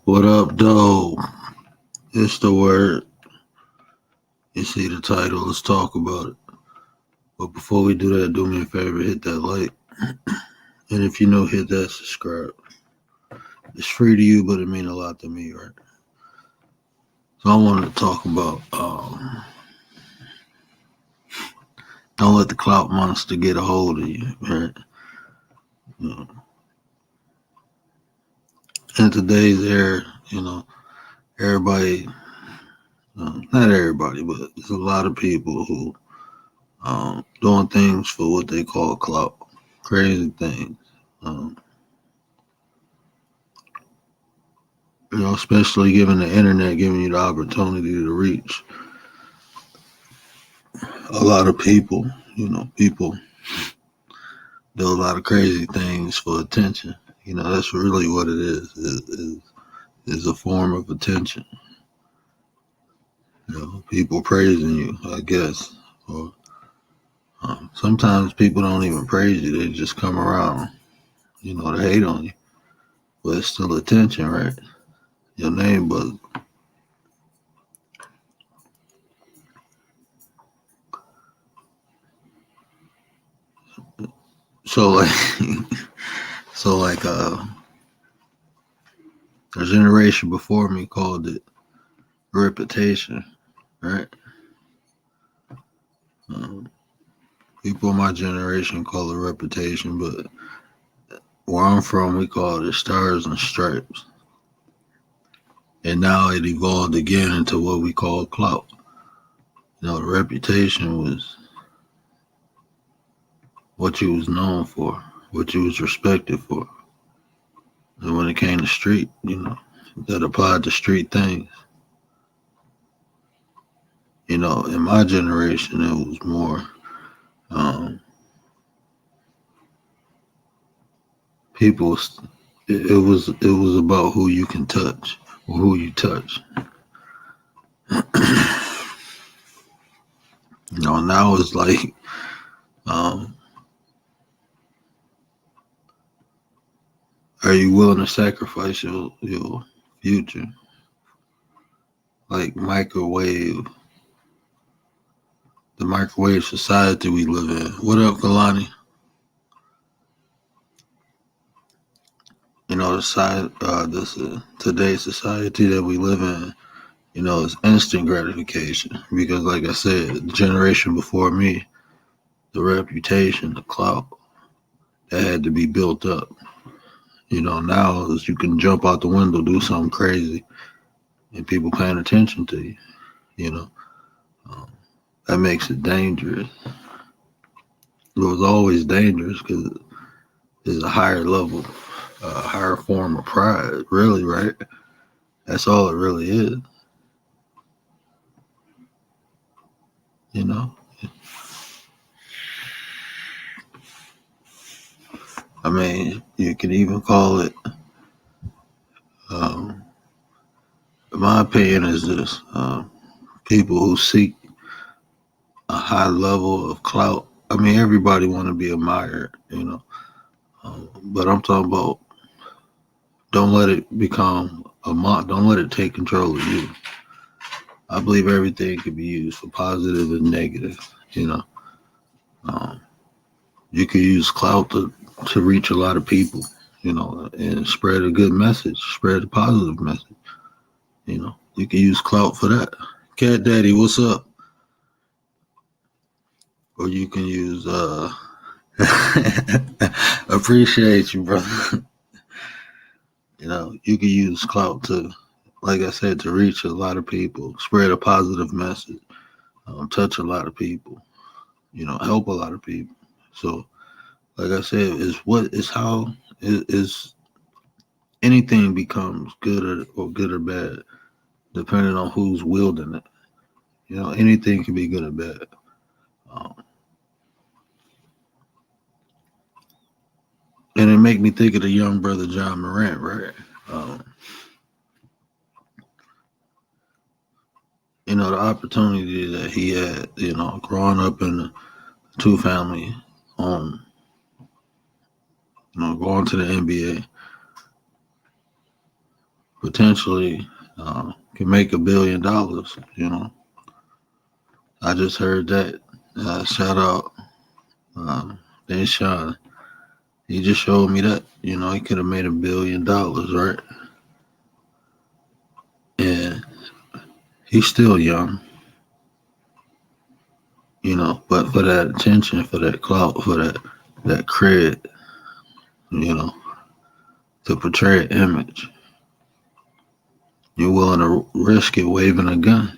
What up, though? It's the word. You see the title. Let's talk about it. But before we do that, do me a favor, hit that like. And if you know, hit that subscribe. It's free to you, but it means a lot to me, right? So I wanted to talk about don't let the clout monster get a hold of you, right? You In today's era, everybody, not everybody, but there's a lot of people who doing things for what they call clout, crazy things. Um, especially given the internet giving you the opportunity to reach a lot of people. People do a lot of crazy things for attention. That's really what it is a form of attention. People praising you, I guess. Or sometimes people don't even praise you; they just come around, to hate on you. But it's still attention, right? Your name buzz. So like, so like, a generation before me called it reputation, right? Um, People in my generation call it reputation, but where I'm from, we call it stars and stripes. And now it evolved again into what we call clout. The reputation was what you was known for, what you was respected for. And when it came to street, that applied to street things. In my generation, it was more um, people. It was about who you can touch or who you touch. Now it's like um, are you willing to sacrifice your future? Like the microwave society we live in. What up, Kalani? Today's society that we live in. It's instant gratification because, like I said, the generation before me, the reputation, the clout, that had to be built up. Now is you can jump out the window, do something crazy, and people paying attention to you. You know, um, that makes it dangerous. It was always dangerous because it's a higher level, a higher form of pride. Really, right? That's all it really is. You know, I mean, you could even call it. Um, my opinion is this: people who seek a high level of clout. I mean, everybody want to be admired. But I'm talking about don't let it become a mock. Don't let it take control of you. I believe everything can be used for positive and negative. You know, um, you could use clout to reach a lot of people. And spread a good message, spread a positive message. You can use clout for that. Cat Daddy, what's up? Or you can use appreciate you, brother. You can use clout to, like I said, to reach a lot of people, spread a positive message, touch a lot of people, help a lot of people. So, like I said, is how is anything becomes good or good or bad, depending on who's wielding it. Anything can be good or bad. Um, and it make me think of the young brother John Morant, right? Um, the opportunity that he had, growing up in a two family home, going to the NBA, potentially can make $1 billion. I just heard that. Shout out, Dan Sean. He just showed me that. He could have made $1 billion, right? And he's still young. But for that attention, for that clout, for that cred, you know, to portray an image, you're willing to risk it waving a gun.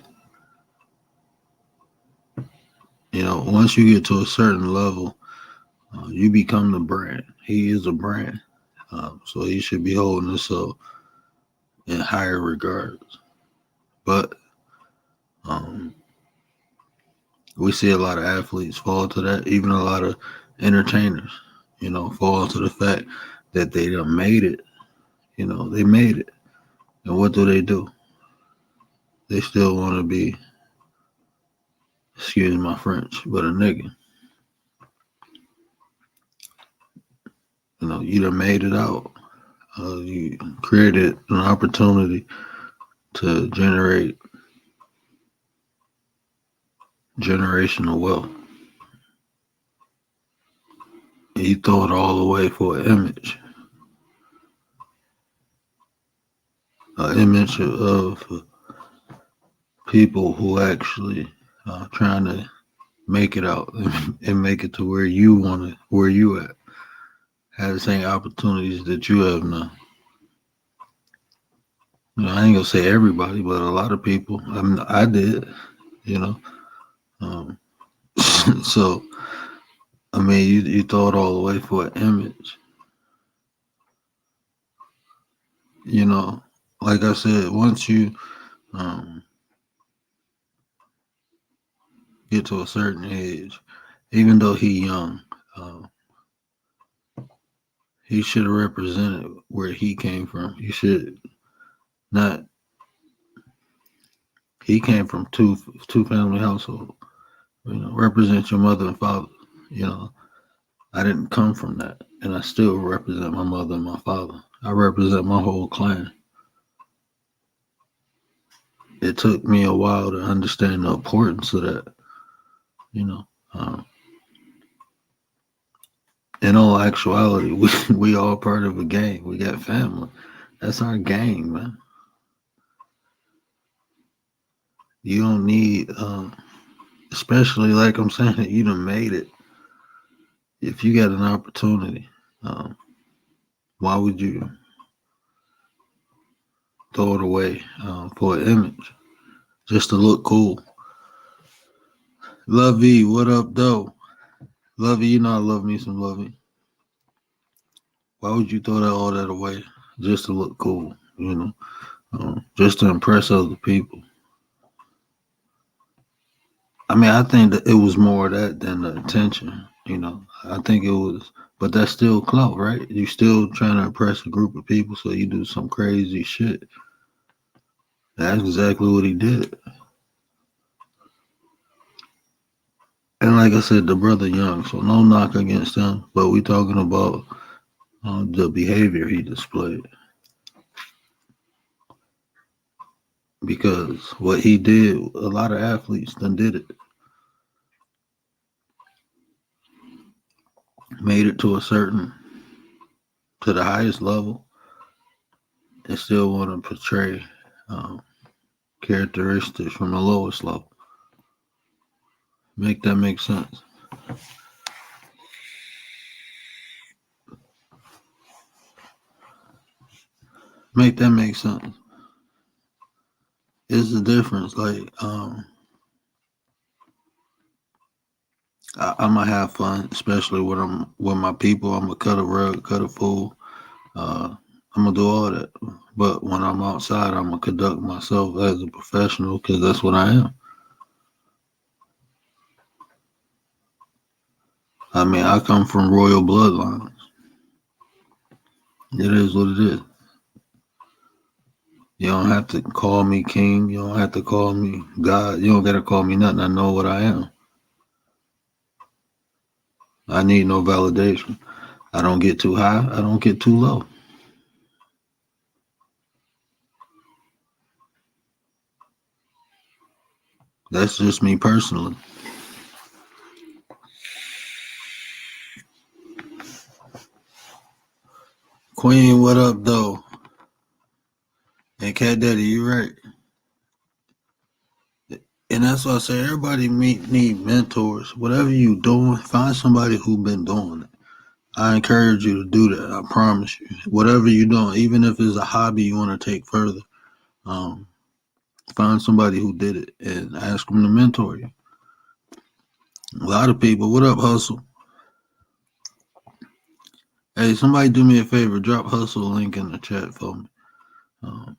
Once you get to a certain level, you become the brand. He is a brand, so he should be holding himself in higher regards. But um, we see a lot of athletes fall to that. Even a lot of entertainers, fall to the fact that they done made it. They made it. And what do? They still want to be, excuse my French, but a nigga. You done made it out. You created an opportunity to generate generational wealth. And you throw it all away for an image of people who actually trying to make it out and make it to where you at, have the same opportunities that you have now. I ain't gonna say everybody, but a lot of people. I did, you know. Um, so you throw it all away for an image. Like I said, once you um, get to a certain age, even though he young, uh, he should have represented where he came from. He should not. He came from two family household. Represent your mother and father. You know, I didn't come from that, and I still represent my mother and my father. I represent my whole clan. It took me a while to understand the importance of that. You know, um, in all actuality, we all part of a gang. We got family. That's our gang, man. You don't need, especially like I'm saying, that you done made it. If you got an opportunity, um, why would you throw it away for an image just to look cool? Lovey, what up, though? Lovey, I love me some Lovey. Why would you throw all that away just to look cool? Just to impress other people. I think that it was more of that than the attention. I think it was, but that's still clout, right? You still trying to impress a group of people, so you do some crazy shit. That's exactly what he did. And like I said, the brother young, so no knock against him, but we talking about the behavior he displayed. Because what he did, a lot of athletes done did it. Made it to the highest level, and still want to portray um, characteristics from the lowest level. Make that make sense? Make that make sense? It's the difference. Like, I'm gonna have fun, especially when I'm with my people. I'm gonna cut a rug, cut a fool. I'm gonna do all that. But when I'm outside, I'm gonna conduct myself as a professional because that's what I am. I come from royal bloodlines. It is what it is. You don't have to call me king. You don't have to call me God. You don't gotta call me nothing. I know what I am. I need no validation. I don't get too high. I don't get too low. That's just me personally. Queen, what up, though? And Cat Daddy, you right. And that's why I say everybody need mentors. Whatever you doing, find somebody who been doing it. I encourage you to do that. I promise you. Whatever you're doing, even if it's a hobby you want to take further, um, find somebody who did it and ask them to mentor you. A lot of people, what up, Hustle? Hey, somebody do me a favor, drop Hustle link in the chat for me. Um,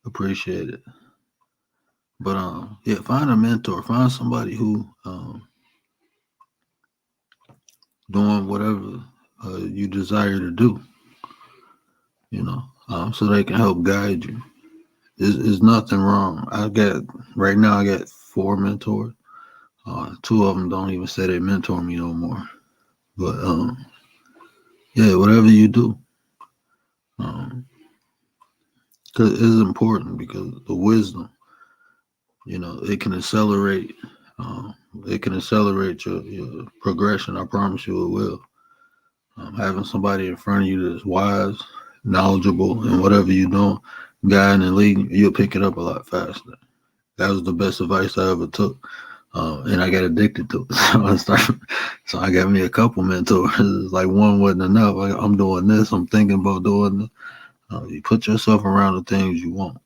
Appreciate it. But yeah, find a mentor. Find somebody who doing whatever you desire to do. So they can help guide you. There's nothing wrong. Right now. I got 4 mentors. Two of them don't even say they mentor me no more. But yeah, whatever you do, um, cause it's important because the wisdom, it can accelerate. Um, it can accelerate your progression. I promise you, it will. Having somebody in front of you that's wise, knowledgeable, and whatever you're doing, guiding and leading, you'll pick it up a lot faster. That was the best advice I ever took. And I got addicted to it. So I got me a couple mentors. It's like one wasn't enough. I'm doing this. I'm thinking about doing this. You put yourself around the things you want.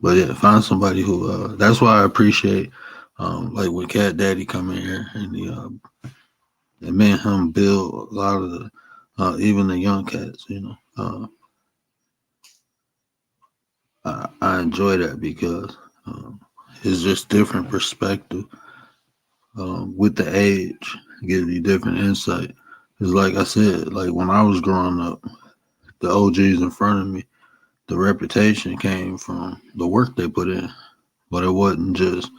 But yeah, find somebody who. That's why I appreciate, like when Cat Daddy come in here and me and him build a lot of the, even the young cats. I enjoy that because it's just different perspective. With the age, gives you different insight. It's like I said, like when I was growing up, the OGs in front of me, the reputation came from the work they put in, but it wasn't just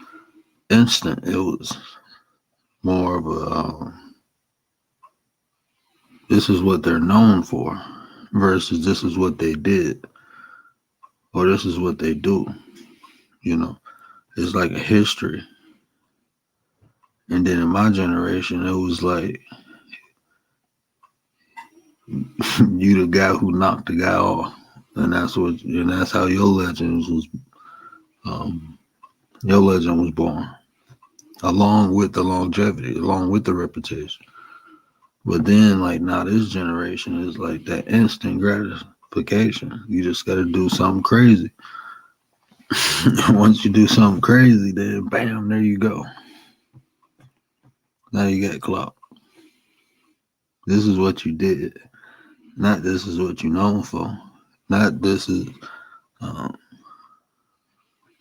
instant. It was more of a this is what they're known for versus this is what they did or this is what they do. You know, it's like a history. And then in my generation, it was like you the guy who knocked the guy off, and that's how um, your legend was born, along with the longevity, along with the reputation. But then, like now, this generation is like that instant gratification. You just got to do something crazy. Once you do something crazy, then bam, there you go. Now you got clout. This is what you did. Not this is what you known for. Not this is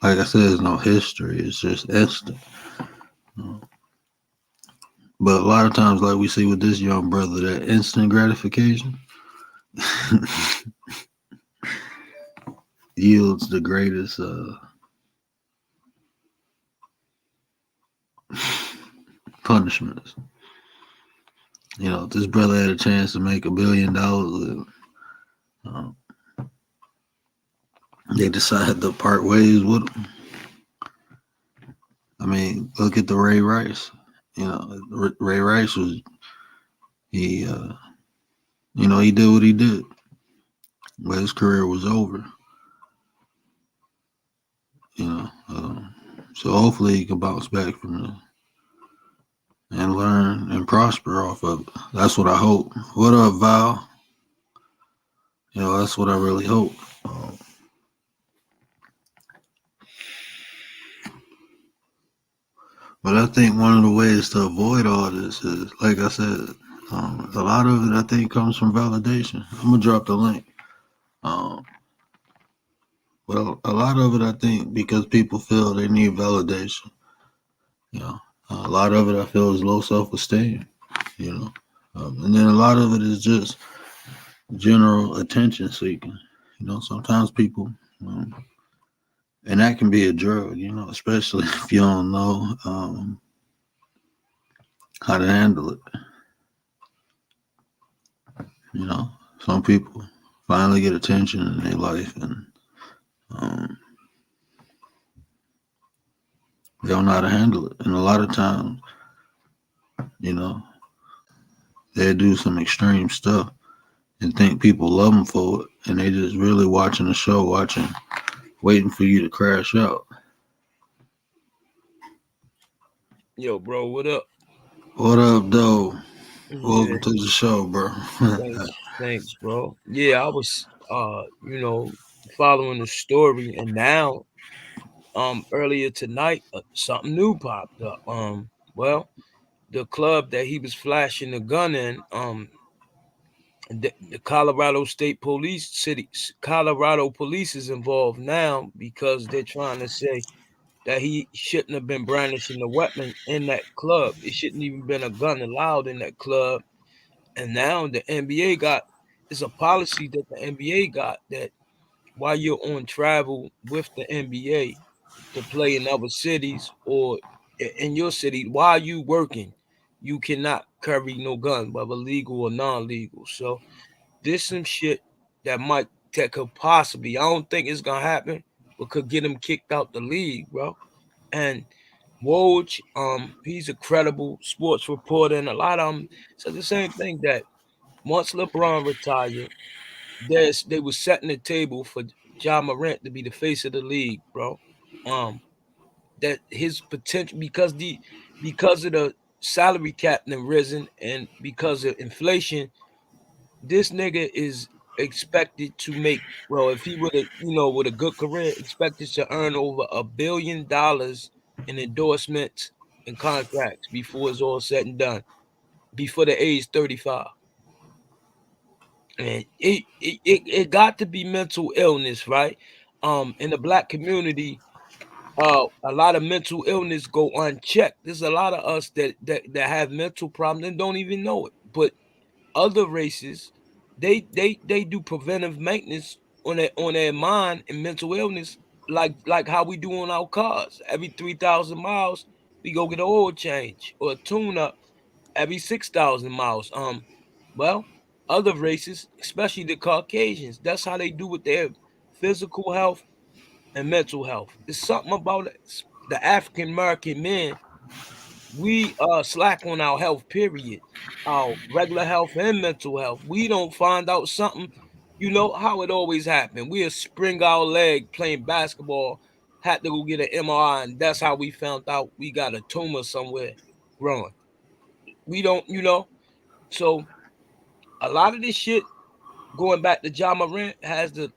like I said, there's no history. It's just instant. But a lot of times, like we see with this young brother, that instant gratification yields the greatest punishments. If this brother had a chance to make $1 billion, uh, they decided to part ways with him. I mean, look at the Ray Rice. Ray Rice was he. He did what he did, but his career was over. So hopefully he can bounce back from it and learn and prosper off of it. That's what I hope. What up, Val? That's what I really hope. But I think one of the ways to avoid all this is, like I said, a lot of it I think comes from validation. I'm gonna drop the link. Um, but a lot of it I think because people feel they need validation. You know, a lot of it I feel is low self-esteem. And then a lot of it is just general attention seeking. Sometimes people, and that can be a drug. Especially if you don't know how to handle it. Some people finally get attention in their life, and um, don't know how to handle it. And a lot of times, you know, they do some extreme stuff and think people love them for it, and they just really watching the show, waiting for you to crash out. Yo, bro, what up? What up, though? Yeah, Welcome to the show, bro. thanks, bro. Yeah, I was following the story, and now earlier tonight something new popped up. Well, the club that he was flashing the gun in, the Colorado State Police Colorado Police is involved now because they're trying to say that he shouldn't have been brandishing a weapon in that club. It shouldn't even been a gun allowed in that club. And now the NBA got it's a policy that the NBA got that while you're on travel with the NBA to play in other cities or in your city while you working, you cannot carry no gun, whether legal or non-legal. So this some shit that might that could possibly I don't think it's gonna happen, but could get him kicked out the league, bro. And Woj, he's a credible sports reporter, and a lot of them said the same thing that once LeBron retired, they were setting the table for John Morant to be the face of the league, bro. Um, that his potential because of the salary cap and risen and because of inflation, this nigga is expected to make well if he would have with a good career expected to earn over $1 billion in endorsements and contracts before it's all said and done before the age 35. And it got to be mental illness, right? In the black community, a lot of mental illness go unchecked. There's a lot of us that have mental problems and don't even know it. But other races, they do preventive maintenance on their mind and mental illness, like how we do on our cars. Every 3,000 miles, we go get an oil change or a tune up every 6,000 miles. Well, other races, especially the Caucasians, that's how they do with their physical health and mental health. It's something about the African American man. We slack on our health, period. Our regular health and mental health. We don't find out something, you know how it always happened. We'll spring our leg playing basketball, had to go get an MRI, and that's how we found out we got a tumor somewhere growing. We don't, so a lot of this shit going back to John Morant has to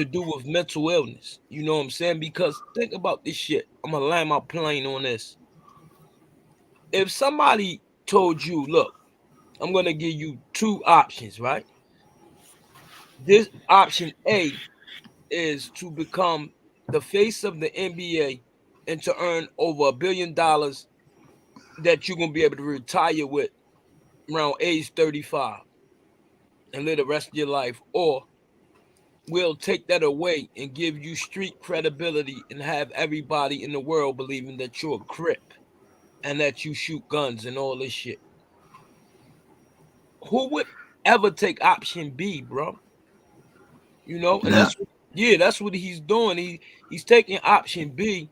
do with mental illness. You know what I'm saying? Because think about this shit. I'm gonna land my plane on this. If somebody told you, look, I'm gonna give you two options, right? This option A is to become the face of the NBA and to earn over $1 billion that you're gonna be able to retire with around age 35 and live the rest of your life, or we'll take that away and give you street credibility and have everybody in the world believing that you're a crip and that you shoot guns and all this shit. Who would ever take option B, bro? And Now, that's what he's doing. He's taking option B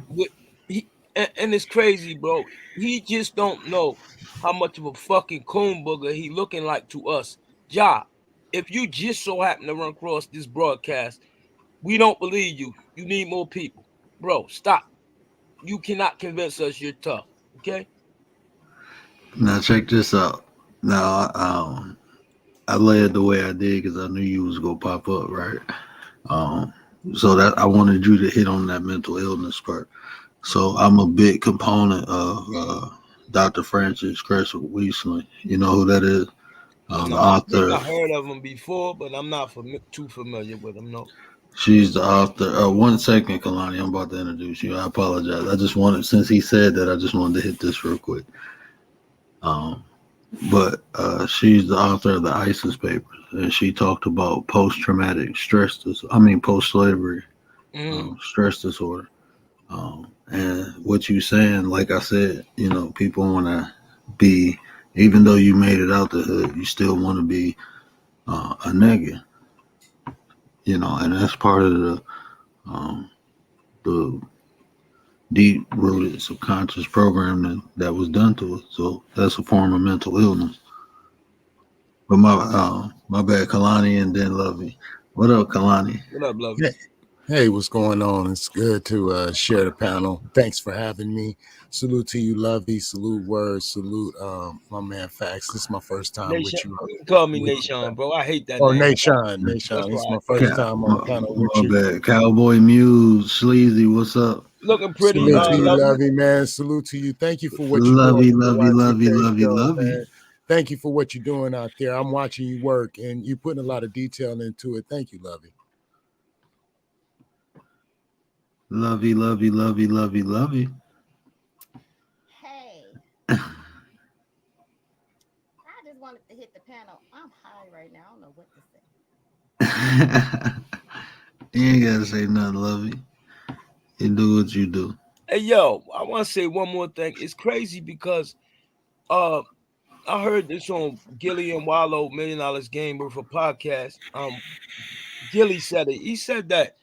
with he and it's crazy, bro. He just don't know how much of a fucking coon booger he looking like to us. Ja, if you just so happen to run across this broadcast, we don't believe you. You need more people. Bro, stop. You cannot convince us you're tough. Okay? now, check this out. Now, I laid the way I did because I knew you was gonna pop up, right? Um, so that I wanted you to hit on that mental illness part. So I'm a big component of Dr. Francis Cresswell Weasley. You know who that is? The I think author. I heard of him before, but I'm not too familiar with him, no. She's the author. 1 second, Kalani. I'm about to introduce you. I apologize. I just wanted, since he said that, I just wanted to hit this real quick. Um, but she's the author of the ISIS papers, and she talked about post-traumatic stress. I mean, post-slavery Mm-hmm. stress disorder. And what you saying, like I said, people want to be, even though you made it out the hood, you still want to be a nigga, and that's part of um, the deep rooted subconscious programming that was done to us. So that's a form of mental illness. But my bad, Kalani and then Lovey. What up, Kalani? What up, Lovey? Hey, hey, what's going on? It's good to share the panel. Thanks for having me. Salute to you, Lovey. Salute Words. Salute my man Fax. This is my first time Nation. with you. You can call me With you, Nation, Fax. bro. I hate that Oh, name. Nation, That's Nation. This is why I my call first you. time on the panel with My you. bad. Cowboy Muse, Sleazy, what's up? Looking pretty, Salute to you, Lovey. Lovey, man. Salute to you. Thank you for what you're doing Lovey, with the lovey, lovey, Y2K lovey, show, lovey. man. Thank you for what you're doing out there. I'm watching you work, and you're putting a lot of detail into it. Thank you, Lovey. Lovey, lovey, lovey, lovey, lovey. Hey, I just wanted to hit the panel. I'm high right now. I don't know what to say. You ain't gotta say nothing, lovey. You do what you do. Hey, yo, I want to say one more thing. It's crazy because uh, I heard this on Gilly and Wallow $1 Million Game Worth of podcast. Gilly said it. He said that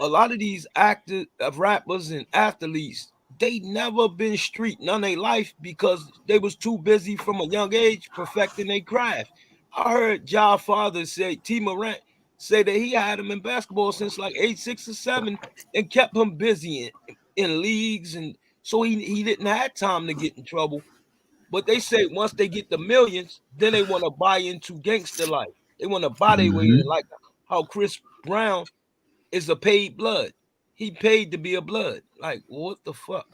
a lot of these actors, rappers and athletes, they never been street none of their life because they was too busy from a young age perfecting their craft. I heard Ja Father say, T. Morant say that he had him in basketball since like age 6 or 7 and kept him busy in leagues, and so he didn't have time to get in trouble. But they say once they get the millions, then they want to buy into gangster life. They want to buy their way in, Hmm. like how Chris Brown is a paid blood. He paid to be a blood. Like, what the fuck?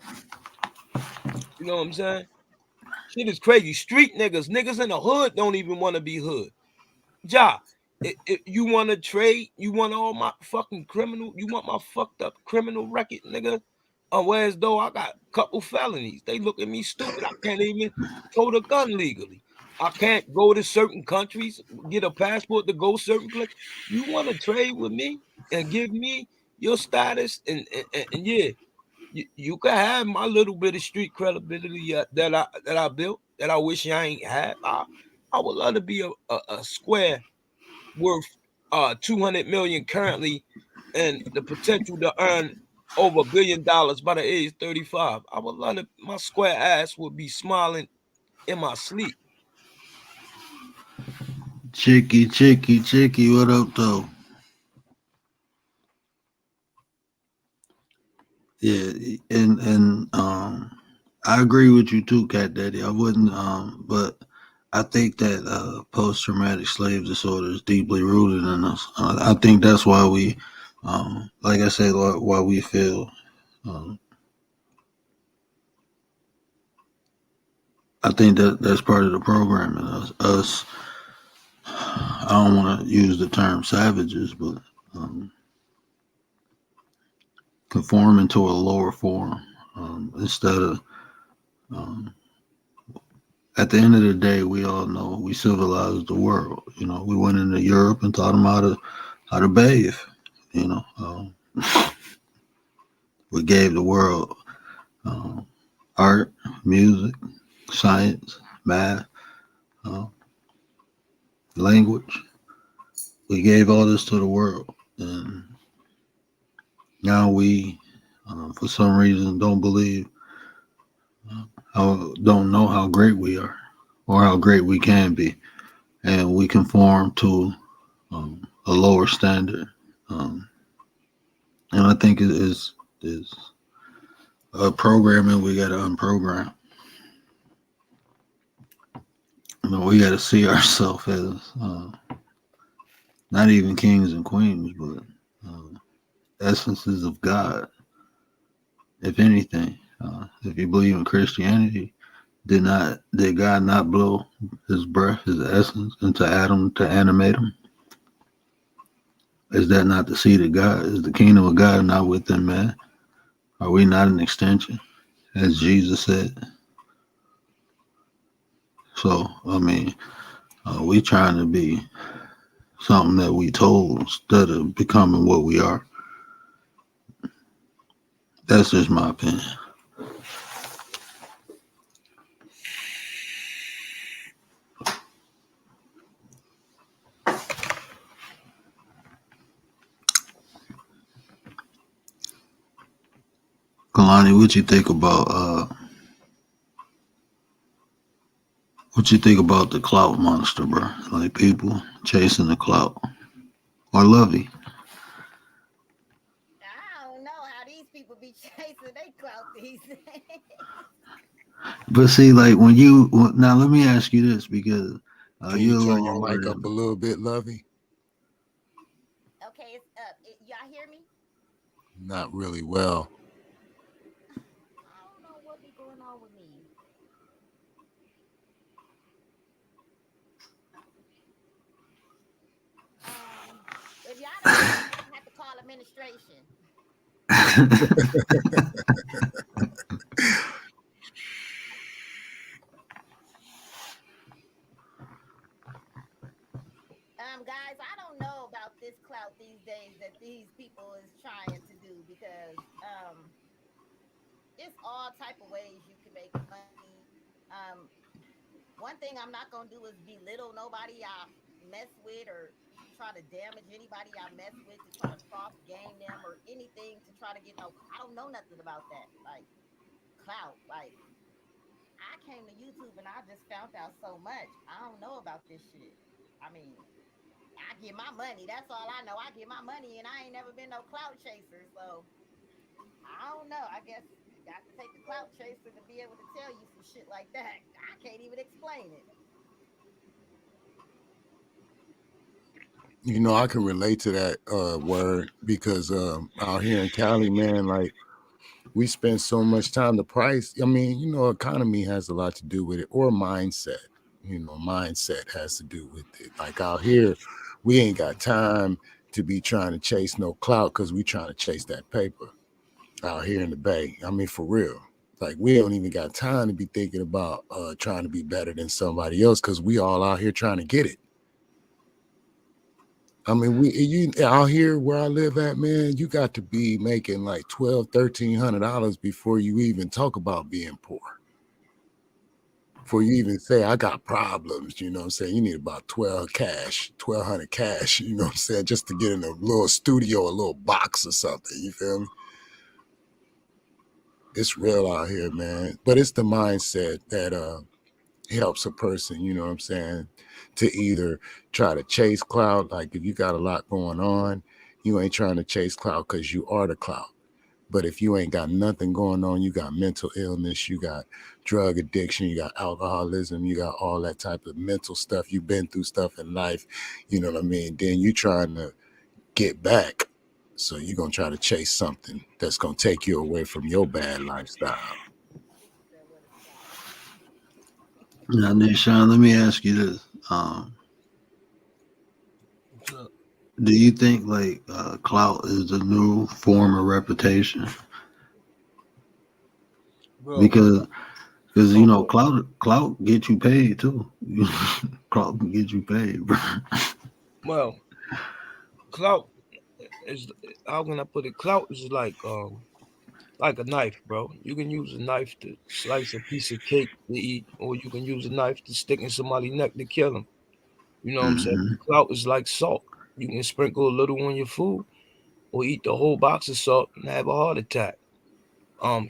You know what I'm saying? Shit is crazy. Street niggas in the hood don't even want to be hood. Ja, you want to trade? You want all my fucking criminal? You want my fucked up criminal record, nigga? Whereas though I got a couple felonies, they look at me stupid. I can't even tote a gun legally. I can't go to certain countries, get a passport to go certain place. You want to trade with me and give me your status, and yeah, you can have my little bit of street credibility that I built that I wish I ain't had. I would love to be a square worth 200 million currently, and the potential to earn over $1 billion by the age 35. I would love to, my square ass would be smiling in my sleep. Chicky, chicky, chicky, what up, though? Yeah, and I agree with you too, Cat Daddy. I wouldn't, but I think that post traumatic slave disorder is deeply rooted in us. I think that's why we, like I said, why we feel. Um, I think that that's part of the programming. Us, I don't want to use the term savages, but um, conforming to a lower form instead of. Um, at the end of the day, we all know we civilized the world. You know, we went into Europe and taught them how to bathe. You know, we gave the world um, art, music, science, math, uh, language. We gave all this to the world, and now we, for some reason, don't believe, how don't know how great we are, or how great we can be, and we conform to a lower standard. Um, and I think it is a programming we got to unprogram. You know, we got to see ourselves as not even kings and queens, but uh, essences of God. If anything, if you believe in Christianity, did God not blow His breath, His essence into Adam to animate him? Is that not the seed of God? Is the kingdom of God not within man? Are we not an extension, as Jesus said? So, I mean, we trying to be something that we told instead of becoming what we are. That's just my opinion. Kalani, what you think about the clout monster, bro? Like people chasing the clout. Or Lovey. I don't know how these people be chasing they clout these days. But see, like now, let me ask you this because Can you you're a turn little your older mic up a than little bit, Lovey? Okay, it's up. Y'all hear me? Not really well. I don't know what be going on with me. If y'all don't hear me, I'm gonna have to call administration. Guys, I don't know about this clout these days that these people is trying to do because it's all type of ways you can make money. Um, One thing I'm not gonna do is belittle nobody I mess with or try to damage anybody I mess with to try to cross game them or anything to try to get no. I don't know nothing about that. Like clout. Like I came to YouTube and I just found out so much. I don't know about this shit. I mean, I get my money. That's all I know. I get my money and I ain't never been no clout chaser. So I don't know. I guess you got to take a clout chaser to be able to tell you some shit like that. I can't even explain it. You know, I can relate to that word because out here in Cali, man, like we spend so much time. The price, I mean, you know, economy has a lot to do with it, or mindset. You know, mindset has to do with it. Like out here, we ain't got time to be trying to chase no clout because we trying to chase that paper out here in the Bay. I mean, for real. Like we don't even got time to be thinking about trying to be better than somebody else because we all out here trying to get it. I mean, we you out here where I live at, man, you got to be making like $1,200, $1,300 before you even talk about being poor. Before you even say I got problems, you know what I'm saying? You need about 12 cash, 1,200 cash, you know what I'm saying, just to get in a little studio, a little box or something. You feel me? It's real out here, man. But it's the mindset that helps a person, you know what I'm saying, to either try to chase clout. Like if you got a lot going on, you ain't trying to chase clout because you are the clout. But if you ain't got nothing going on, you got mental illness, you got drug addiction, you got alcoholism, you got all that type of mental stuff. You've been through stuff in life, you know what I mean? Then you trying to get back. So you're gonna try to chase something that's gonna take you away from your bad lifestyle. He said, "What is clout?" now, Nishan, let me ask you this. Do you think like clout is the new form of reputation? bro. Because you Oh, know clout get you paid too. Clout can get you paid, bro. well, clout is, how can I put it? Clout is like a knife, bro. You can use a knife to slice a piece of cake to eat, or you can use a knife to stick in somebody's neck to kill them. You know what I'm saying? Hmm. Clout is like salt. You can sprinkle a little on your food, or eat the whole box of salt and have a heart attack.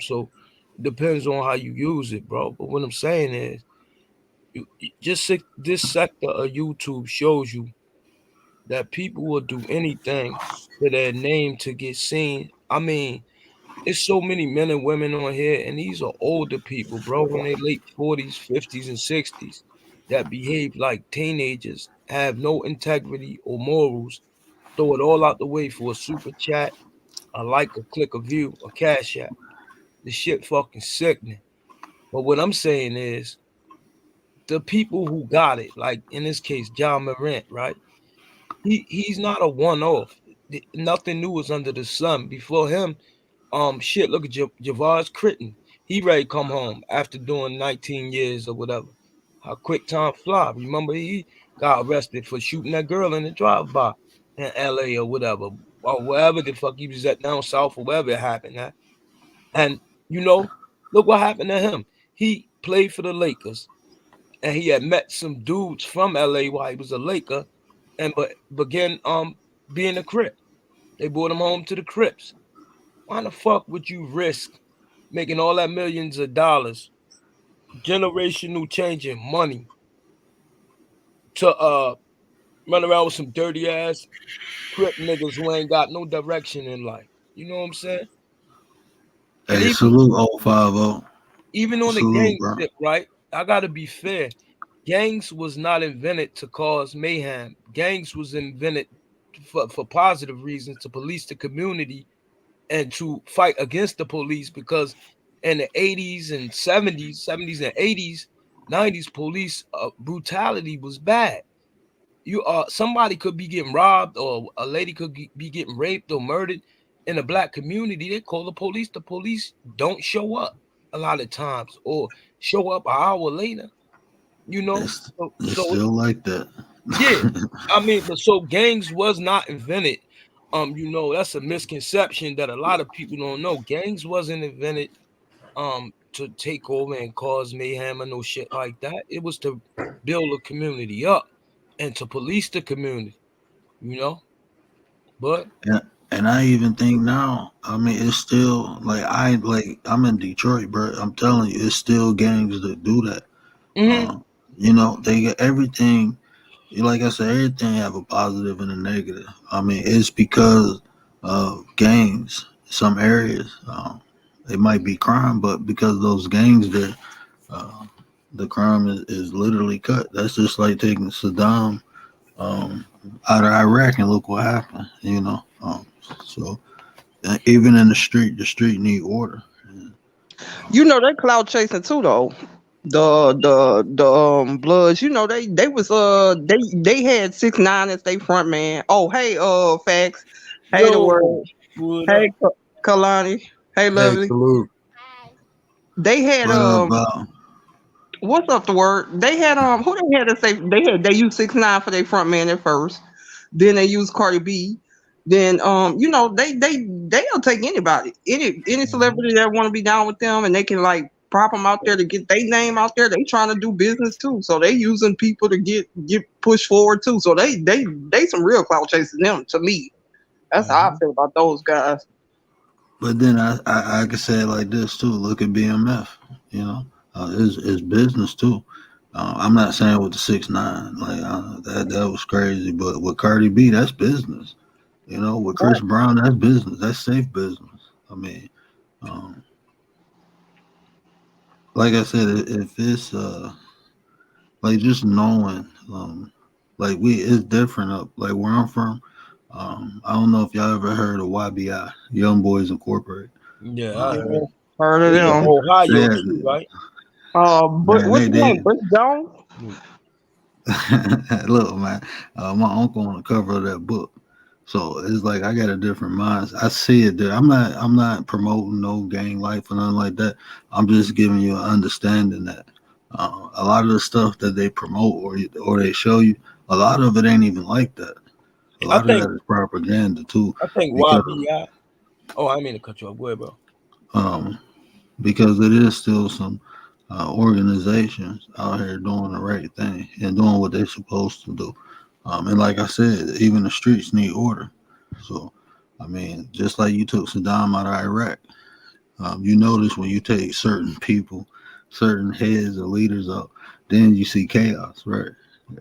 So it depends on how you use it, bro. But what I'm saying is, this sector of YouTube shows you that people will do anything for their name to get seen. I mean, it's so many men and women on here, and these are older people, bro, in their late 40s, 50s, and 60s that behave like teenagers, have no integrity or morals, throw it all out the way for a super chat, a like, a click, a view, a cash app. The shit fucking sickening. But what I'm saying is, the people who got it, like in this case, John Morant, right? He's not a one off. Nothing new is under the sun. Before him, shit, look at Javaz Critton. He ready to come home after doing 19 years or whatever. How quick time fly. Remember, he got arrested for shooting that girl in the drive-by in LA or whatever. Or wherever the fuck he was at down south or wherever it happened at. And you know, look what happened to him. He played for the Lakers and he had met some dudes from LA while he was a Laker and began being a Crip. They brought him home to the Crips. Why the fuck would you risk making all that millions of dollars, generational changing money to run around with some dirty ass crip niggas who ain't got no direction in life. You know what I'm saying? And Hey, salute 050. even on the Salute, gang bro. tip, right? I gotta be fair. Gangs was not invented to cause mayhem. Gangs was invented for positive reasons to police the community and to fight against the police because in the 80s and 70s and 80s, 90s, police brutality was bad. You somebody could be getting robbed or a lady could be getting raped or murdered in the black community. They call the police. The police don't show up a lot of times or show up an hour later. You know, It's so still like that. yeah. I mean, but so gangs was not invented. That's a misconception that a lot of people don't know. Gangs wasn't invented to take over and cause mayhem and no shit like that. It was to build a community up and to police the community, you know. But and, and I even think now, I mean, it's still I'm in Detroit, bro. I'm telling you, it's still gangs that do that. mhm, Um, they get everything. Like I said, everything have a positive and a negative. I mean, it's because of gangs. Some areas, it might be crime, but because of those gangs there, uh, the crime is literally cut. That's just like taking Saddam um, out of Iraq and look what happened. So even in the street need order. And, You um, know they cloud chasing too though. The Bloods, they was they had 6ix9ine as they front man. Oh hey facts. Hey the yo, word. what Hey up? Kalani. Hey Hey, lovely. salute. Hi. They had what about what's up the word? They had who they had to say they used 6ix9ine for their front man at first. Then they used Cardi B. Then they'll take anybody, any Mhm. celebrity that want to be down with them, and they can like prop them out there to get their name out there. They trying to do business too, so they using people to get pushed forward too. So they some real clout chasing them to me. That's how I Mhm. feel about those guys. But then I could say it like this too. Look at BMF. You know, it's business too. I'm not saying with the 6ix9ine that was crazy, but with Cardi B, that's business. With Chris Right. Brown, that's business. That's safe business. I mean, um, like I said, if it's like just knowing, like it's different up like where I'm from. I don't know if y'all ever heard of YBI, Young Boys Incorporated. Yeah, I Um, heard. Yeah, heard of They from yeah, them. they Ohio had, too, right? But man, what's his they name? Brick Jones. Mm. look, man. My uncle on the cover of that book. So it's like I got a different mind. I see it there. I'm not promoting no gang life or nothing like that. I'm just giving you an understanding that a lot of the stuff that they promote or they show you, a lot of it ain't even like that. A I lot of think that is propaganda too, I think because YBI. Oh, I mean to cut you off. Go ahead, bro. um, because it is still some organizations out here doing the right thing and doing what they're supposed to do. And like I said, even the streets need order. So, I mean, just like you took Saddam out of Iraq, you notice when you take certain people, certain heads or leaders out, then you see chaos, right?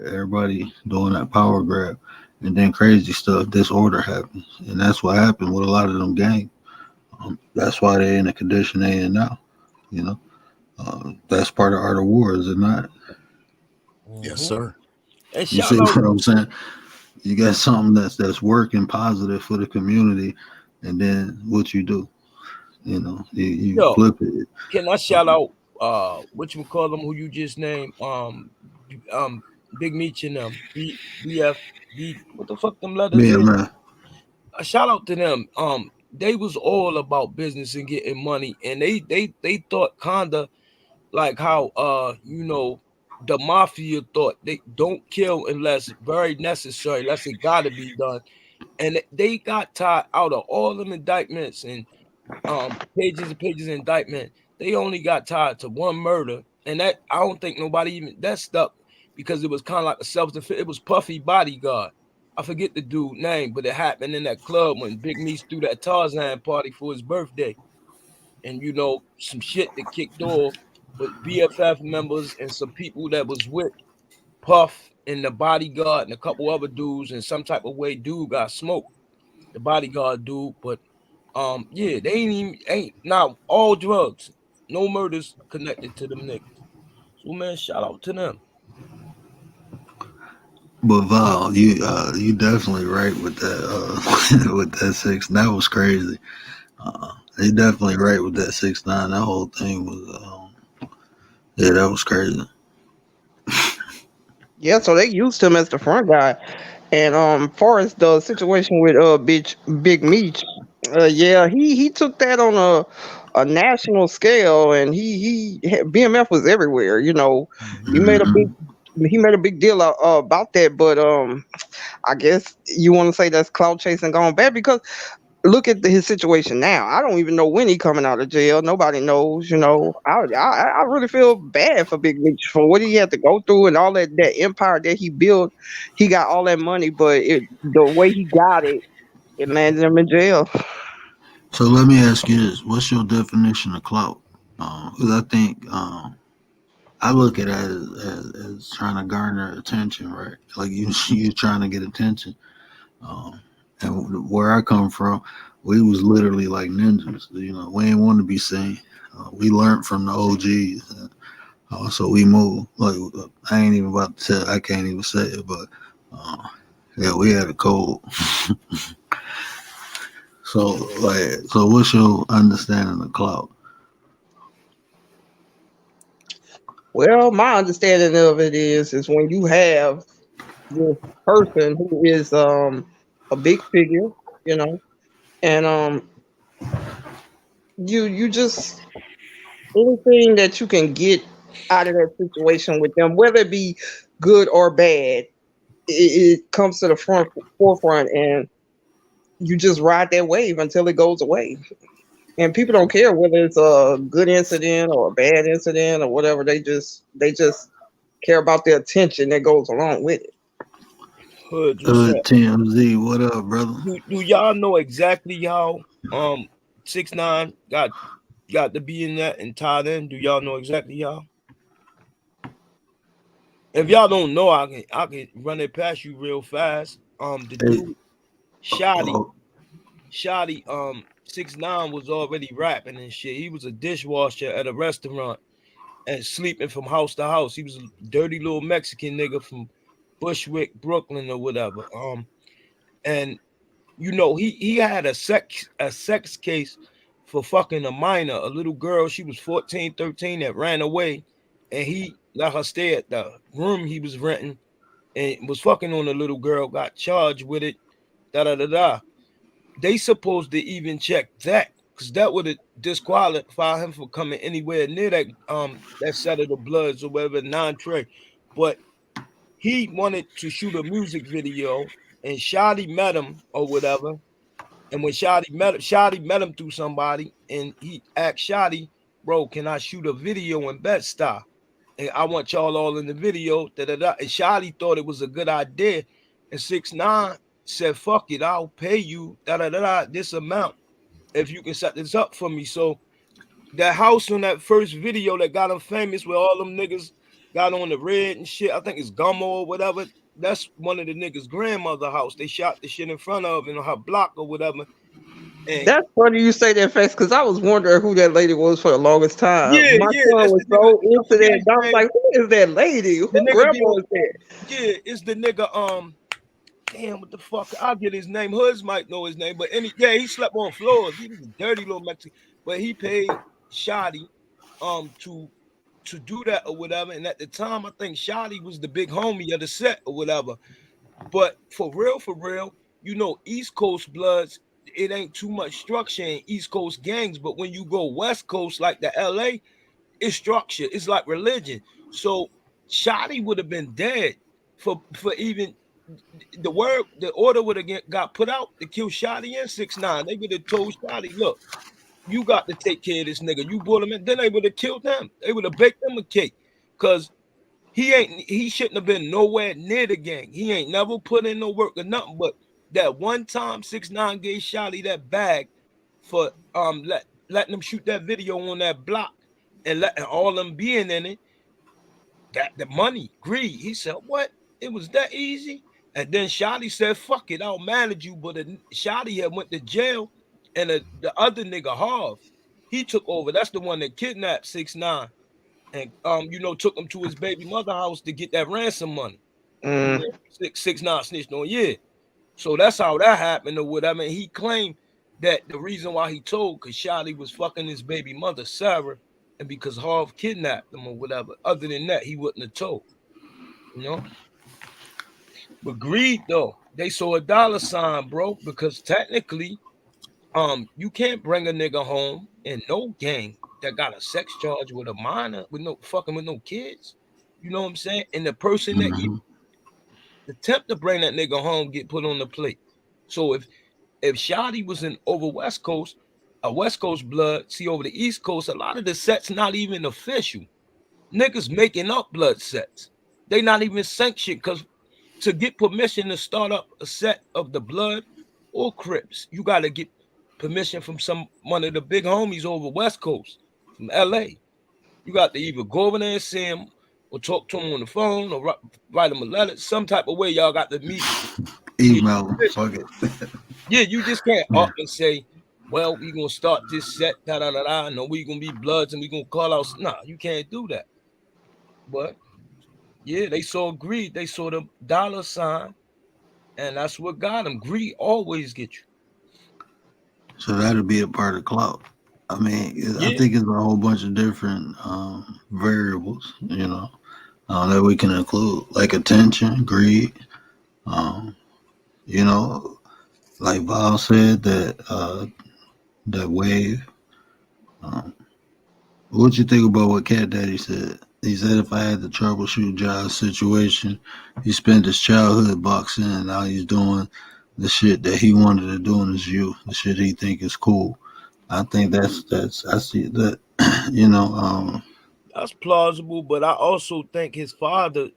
Everybody doing that power grab, and then crazy stuff, disorder happens, and that's what happened with a lot of them gangs. That's why they're in the condition they in now. You know. That's part of art of war, is it not? Yes, Hmm. sir. And You shout see out, what I'm saying? You got something that's working positive for the community, and then what you do, you yo, flip it. can I shout out what you call them who you just named? Big Meech and them. What the fuck them letters Yeah, is? man. A shout out to them. They was all about business and getting money, and they thought kinda like how the mafia thought they don't kill unless very necessary, unless it gotta be done. And they got tied out of all them indictments and pages and pages of indictment. They only got tied to one murder, and that I don't think nobody even that stuck because it was kind of like a self defense. It was Puffy Bodyguard. I forget the dude name, but it happened in that club when Big Meech threw that Tarzan party for his birthday. and some shit that kicked off with BFF members and some people that was with Puff and the bodyguard and a couple other dudes, and some type of way dude got smoked, the bodyguard dude. But yeah, they ain't now all drugs, no murders connected to them niggas. So man, shout out to them. But Val, you definitely right with that with that six. That was crazy. You definitely right with that 6ix9ine. That whole thing was yeah, that was crazy. Yeah, so they used him as the front guy. And far as the situation with Big Meech, yeah, he took that on a national scale, and BMF was everywhere. You know, he made a big Hmm. he made a big deal about that. But I guess you want to say that's clout chasing gone bad, because look at his situation now. I don't even know when he coming out of jail. Nobody knows. You know, I really feel bad for Big Meech for what he had to go through and all that empire that he built. He got all that money, but the way he got it, it landed him in jail. So let me ask you this: what's your definition of clout? Because I think I look at it as trying to garner attention, right? Like you trying to get attention. Um, and where I come from, we was literally like ninjas. You know, we didn't want to be seen. We learned from the OGs. So we move. Like I ain't even about to tell. I can't even say it, but uh, yeah, we had a code. So so what's your understanding of clout? Well, my understanding of it is when you have this person who is a big figure, you know, and you just anything that you can get out of that situation with them, whether it be good or bad, it comes to the forefront, and you just ride that wave until it goes away. And people don't care whether it's a good incident or a bad incident or whatever. They just care about the attention that goes along with it. Hoods, what's up? TMZ, what up, brother? Do y'all know exactly how 6ix9ine got to be in that and tied in? Do y'all know exactly how? If y'all don't know, I can run it past you real fast. The Hey, dude Shotty oh, Shotty 6ix9ine was already rapping and shit. He was a dishwasher at a restaurant and sleeping from house to house. He was a dirty little Mexican nigga from Bushwick, Brooklyn, or whatever. And he had a sex case for fucking a minor, a little girl. She was 14, 13 that ran away, and he let her stay at the room he was renting and was fucking on the little girl. Got charged with it. Da da da da. They supposed to even check that because that would have disqualified him for coming anywhere near that set of the Bloods or whatever non-Trey. But he wanted to shoot a music video, and Shotty met him or whatever. And when Shotty met him through somebody, and he asked Shotty, "Bro, can I shoot a video in Bed-Stuy? And I want y'all all in the video." Da da da. And Shotty thought it was a good idea, and 6ix9ine said, "Fuck it, I'll pay you da da da da this amount if you can set this up for me." So that house on that first video that got him famous, where all them niggas got on the red and shit, I think it's Gummo or whatever. That's one of the niggas' grandmother house. They shot the shit in front of in her block or whatever. And That's funny you say that fast, because I was wondering who that lady was for the longest time. yeah, My yeah, son that's was the nigga. so I into forget that. his I was name. like, who is that lady? The Who nigga grandma be on. is that? Yeah, it's the nigga. Damn, what the fuck? I'll get his name. Hoods might know his name, but yeah, he slept on floors. He was a dirty little Mexican, but he paid Shotty to do that or whatever. And at the time, I think Shotty was the big homie of the set or whatever. But for real, East Coast Bloods, it ain't too much structure in East Coast gangs. But when you go West Coast, like the LA, it's structure. It's like religion. So Shotty would have been dead for even the order would have got put out to kill Shotty and 6ix9ine. They would have told Shotty, look, you got to take care of this nigga. You brought him in. Then they would have killed them. They would have baked them a cake. Cause he shouldn't have been nowhere near the gang. He ain't never put in no work or nothing. But that one time 6ix9ine gave Shotty that bag for letting them shoot that video on that block and letting all them being in it, that the money, greed. He said, what? It was that easy? And then Shotty said, fuck it, I'll manage you. But Shotty had went to jail, and the other nigga, Harv, he took over. That's the one that kidnapped 6ix9ine and took him to his baby mother house to get that ransom money. Mm. 6ix9ine snitched on, yeah. So that's how that happened or whatever. And he claimed that the reason why he told, because Shotty was fucking his baby mother, Sarah, and because Harv kidnapped him or whatever. Other than that, he wouldn't have told, you know. But greed though, they saw a dollar sign, bro, because technically, you can't bring a nigga home in no gang that got a sex charge with a minor with no fucking with no kids. You know what I'm saying? And the person that Mm-hmm. attempt to bring that nigga home get put on the plate. So if Shotty was in over West Coast, a West Coast blood, see over the East Coast, a lot of the sets not even official. Niggas making up blood sets. They not even sanctioned because to get permission to start up a set of the blood or Crips, you got to get permission from one of the big homies over West Coast, from LA. You got to either go over there and see him or talk to him on the phone or write him a letter. Some type of way y'all got to meet to get Email, permission. fuck it. Yeah, you just can't Yeah. up and say, well, we gonna start this set, da da da da. No, we gonna be bloods and we gonna call out. Nah, you can't do that. But yeah, they saw greed. They saw the dollar sign, and that's what got them. Greed always get you. So that'll be a part of clout. I mean, I Yeah, think it's a whole bunch of different variables, that we can include, like attention, greed, um, you know, like Val said, that wave. Um, what you think about what Cat Daddy said? He said if I had to troubleshoot John's situation, he spent his childhood boxing and now he's doing the shit that he wanted to do in his youth, the shit he think is cool. I think that's I see that you know that's plausible. But I also think his father,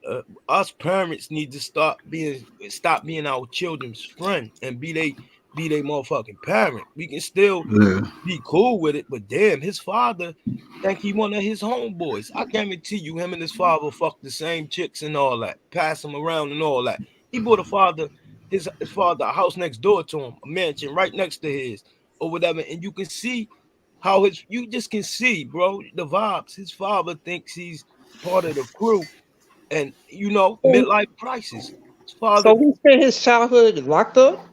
us parents, need to stop being our children's friend and be they motherfucking parent. We can still yeah. be cool with it, but damn, his father think he one of his homeboys. I guarantee you, him and his father fuck the same chicks and all that, pass him around and all that. He bought his father a house next door to him, a mansion right next to his, or whatever. And you can see how you just can see, bro, the vibes. His father thinks he's part of the crew, and midlife crisis. His father, So he spent his childhood locked up.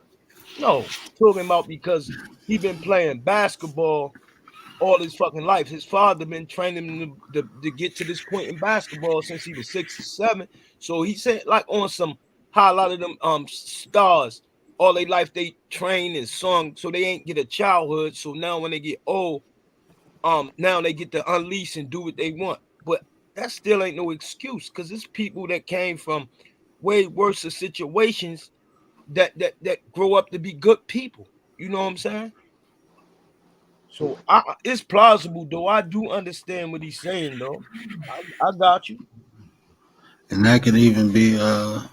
no, talking about because he been playing basketball all his fucking life. His father been training him to get to this point in basketball since he was 6 or 7. So he said, like on some how a lot of them stars all their life they train and sung, so they ain't get a childhood. So now when they get old, now they get to unleash and do what they want. But that still ain't no excuse because it's people that came from way worse situations that grow up to be good people. You know what I'm saying? So it's plausible, though. I do understand what he's saying, though. I got you. And that could even be a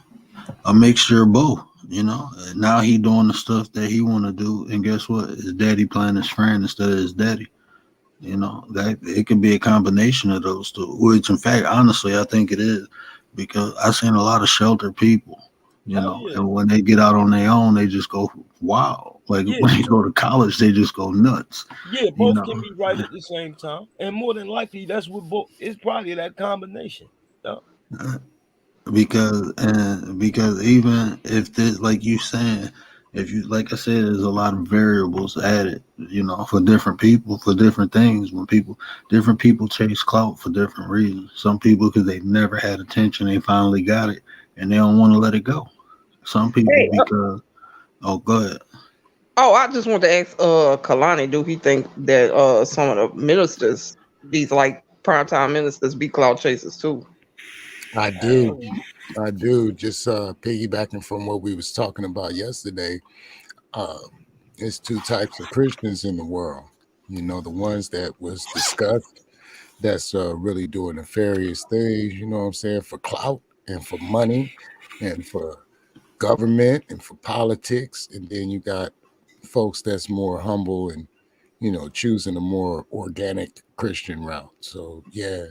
mixture of both. Now he doing the stuff that he want to do, and guess what? His daddy playing his friend instead of his daddy. That it could be a combination of those two. Which, in fact, honestly, I think it is because I've seen a lot of sheltered people. Hell yeah. And when they get out on their own, they just go wow. Like Yeah. when they go to college, they just go nuts. Yeah, You both can know, be right at the same time. And more than likely, that's what both it's probably that combination. Yeah. because even if this, like you saying, if you like I said, there's a lot of variables added, for different people for different things. When different people chase clout for different reasons. Some people because they never had attention, they finally got it, and they don't want to let it go. Some people Hey, because oh, go ahead. oh, I just want to ask Kalani, do he think that some of the ministers, these like primetime ministers, be cloud chasers too? I Hell do. yeah. I do. Just piggybacking from what we was talking about yesterday. Uh, it's two types of Christians in the world. The ones that was discussed that's really doing nefarious things, you know what I'm saying, for clout and for money and for government and for politics. And then you got folks that's more humble and choosing a more organic Christian route. So yeah,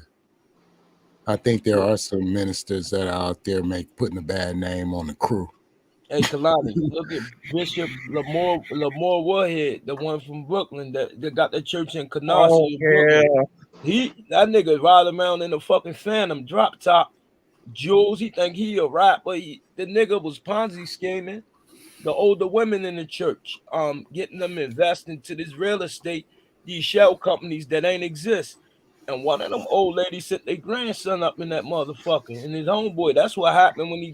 I think there Look, are some ministers that are out there putting a bad name on the crew. hey, Kalani, look at Bishop Lamore Woodhead, the one from Brooklyn that got the church in Oh Canarsie in Brooklyn. yeah. That nigga ride around in the fucking Phantom drop top. Jules, he think he a rapper. The nigga was Ponzi scheming the older women in the church, getting them invested into this real estate, these shell companies that ain't exist. And one of them old ladies set their grandson up in that motherfucker and his homeboy. That's what happened when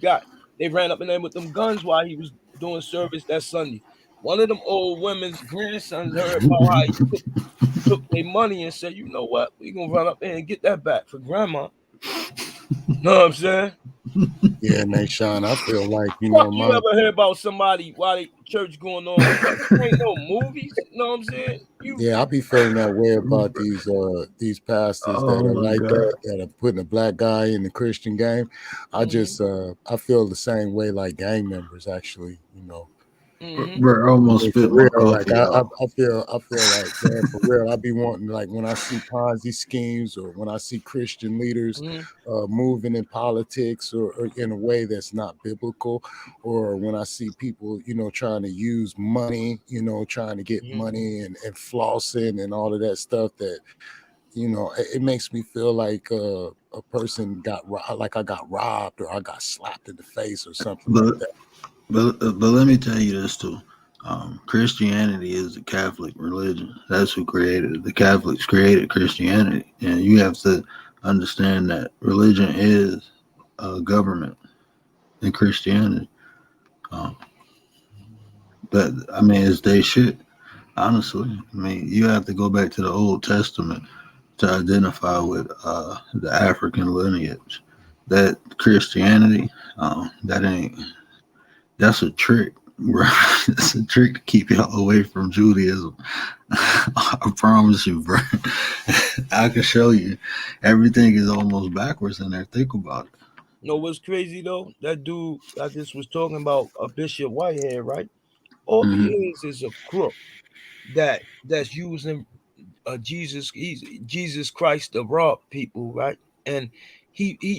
they ran up in there with them guns while he was doing service that Sunday. One of them old women's grandsons heard about how he took their money and said, you know what, we gonna run up there and get that back for grandma. Know what I'm saying? Yeah, Nation, I feel like, Fuck, you my ever heard about somebody while they church going on? Ain't no movies. You know what I'm saying? You yeah, I be feeling that way about these pastors that Oh are my like god, that are putting a black guy in the Christian game. I mhm, just I feel the same way like gang members actually. mhm, bro, I I almost mean, for spit my real, like coffee out. I feel like, man, for real, I be wanting, like, when I see Ponzi schemes or when I see Christian leaders mhm, moving in politics or in a way that's not biblical, or when I see people, trying to use money, trying to get mhm. money and flossing and all of that stuff that, it makes me feel like a person like I got robbed or I got slapped in the face or something like But that. but let me tell you this too. Christianity is the Catholic religion. That's who created it. The Catholics created Christianity, and you have to understand that religion is a government in Christianity. Um, but I mean, it's they shit. Honestly, I mean, you have to go back to the Old Testament to identify with the African lineage. That Christianity, that ain't. That's a trick, bro. It's a trick to keep y'all away from Judaism. I promise you, bro. I can show you. Everything is almost backwards in there. Think about it. You know what's crazy though? That dude I just was talking about, a Bishop Whitehead, right? All he Hmm. is a crook that's using Jesus Christ to rob people, right? And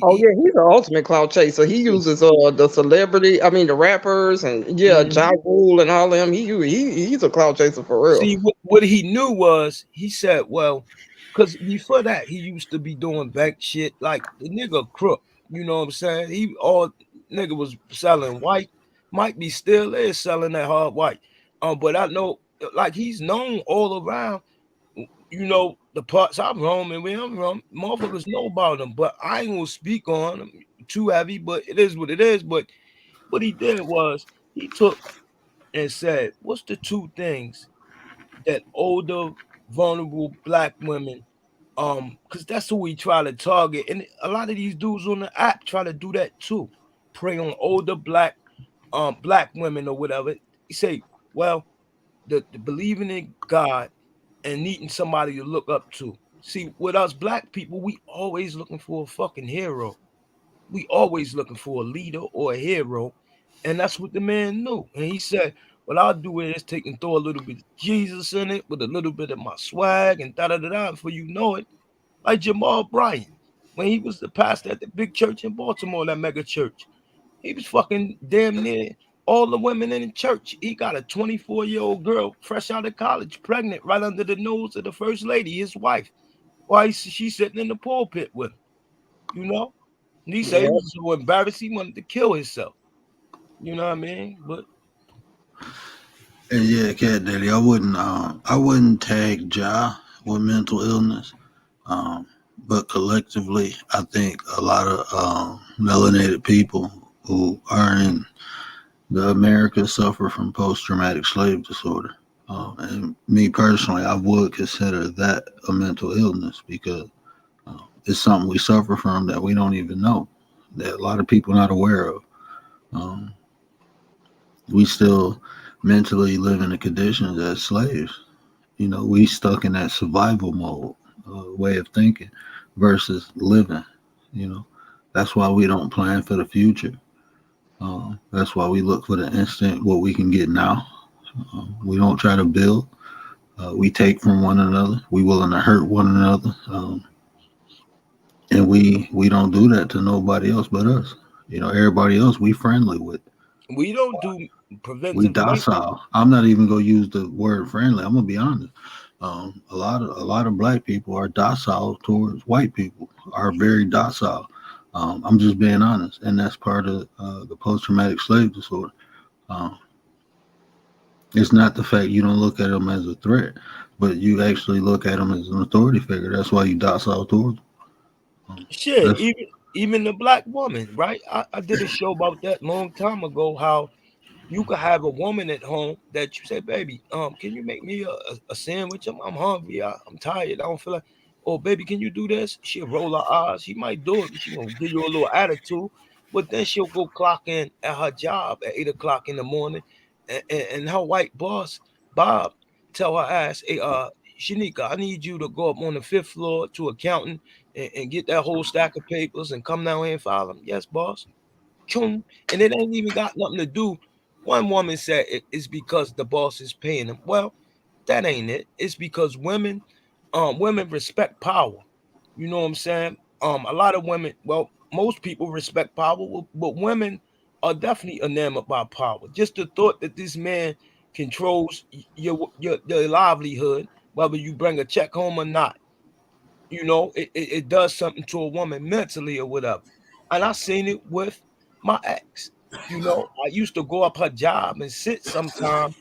Oh he yeah, he's the ultimate cloud chaser. He uses the celebrity, I mean the rappers and yeah, Ja Mhm. Rule and all them. He's a cloud chaser for real. See, what he knew was he said, well, because before that he used to be doing bank shit like the nigga crook. You know what I'm saying? He all nigga was selling white, might be still is selling that hard white. But I know like he's known all around. You know the parts I'm from and where I'm from, motherfuckers know about him. But I ain't gonna speak on him too heavy. But it is what it is. But what he did was he took and said, "What's the two things that older, vulnerable black women, because that's who we try to target, and a lot of these dudes on the app try to do that too, prey on older black women or whatever. You say, well, the believing in God and needing somebody to look up to. See, with us black people, we always looking for a fucking hero. We always looking for a leader or a hero, and that's what the man knew. And he said, "What I'll do is take and throw a little bit of Jesus in it with a little bit of my swag and da da da da." Before you know it, like Jamal Bryant, when he was the pastor at the big church in Baltimore, that mega church, he was fucking damn near all the women in the church. He got a 24-year-old girl fresh out of college, pregnant, right under the nose of the first lady, his wife. Why she's sitting in the pulpit with him, you know? And he said he Yeah. was so embarrassed he wanted to kill himself. You know what I mean? But And yeah, Cat Daddy, I wouldn't tag Ja with mental illness. Um, but collectively, I think a lot of melanated people who are in the America suffer from post traumatic slave disorder. And me personally, I would consider that a mental illness because it's something we suffer from that we don't even know, that a lot of people not aware of. Um, we still mentally live in the conditions as slaves. You know, we stuck in that survival mode way of thinking versus living. You know, that's why we don't plan for the future. That's why we look for the instant what we can get now. We don't try to build. We take from one another. We willing to hurt one another, and we don't do that to nobody else but us. Everybody else we friendly with. We don't do We preventive maintenance. docile. I'm not even gonna use the word friendly. I'm gonna be honest. A lot of black people are docile towards white people. Are very docile. I'm just being honest, and that's part of the post traumatic slave disorder. Um, it's not the fact you don't look at them as a threat, but you actually look at them as an authority figure. That's why you docile towards them. Shit, That's even the black woman, right? I did a show about that long time ago. How you could have a woman at home that you say, baby, can you make me a sandwich? I'm hungry. I'm tired. I don't feel like, oh, baby, can you do this? She'll roll her eyes. She might do it. She gonna give you a little attitude, but then she'll go clock in at her job at 8 o'clock in the morning, and her white boss, Bob, tell her ass, hey, Shanika, I need you to go up on the fifth floor to accountant and get that whole stack of papers and come down here and file them. Yes, boss. Chum, and it ain't even got nothing to do. One woman said it's because the boss is paying them. Well, that ain't it. It's because women respect power. You know what I'm saying? A lot of women, well, most people respect power, but women are definitely enamored by power. Just the thought that this man controls your livelihood, whether you bring a check home or not. It does something to a woman mentally or whatever. And I seen it with my ex. I used to go up her job and sit sometime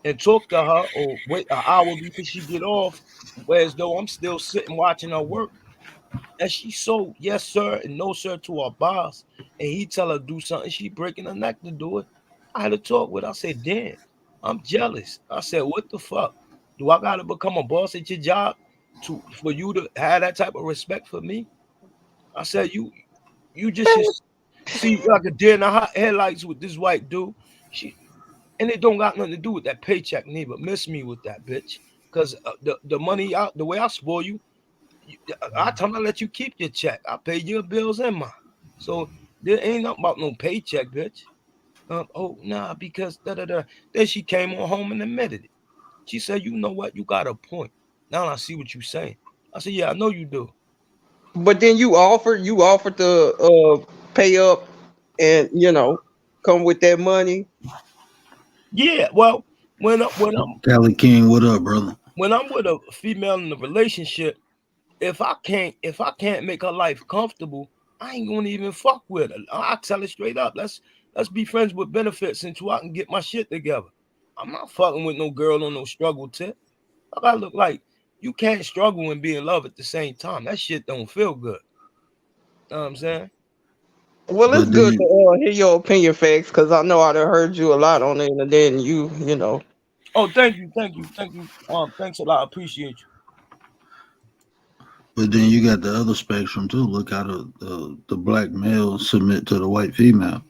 and talk to her or wait an hour before she get off, whereas though I'm still sitting watching her work. And she so yes sir and no sir to our boss, and he tell her do something, she breaking her neck to do it. I had to talk with her. I said, damn, I'm jealous. I said, what the fuck? Do I gotta become a boss at your job for you to have that type of respect for me? I said, you just should see like a deer in the headlights with this white dude. She and it don't got nothing to do with that paycheck neither. Miss me with that bitch. Cause the money out the way I spoil you, I tell I let you keep your check. I pay your bills and mine. So there ain't nothing about no paycheck, bitch. Oh nah, because da da da. Then she came on home and admitted it. She said, "You know what? You got a point. Now I see what you're saying." I said, "Yeah, I know you do." But then you offered to pay up and come with that money. Yeah, well, when I- when I'm Cali King. What up, brother? when I'm with a female in a relationship, if I can't make her life comfortable, I ain't gonna even fuck with her. I tell it straight up. Let's be friends with benefits until I can get my shit together. I'm not fucking with no girl on no struggle tip. I gotta look like you can't struggle and be in love at the same time. That shit don't feel good. You know what I'm saying? Well, it's But good then, to hear your opinion, facts, because I know I done heard you a lot on the internet, and you know. Oh, thank you. Thanks a lot. I appreciate you. you got the other spectrum too. Look how the black male submit to the white female.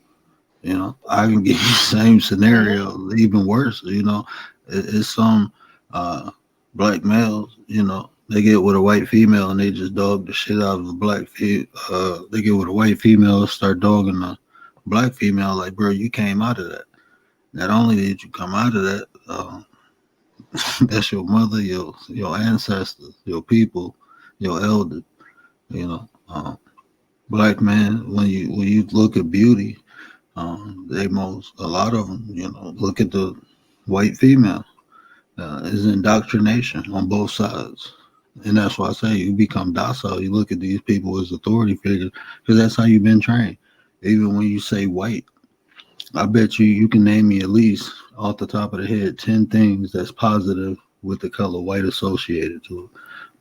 I can give you the same Mhm. scenario, even worse. It's some uh, black males. They get with a white female and they just dog the shit out of the black. They get with a white female, start dogging the black female. Like, bro, you came out of that. Not only did you come out of that, that's your mother, your ancestors, your people, your elders. You know, black man. When you look at beauty, a lot of them, look at the white female. Is indoctrination on both sides. And that's why I say you become docile. You look at these people as authority figures because that's how you've been trained. Even when you say white, I bet you can name me at least off the top of the head 10 things that's positive with the color white associated to it.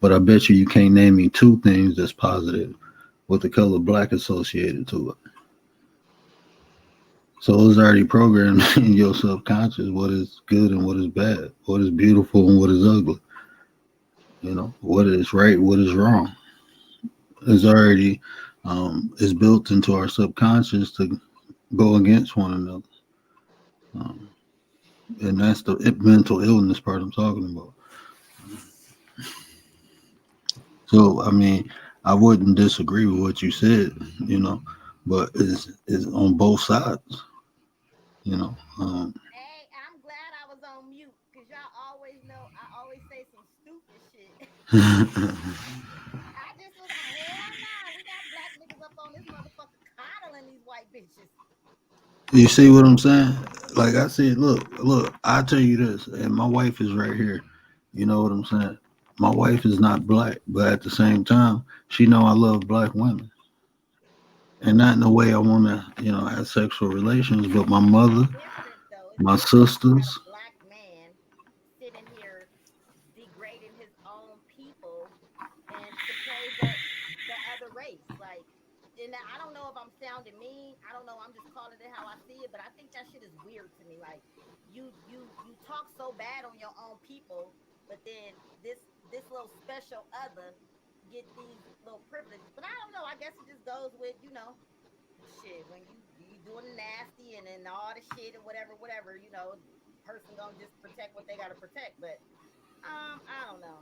But I bet you can't name me two things that's positive with the color black associated to it. So it's already programmed in your subconscious what is good and what is bad, what is beautiful and what is ugly. What is right, what is wrong. It's already is built into our subconscious to go against one another. Um, and that's the mental illness part I'm talking about. So I mean, I wouldn't disagree with what you said, but it's on both sides, you know. Hey, I'm glad I was on mute. cause y'all always know I always say some stupid shit. I just was like, hell nah, we got black niggas up on this motherfucker coddling these white bitches. You see what I'm saying? Like I said, look, I tell you this, and my wife is right here. You know what I'm saying? My wife is not black, but at the same time, she know I love black women, and not in the way I want to, have sexual relations. But my mother, It's my different when you got sisters, a black man sitting here degrading his own people and to praise the other race. Like, and I don't know if I'm sounding mean. I don't know. I'm just calling it how I see it. But I think that shit is weird to me. Like, you talk so bad on your own people, but then this little special other get these little privileges. But I don't know. I guess it just goes with shit when you doing the nasty and then all the shit and whatever. Person gonna just protect what they gotta protect. But I don't know.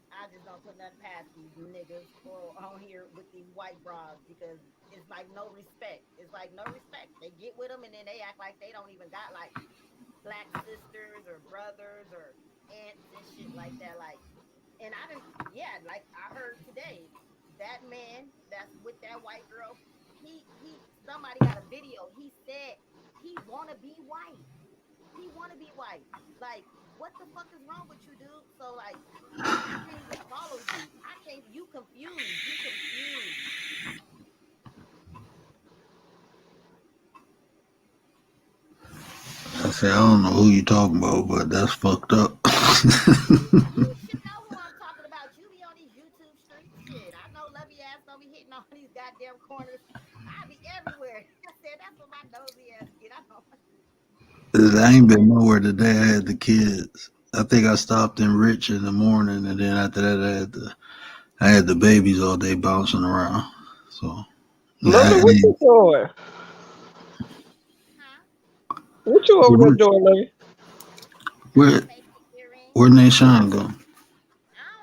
I just don't put nothing past these niggas or on here with these white bras because it's like no respect. It's like no respect. They get with them and then they act like they don't even got like black sisters or brothers or aunts and shit like that. Like, and I didn't, yeah, like I heard today, that man that's with that white girl, somebody got a video. He said he wanna be white. He want to be white. Like, what the fuck is wrong with you, dude? So like, I can't even follow you. I can't. You confused. You confused. I say I don't know who you talking about, but that's fucked up. You should know who I'm talking about. You be on these YouTube streets. Shit, I know lovey ass don't be hitting all these goddamn corners. I be everywhere. I said that's what my nosy ass get. I know. I ain't been nowhere today. I had the kids. I think I stopped in Rich in the morning, and then after that, I had the babies all day bouncing around. So yeah, Lovely, what you doing? Huh? What you over there where doing, Lovely? where Making earrings. where Nashawn go? I don't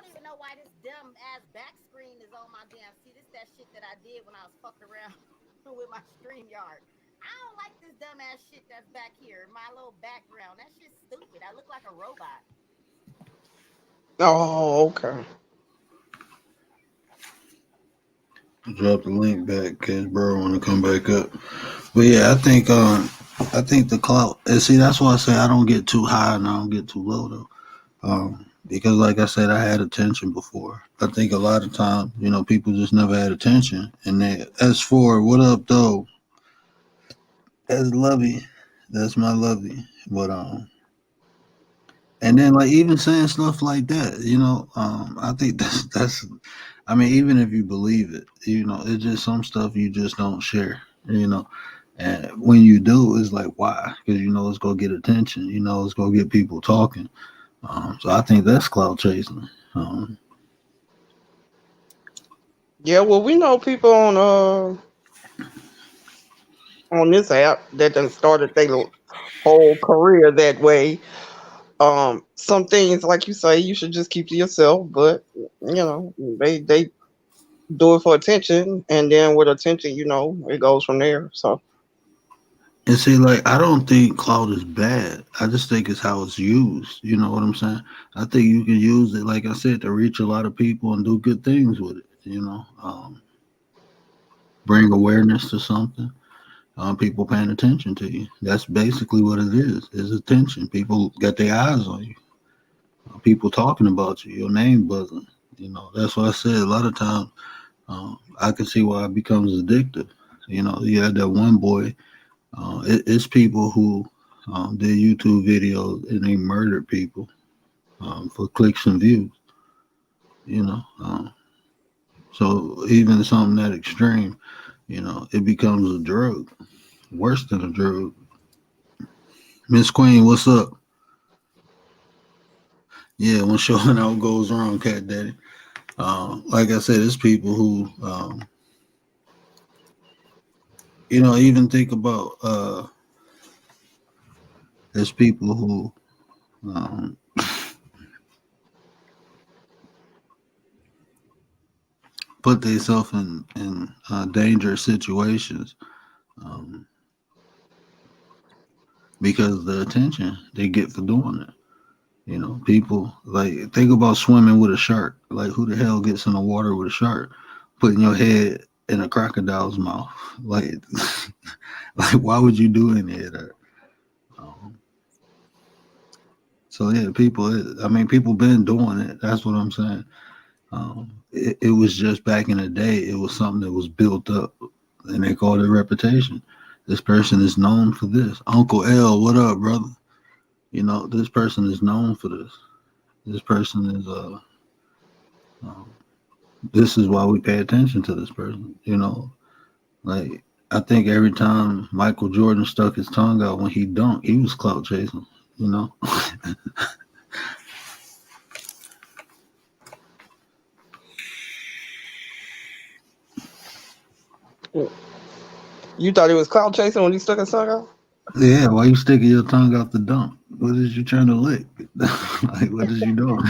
even know why this dumb ass back screen is on my damn. See, this that shit that I did when I was fucking around with my stream yard. I don't like this dumb ass shit that's back here. My little background. That shit's stupid. I look like a robot. Oh, okay. Drop the link back in case bro want to come back up. But yeah, I think the clout. And see, that's why I say I don't get too high and I don't get too low though. Because like I said, I had attention before. I think a lot of times, people just never had attention. And they, as for what up though, that's lovey. That's my lovey. But and then like even saying stuff like that, I think that's. I mean, even if you believe it, it's just some stuff you just don't share. You know, and when you do, it's like why? Because it's gonna get attention. It's gonna get people talking. So I think that's cloud chasing. Um, Yeah, well, we know people on this app that done started their whole career that way. Some things, like you say, you should just keep to yourself, but they do it for attention, and then with attention, it goes from there. So and see, like I don't think cloud is bad. I just think it's how it's used. You know what I'm saying? I think you can use it, like I said, to reach a lot of people and do good things with it. Bring awareness to something. People paying attention to you. That's basically what it is attention. People got their eyes on you. People talking about you. Your name buzzing. That's what I said. A lot of times, I can see why it becomes addictive. You had that one boy. It's people who did YouTube videos and they murdered people for clicks and views. You know, so even something that extreme, it becomes a drug, worse than a drug. Miss Queen, what's up? Yeah, when showing out goes wrong, Cat Daddy. Like I said, it's people who, even think about, there's people who um, put themselves in dangerous situations um, because of the attention they get for doing it. You know, people like think about swimming with a shark. Like who the hell gets in the water with a shark? Putting your head in a crocodile's mouth. Like like why would you do any of that? Um, so yeah, people. I mean, people been doing it. That's what I'm saying. It was just back in the day. It was something that was built up, and they called it reputation. This person is known for this. Uncle L, what up, brother? You know, this person is known for this. This person is um, this is why we pay attention to this person. You know, like I think every time Michael Jordan stuck his tongue out when he dunked, he was clout chasing. You know, You thought he was cloud chasing when he stuck his tongue out? yeah. Why you sticking your tongue out the dunk? What is you trying to lick? Like, what is you doing?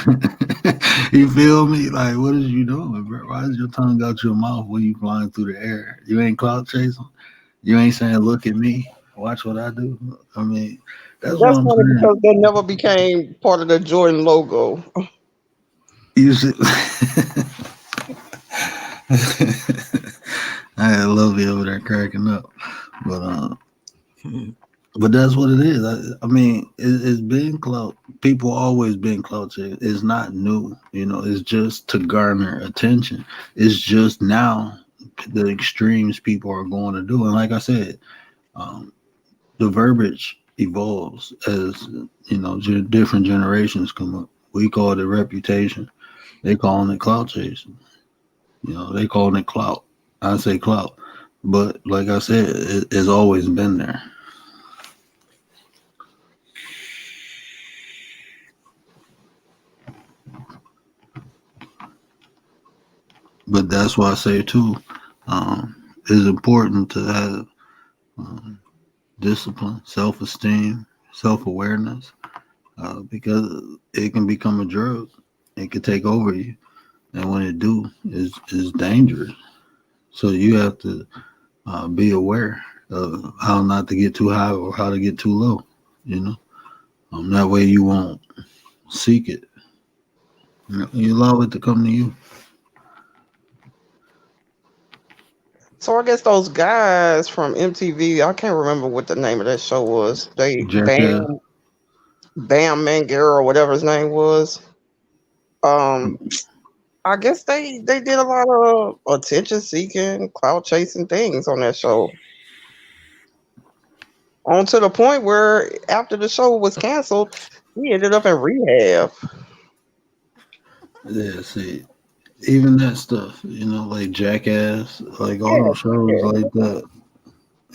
You feel me? Like, what is you doing, bro? Why is your tongue out your mouth when you flying through the air? You ain't clout chasing. You ain't saying, "Look at me, watch what I do." I mean, that's what That's I'm funny saying. because that never became part of the Jordan logo. You should. I love you over there cracking up, but but that's what it is. I mean, it's been clout. People always been clout chasing. It's not new, you know. It's just to garner attention. It's just now the extremes people are going to do. And like I said, um, the verbiage evolves as you know different generations come up. We call it reputation. They calling it clout chasing. You know, they calling it clout. I say clout, but like I said, it's always been there. But that's why I say too, it's important to have um, discipline, self-esteem, self-awareness, because it can become a drug. It can take over you, and when it do, is dangerous. So you have to be aware of how not to get too high or how to get too low. You know, that way you won't seek it. You allow it to come to you. So I guess those guys from MTV, I can't remember what the name of that show was. They Jackass. Bam Mangera or whatever his name was. Um, I guess they did a lot of attention seeking, cloud chasing things on that show. On to the point where after the show was canceled, he ended up in rehab. Yeah, see, even that stuff, like Jackass, like all Yeah, them shows like that.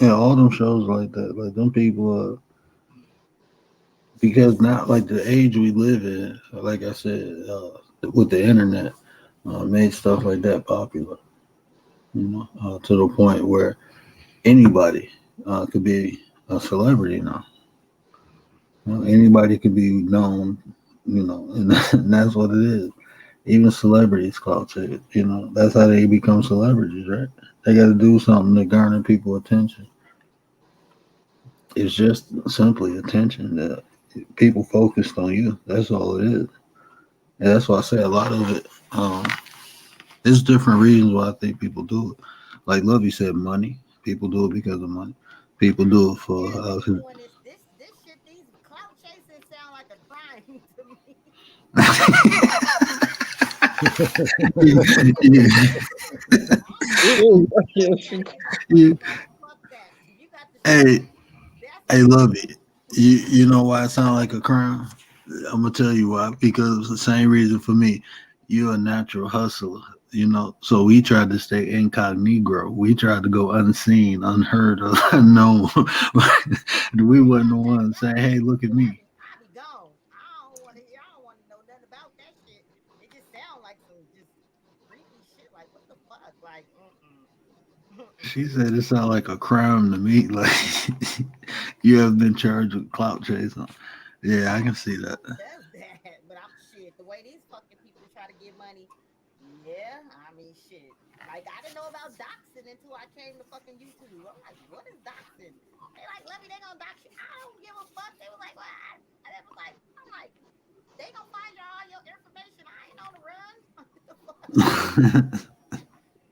Yeah, all them shows like that. Like them people, because now, like the age we live in, like I said, with the internet, made stuff like that popular. To the point where anybody could be a celebrity now. Anybody could be known, and, and that's what it is. Even celebrities clout chase. That's how they become celebrities, right? They got to do something to garner people attention. It's just simply attention that people focused on you. That's all it is. And that's why I say a lot of it. There's different reasons why I think people do it. Like Lovey said, money. People do it because of money. People do it for. Yeah, they doing this shit. These clout chasing sound like a crime to me. yeah, it is. yeah. Fuck that. You got the Hey, skills. That's hey, the shit. Lovey. You know why it sounds like a crime? I'm gonna tell you why. Because it's the same reason for me. You're a natural hustler, So we tried to stay incognito. We tried to go unseen, unheard of, unknown. We They wasn't the out there ones saying, selling "Hey, it. look at Fuck me." it. I be gone. I don't want to know nothing about that shit. It just sound like some just creepy shit. Like what the fuck? Like She said it sounded like a crime to me. Like you have been charged with clout chasing. Yeah, I can see that. who does that? But I'm shit. The way these fucking people try to get money. Yeah, I mean shit. Like I didn't know about doxing until I came to fucking YouTube. I'm like, what is doxing? They like, let me. They gonna dox you. I don't give a fuck. They were like, what? And it was like, I'm like.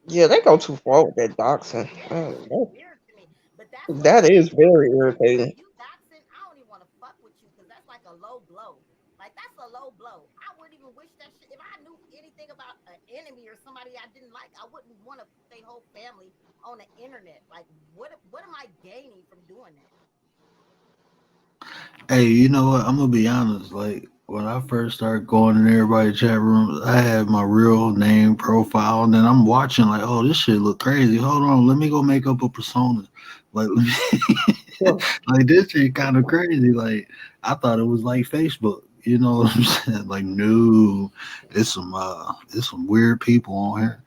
Yeah, they go too far with that doxing. Yeah, that shit is weird to me. But that's what I'm That is saying. very If irritating. you doxing, I don't even want to fuck with you because that's like a low blow. Like that's a low blow. I wouldn't even wish that shit. If I knew anything about an enemy or somebody I didn't like, I wouldn't want to put their whole family on the internet. Like, what am I gaining from doing that? Hey, you know what? I'm gonna be honest. Like when I first started going in everybody's chat rooms, I had my real name profile, and then I'm watching like, oh, this shit look crazy. Hold on, let me go make up a persona. Like, like this shit kind of crazy. Like I thought it was like Facebook. You know what I'm saying? Like, no, it's some weird people on here.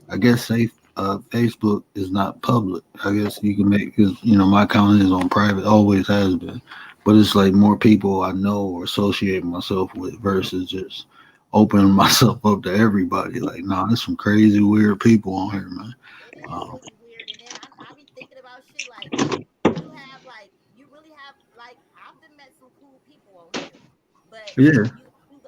I guess Facebook is not public. I guess you can make because my account is on private, always has been. But it's like more people I know or associate myself with versus just opening myself up to everybody. Like, nah, there's some crazy weird people on here, man. It is Um, really weird. And then I be thinking about shit like you really have like I've been met some cool people on here, but yeah,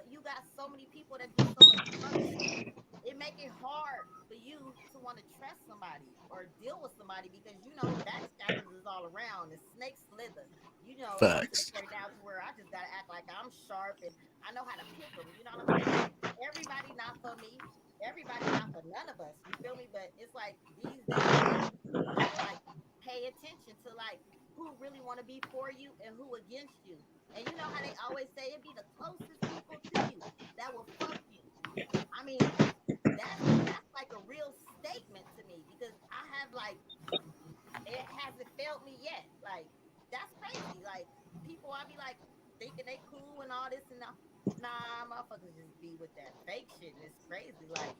you got so many people that do so much fuck shit. It make it hard for you to want to trust somebody or deal with somebody because backstabbers is all around. The snakes slither. I'm to the Facts. point now to where I just gotta act like I'm sharp and I know how to pick them. You know what I'm saying? Everybody not for me. Everybody not for none of us. You feel me? But it's like these days and ages, you gotta like pay attention to like who really want to be for you and who against you. And you know how they always say it be the closest people to you that will fuck you. I mean, that's like a real statement to me because I have like it hasn't failed me yet. Like that's crazy. Like people, I be like thinking they cool and all this and that. Nah, motherfuckers just be with that fake shit and it's crazy. Like,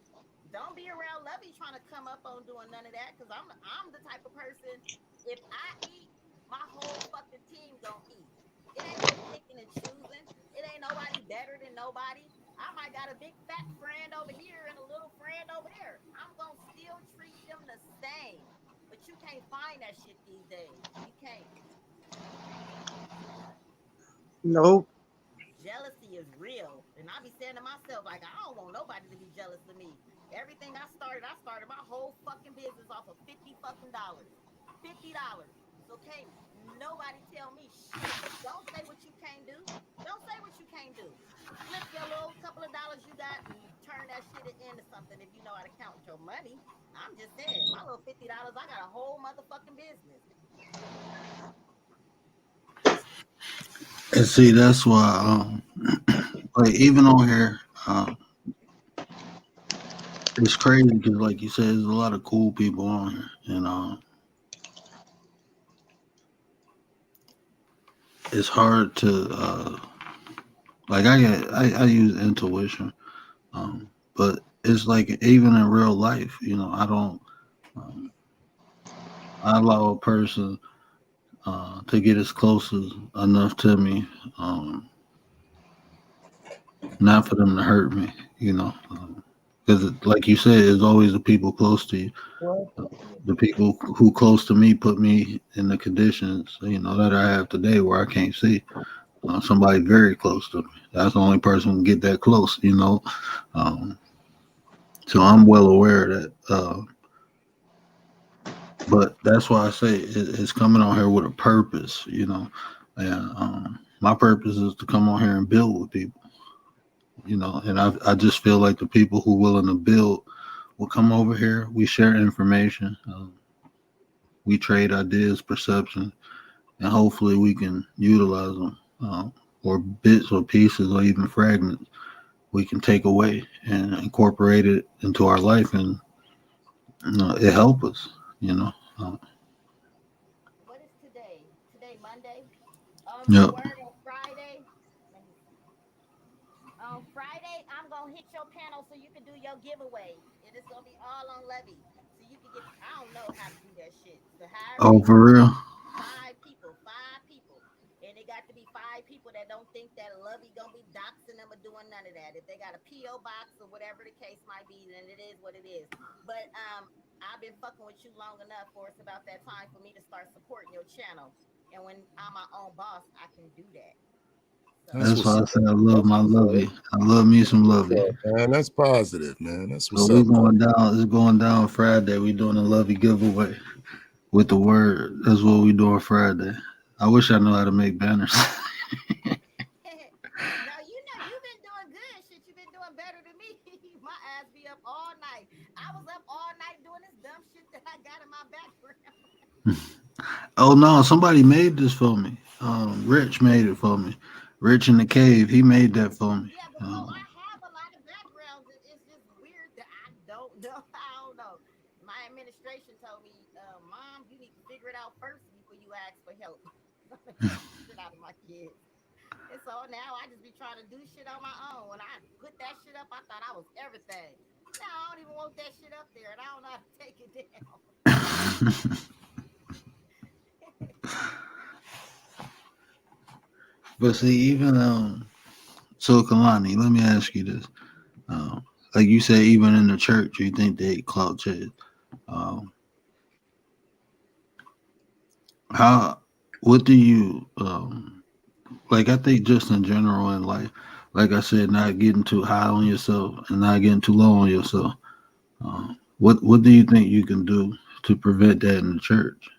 don't be around Lovey trying to come up on doing none of that because I'm the type of person. If I eat, my whole fucking team gonna eat. It ain't no picking and choosing. It ain't nobody better than nobody. I might got a big fat friend over here and a little friend over there. I'm gonna still treat them the same. But you can't find that shit these days. You can't. Nope. Jealousy is real. And I be saying to myself, like, I don't want nobody to be jealous of me. Everything I started my whole fucking business off of $50 fucking. $50. So can't nobody tell me shit. Don't say what you can't do. Don't say what you can't do. Flip your little couple of dollars you got and turn that shit into something if you know how to count your money. I'm just saying, my little $50, I got a whole motherfucking business. and see, that's why, like even on here, it's crazy because, like you said, there's a lot of cool people on here, and it's hard to like I use intuition, but it's like even in real life, I don't. Um, I allow a person to get as close as enough to me, not for them to hurt me, because like you said, it's always the people close to you. The people who close to me put me in the conditions, that I have today where I can't see. Somebody very close to me. That's the only person who can get that close, Um, so I'm well aware of that. But that's why I say it's coming on here with a purpose, And my purpose is to come on here and build with people, And I just feel like the people who willing to build will come over here. We share information. We trade ideas, perception, and hopefully we can utilize them, or bits or pieces or even fragments we can take away and incorporate it into our life, and it help us. You know. What is today? Today, Monday? Your Yep. word on Friday. Let me see. On Friday, I'm gonna hit your panel so you can do your giveaway. And it's gonna be all on Levy. So you can get I don't know how to do that shit. So however Oh, they for do it, real. five people, five people. And it got to be five people that don't think that Lovey gonna be doxing them or doing none of that. If they got a PO box or whatever the case might be, then it is what it is. But I've been fucking with you long enough for it's about that time for me to start supporting your channel. And when I'm my own boss, I can do that. That's That's So what's why I up. said I love That's my what's up. lovey. I love me some What's lovey. up, man? That's positive, man. That's So what's we up, man. going down. It's going down Friday. We doing a lovey giveaway with the word. That's what we doing Friday. I wish I know how to make banners. no, you've been doing good. Shit, you've been doing better than me. My ass be up all night. I was up all night doing this dumb shit that I got in my background. Oh no, somebody made this for me. Rich made it for me. Rich in the cave. He made that for me. Yeah, but I have a lot of backgrounds. It's just weird that I don't know. I don't know. My administration told me, Mom, you need to figure it out first before you ask for help. I'm gonna help the shit out of my kids. And so now I just be trying to do shit on my own. When I put that shit up, I thought I was everything. Now I don't even want that shit up there, and I don't know how to take it down. But see, even so, Kalani, let me ask you this. Like you said, even in the church, you think they clout chase. Um, how? What do you like? I think just in general in life, like I said, not getting too high on yourself and not getting too low on yourself. What do you think you can do to prevent that in the church?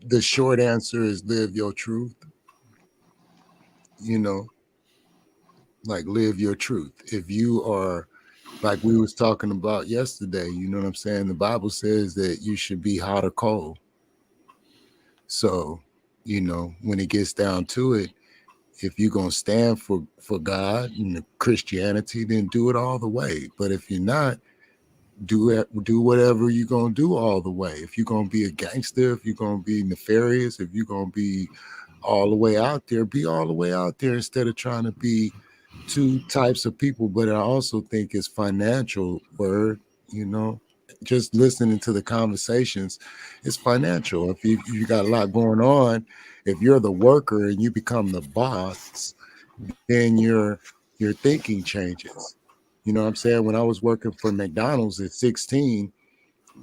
The short answer is live your truth. You know, like live your truth. If you are like we was talking about yesterday, you know what I'm saying? The Bible says that you should be hot or cold. So, when it gets down to it, if you're gonna stand for God and Christianity, then do it all the way. But if you're not, do whatever you're gonna do all the way. If you're gonna be a gangster, if you're gonna be nefarious, if you're gonna be all the way out there, be all the way out there instead of trying to be two types of people. But I also think it's financial word, you know. Just listening to the conversations, it's financial. If you got a lot going on, if you're the worker and you become the boss, then your thinking changes. You know what I'm saying? When I was working for McDonald's at 16,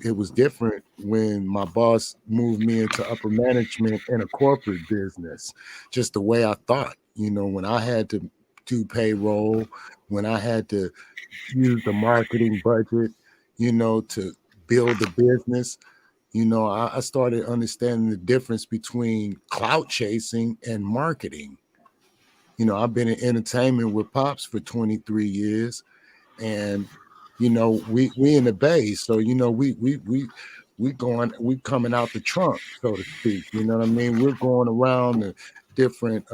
it was different when my boss moved me into upper management in a corporate business. Just the way I thought, when I had to do payroll, when I had to use the marketing budget, to build the business, I started understanding the difference between clout chasing and marketing. I've been in entertainment with Pops for 23 years, and we in the Bay, so we coming out the trunk, so to speak. You know what I mean? We're going around the different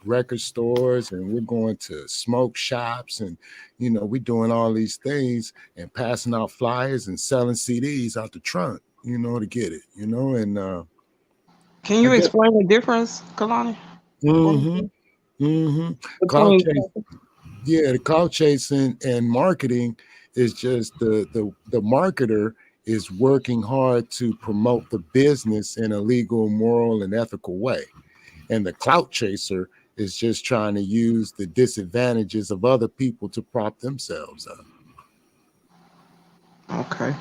record stores, and we're going to smoke shops, and we're doing all these things and passing out flyers and selling CDs out the trunk, to get it, and Can I you guess. explain the difference, Kalani, for me, Mm-hmm. please? Mm-hmm. Cloud Between chase. Yeah, the cloud chasing and marketing is just the marketer is working hard to promote the business in a legal, moral, and ethical way. And the clout chaser is just trying to use the disadvantages of other people to prop themselves up. okay,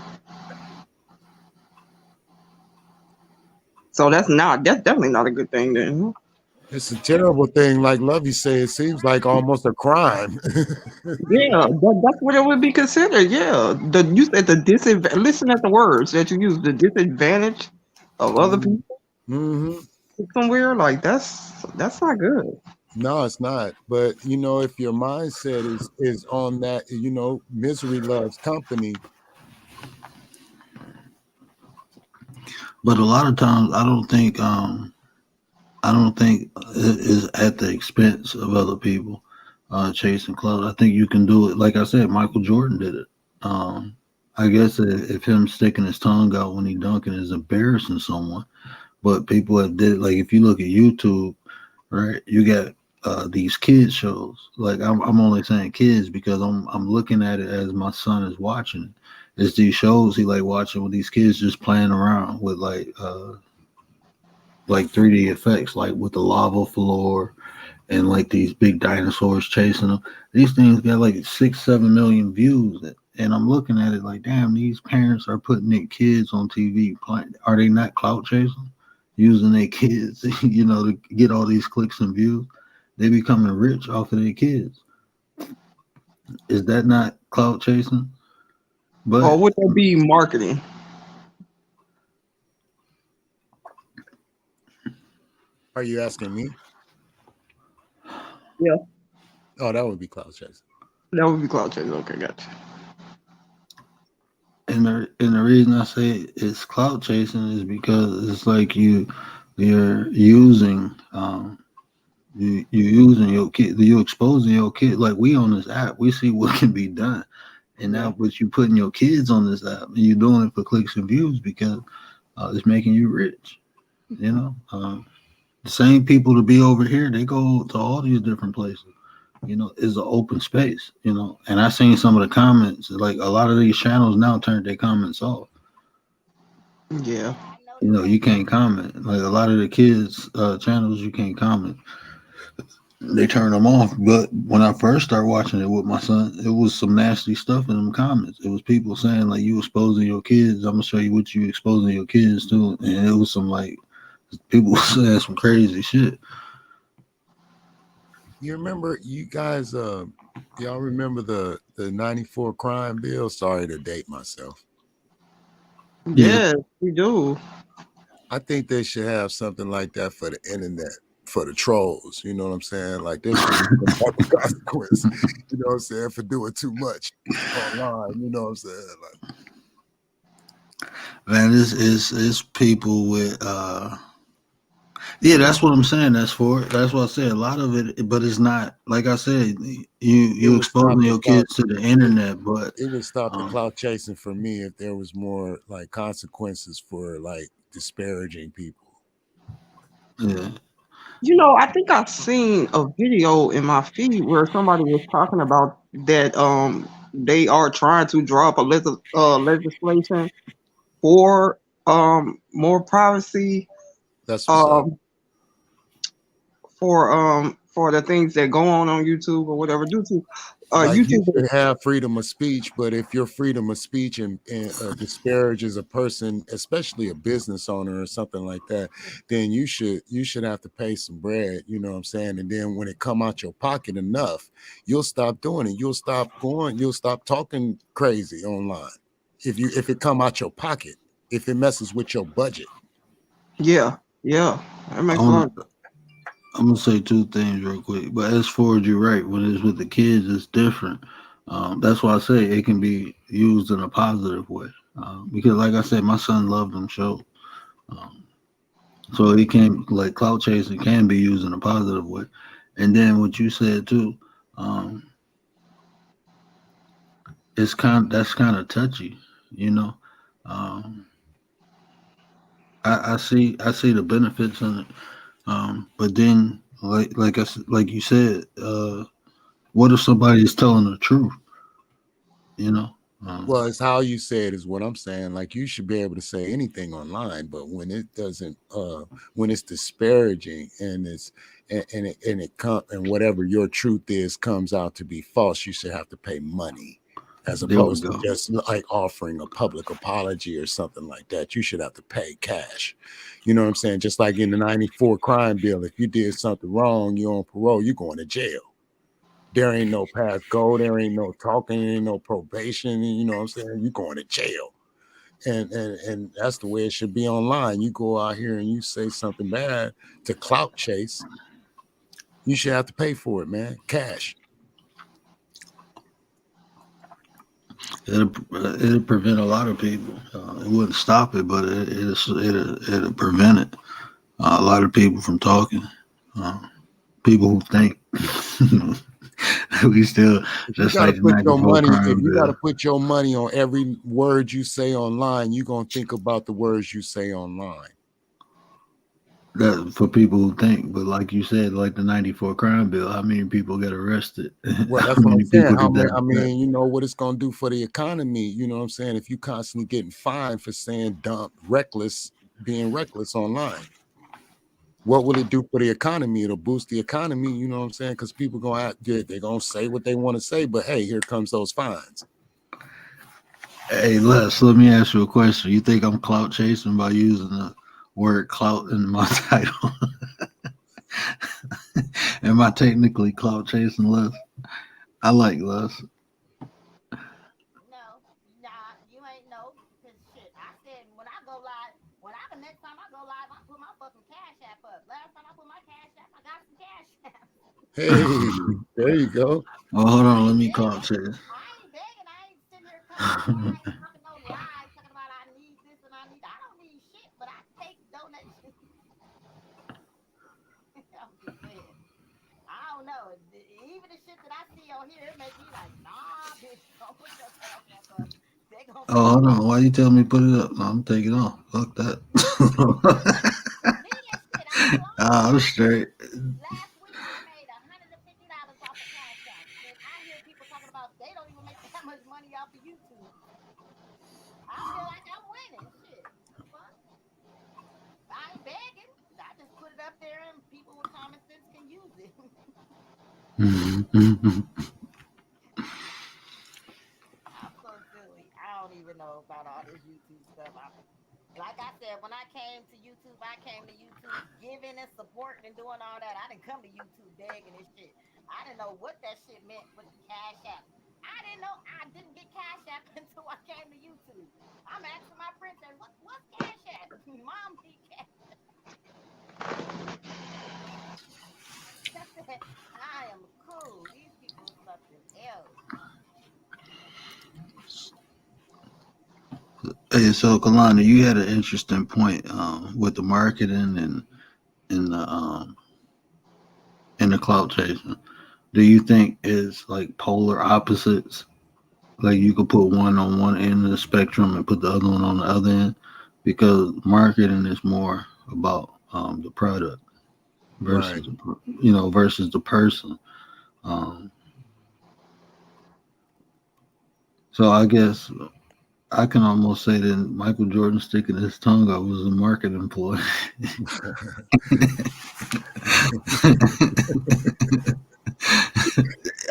so that's definitely not a good thing then. It's a terrible thing, like Lovey said, it seems like almost a crime. Yeah, that's what it would be considered. Yeah, you said the disadvantage. Listen at the words that you use. The disadvantage of other people Mm-hmm. somewhere like that's not good. No, it's not. But if your mindset is on that, misery loves company. But a lot of times, I don't think it is at the expense of other people chasing clout. I think you can do it. Like I said, Michael Jordan did it. Um, I guess if him sticking his tongue out when he dunking is embarrassing someone, but people have did it. Like if you look at YouTube, right, you got these kids shows. Like I'm only saying kids because I'm looking at it as my son is watching it. It's these shows he like watching with these kids just playing around with like 3D effects, like with the lava floor and like these big dinosaurs chasing them. These things got like 6, 7 million views, and I'm looking at it like, damn, these parents are putting their kids on TV playing. Are they not clout chasing? using their kids, to get all these clicks and views. They becoming rich off of their kids. Is that not clout chasing? Or But would that be marketing? Are you asking me? Yeah, Oh, that would be cloud chasing. that would be cloud chasing. Okay, gotcha. and the reason I say it's clout chasing is because it's like you're using you using your kid, you exposing your kid. Like we on this app, we see what can be done, and Yeah, now but you putting your kids on this app, and you're doing it for clicks and views because it's making you rich. The same people to be over here, they go to all these different places. Is an open space. And I seen some of the comments. Like a lot of these channels now turned their comments off. yeah, Yeah, I noticed You that too. can't comment. Like a lot of the kids channels, you can't comment. They turn them off. But when I first started watching it with my son, it was some nasty stuff in them comments. It was people saying like, "You exposing your kids. I'm gonna show you what you exposing your kids to," and it was some like people saying some crazy shit. You remember, you guys, y'all remember the '94 crime bill? Sorry to date myself. Yeah, yes, we do. I think they should have something like that for the internet, for the trolls. You know what I'm saying? Like there should be some type of consequence. You know what I'm saying, for doing too much online. You know what I'm saying? Like, man, it's people with yeah, that's what I'm saying. That's for it. That's what I said. A lot of it, but it's not like I said. it You would stop exposing the your clout. kids to the It, internet, but it would stop the um, clout chasing for me if there was more like consequences for like disparaging people. yeah, I think I've seen a video in my feed where somebody was talking about that they are trying to draw up a legislation for more privacy That's what's up. um for the things that go on YouTube or whatever due to Like you YouTube. should have freedom of speech, but if your freedom of speech and disparages a person, especially a business owner or something like that, then you should have to pay some bread. You know what I'm saying? And then when it come out your pocket enough, you'll stop doing it. You'll stop going. You'll stop talking crazy online. If it come out your pocket, if it messes with your budget. Yeah, yeah, that makes a I'm, lot. I'm gonna say two things real quick. But as far as you're right, when it's with the kids, it's different. That's why I say it can be used in a positive way. Because, like I said, my son loved them shows. Um, so it can like clout chasing can be used in a positive way. And then what you said too, um, that's kind of touchy, you know. Um, I see the benefits in it, but then like you said, what if somebody is telling the truth? You know, Well, um, it's how you say it is what I'm saying. Like you should be able to say anything online, but when it doesn't, when it's disparaging and it come and whatever your truth is comes out to be false, you should have to pay money, as there we opposed to go. just like offering a public apology or something like that. You should have to pay cash. You know what I'm saying? Just like in the '94 crime bill, if you did something wrong, you're on parole, you're going to jail. There ain't no path go. There ain't no talking. There ain't no probation. You know what I'm saying? You going to jail, and that's the way it should be online. You go out here and you say something bad to clout chase, you should have to pay for it, man. Cash. It'll prevent a lot of people. It wouldn't stop it, but it'll prevent it. A lot of people from talking. Uh, People who think we still If you just got to like the put your '94 money, if crime you got to bill. put your money on every word you say online, you're gonna think about the words you say online. That for people who think, but like you said, like the '94 crime bill, how many people get arrested? Well, How that's what I'm many saying. people How did many? that? I that mean, you know what it's gonna do for the economy. You know what I'm saying? If you constantly getting fined for saying dumb, reckless, being reckless online, what will it do for the economy? It'll boost the economy. You know what I'm saying? Because people gonna they're gonna say what they want to say, but hey, here comes those fines. Hey, Les, let me ask you a question. You think I'm clout chasing by using word clout in my title. Am I technically clout chasing less? I like less. No, nah, you ain't no. Cause shit, I said when I go live, the next time I go live, I put my fucking cash app up. Last time I put my cash app, I got some cash app. Hey, there you go. Oh, hold on. I Let ain't me clout begging. chase. I ain't begging. I ain't sitting here coming on here. I ain't talking no lies, talking about I need this and I need. I don't need shit, but I take donations. I'm just saying. I don't know. Even the shit that I see on here, it make me like, nah, bitch, don't put your cash app up. They gonna Oh, think hold you. on. Why you tell me put it up? No, I'm taking off. Fuck that. Me and shit, I ain't lying. I'm straight. Last week I made $150 off of Cash App, and I hear people talking about they don't even make that much money off of YouTube. I feel like I'm winning. Shit, the fuck? I ain't begging. I just put it up there, and people with common sense can use it. I'm so silly. I don't even know about all this YouTube stuff. Like I said, when I came to YouTube, I came to YouTube giving and supporting and doing all that. I didn't come to YouTube begging and shit. I didn't know what that shit meant with the Cash App. I didn't know. I didn't get Cash App until I came to YouTube. I'm asking my princess, what's Cash App? Mom need Cash. I said, I am cool. These people are something else. Hey, so Kalana, you had an interesting point with the marketing and the clout chasing. Do you think it's like polar opposites? Like you could put one on one end of the spectrum and put the other one on the other end, because marketing is more about the product Right. versus versus the person. Um, so I guess I can almost say that Michael Jordan sticking his tongue out was a marketing ploy.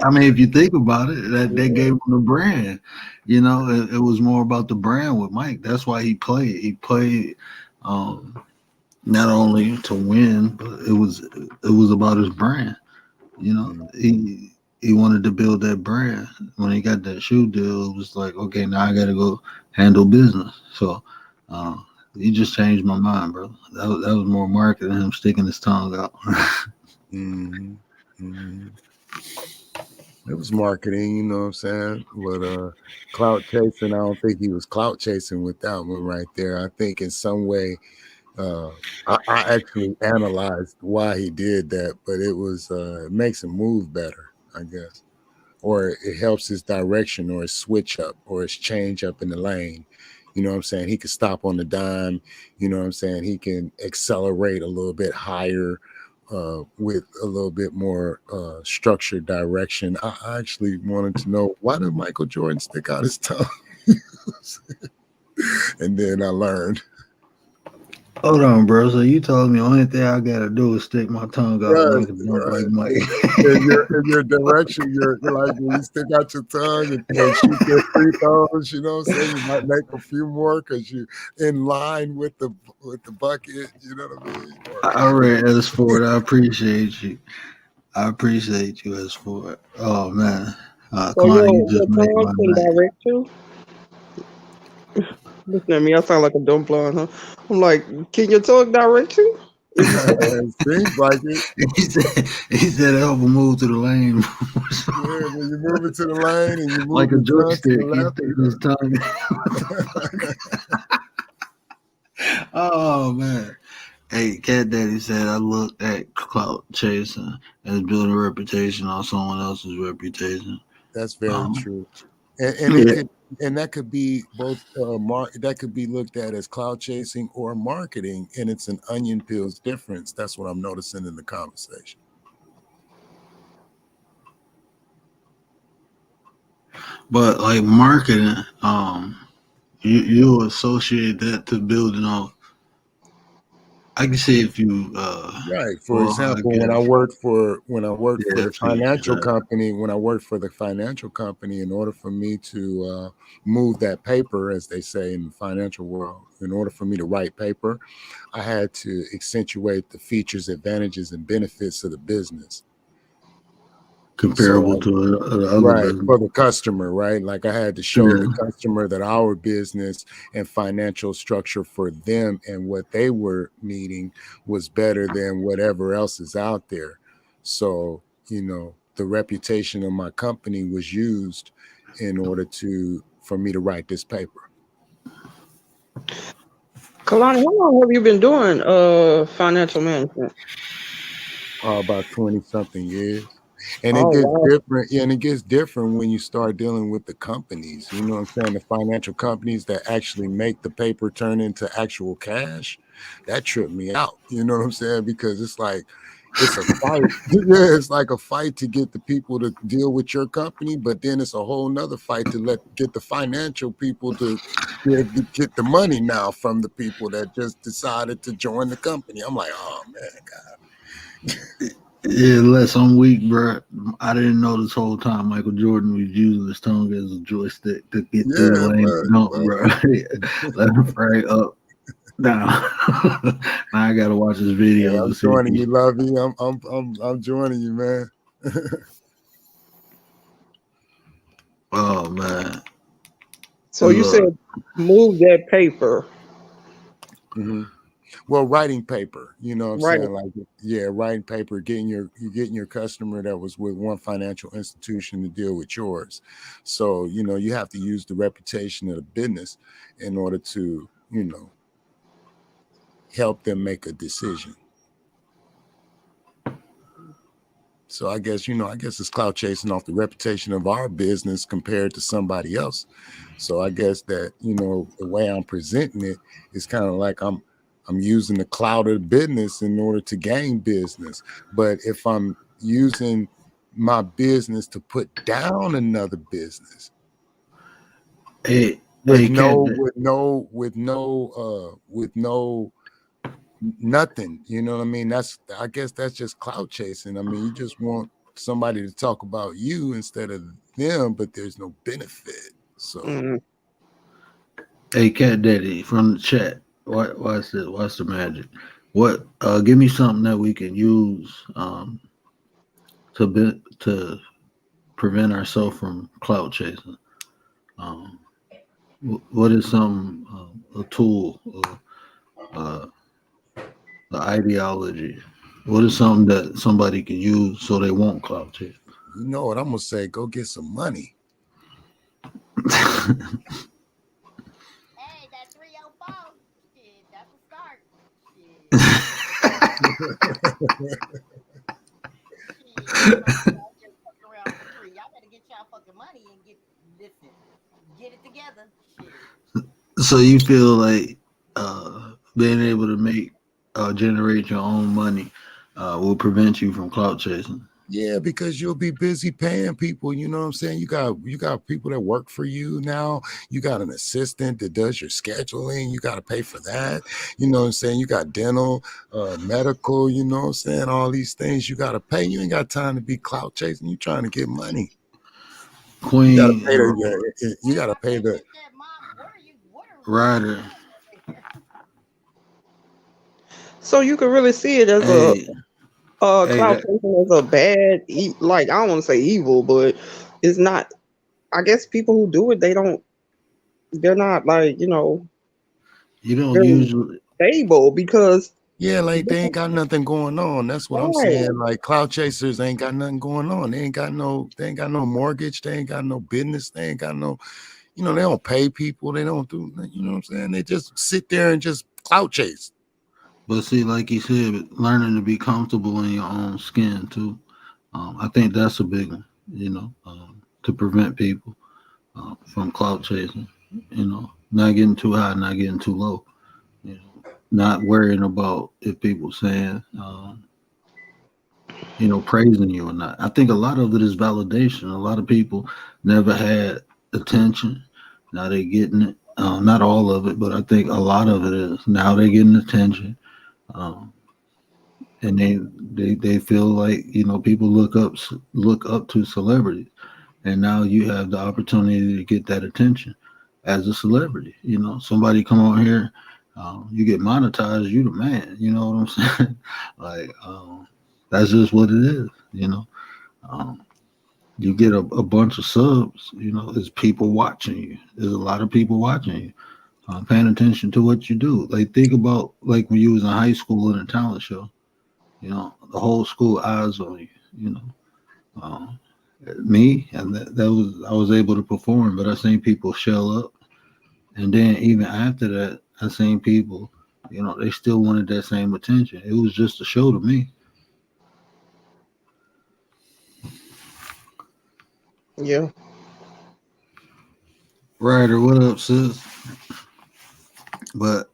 I mean, if you think about it, that Yeah. gave him the brand. It was more about the brand with Mike. That's why he played. He played um, not only to win, but it was about his brand. Mm, He wanted to build that brand. When he got that shoe deal, it was like, okay, now I got to go handle business. So uh, he just changed my mind, bro. That was more marketing than him sticking his tongue out. mhm, mhm. It was marketing, you know what I'm saying? But clout chasing, I don't think he was clout chasing with that one right there. I think in some way, uh, I actually analyzed why he did that, but it makes him move better, I guess. Or it helps his direction or his switch up or his change up in the lane. You know what I'm saying? He can stop on the dime. You know what I'm saying? He can accelerate a little bit higher with a little bit more structured direction. I actually wanted to know, why did Michael Jordan stick out his tongue? And then I learned. Hold on, bro. So you told me the only thing I gotta do is stick my tongue out and I Yes, can dunk like right. Mike. In your direction, you're like when you stick out your tongue and shoot your free throws, you know what I'm saying? You might make a few more because you're in line with the bucket, you know what I mean? Or I read S Ford. I appreciate you. I appreciate you, S Ford. Oh man, So Kalani, you your just made tongue my can night. direct you. Listen at me, I sound like a dumb blonde, huh? I'm like, can your tongue direct you? If you say it seems like it. He said help him move to the lane Yeah, when you move into the lane and you like move a your tongue to the joystick. He's left, sticking his tongue. Oh man. Hey, Cat Daddy said I looked at clout chasing as building a reputation on someone else's reputation. that's very Um, true. And it yeah. could and that could be both that could be looked at as cloud chasing or marketing, and it's an onion peels difference. That's what I'm noticing in the conversation. But like marketing, you associate that to building on I can see if you Right. For well, I example, guess when I worked for yeah, the fees, financial company, when I worked for the financial company, in order for me to move that paper, as they say in the financial world, in order for me to write paper, I had to accentuate the features, advantages, and benefits of the business. So comparable to the other right, business. for the customer, right? Like I had to show the Yeah, customer that our business and financial structure for them and what they were needing was better than whatever else is out there. So, the reputation of my company was used in order to for me to write this paper. Kalani, how long have you been doing financial management? About 20 something years. And it Oh gets wow. different. Yeah, and it gets different when you start dealing with the companies. You know what I'm saying? The financial companies that actually make the paper turn into actual cash. That tripped me out. You know what I'm saying? Because it's like it's a fight. Yeah, it's like a fight to get the people to deal with your company, but then it's a whole nother fight to get the financial people to get the money now from the people that just decided to join the company. I'm like, oh man, yeah. Unless I'm weak, bro. I didn't know this whole time Michael Jordan was using his tongue as a joystick to get through the yeah, lane but, and dunk, but bro. Let him fray up, down. Now I gotta watch his hey, videos to I'm see if joining he's. you, Lovey. I'm joining you, man. Oh man, So you said look. move that paper, hmm Well, writing paper, you know what I'm right? saying? Like, yeah, writing paper, getting your customer that was with one financial institution to deal with yours. So, you have to use the reputation of the business in order to, help them make a decision. So I guess it's cloud chasing off the reputation of our business compared to somebody else. So I guess that, the way I'm presenting it is kind of like I'm using the cloud of business in order to gain business. But if I'm using my business to put down another business Hey, with hey, cat. no nothing. You know what I mean? I guess that's just clout chasing. I mean, you just want somebody to talk about you instead of them, but there's no benefit. So Mm. Hey, cat daddy from the chat. What's the magic? What? Give me something that we can use to prevent ourselves from cloud chasing. Um, what is some a tool, uh, the ideology? What is something that somebody can use so they won't cloud chase? you know what I'm gonna say? Go get some money. Hey, that 304. Shit, that's a start. Shit. Shit. Ain't nobody out here fucking around for free. Y'all better get y'all fucking money and listen, get it together. Shit. So you feel like being able to generate your own money will prevent you from cloud chasing? Yeah, because you'll be busy paying people. You know what I'm saying? You got people that work for you now. You got an assistant that does your scheduling. You got to pay for that. You know what I'm saying? You got dental, medical. You know what I'm saying? All these things you got to pay. You ain't got time to be clout chasing. You trying to get money. You got to Queen pay the. You Hey, got to my pay the. patient said, Mom, what are you Ryder. doing over there? So you can really see it as a Hey, cloud that chasing as a bad, like I don't want to say evil, but it's not. I guess people who do it, they're not like you don't very usually. stable because Yeah, like they ain't got nothing going on. That's what I'm saying. right. Like cloud chasers ain't got nothing going on. They ain't got no mortgage. They ain't got no business. They ain't got no, they don't pay people. They don't do, what I'm saying? They just sit there and just clout chase. But see, like you said, learning to be comfortable in your own skin too. I think that's a big one. To prevent people from cloud chasing. Not getting too high, not getting too low. Not worrying about if people saying, praising you or not. I think a lot of it is validation. A lot of people never had attention. Now they're getting it. Not all of it, but I think a lot of it is now they're getting attention. um, and they feel like people look up to celebrities, and now you have the opportunity to get that attention as a celebrity. Somebody come on here, you get monetized, you the man. You know what I'm saying? Like, that's just what it is. Um, you get a bunch of subs. There's people watching you. There's a lot of people watching you, paying attention to what you do. Like, think about like when you was in high school in a talent show. The whole school eyes on you. You know, um, Me, and that was I was able to perform, but I seen people shell up, and then even after that, I seen people. They still wanted that same attention. It was just a show to me. Yeah. Ryder, what up, sis? But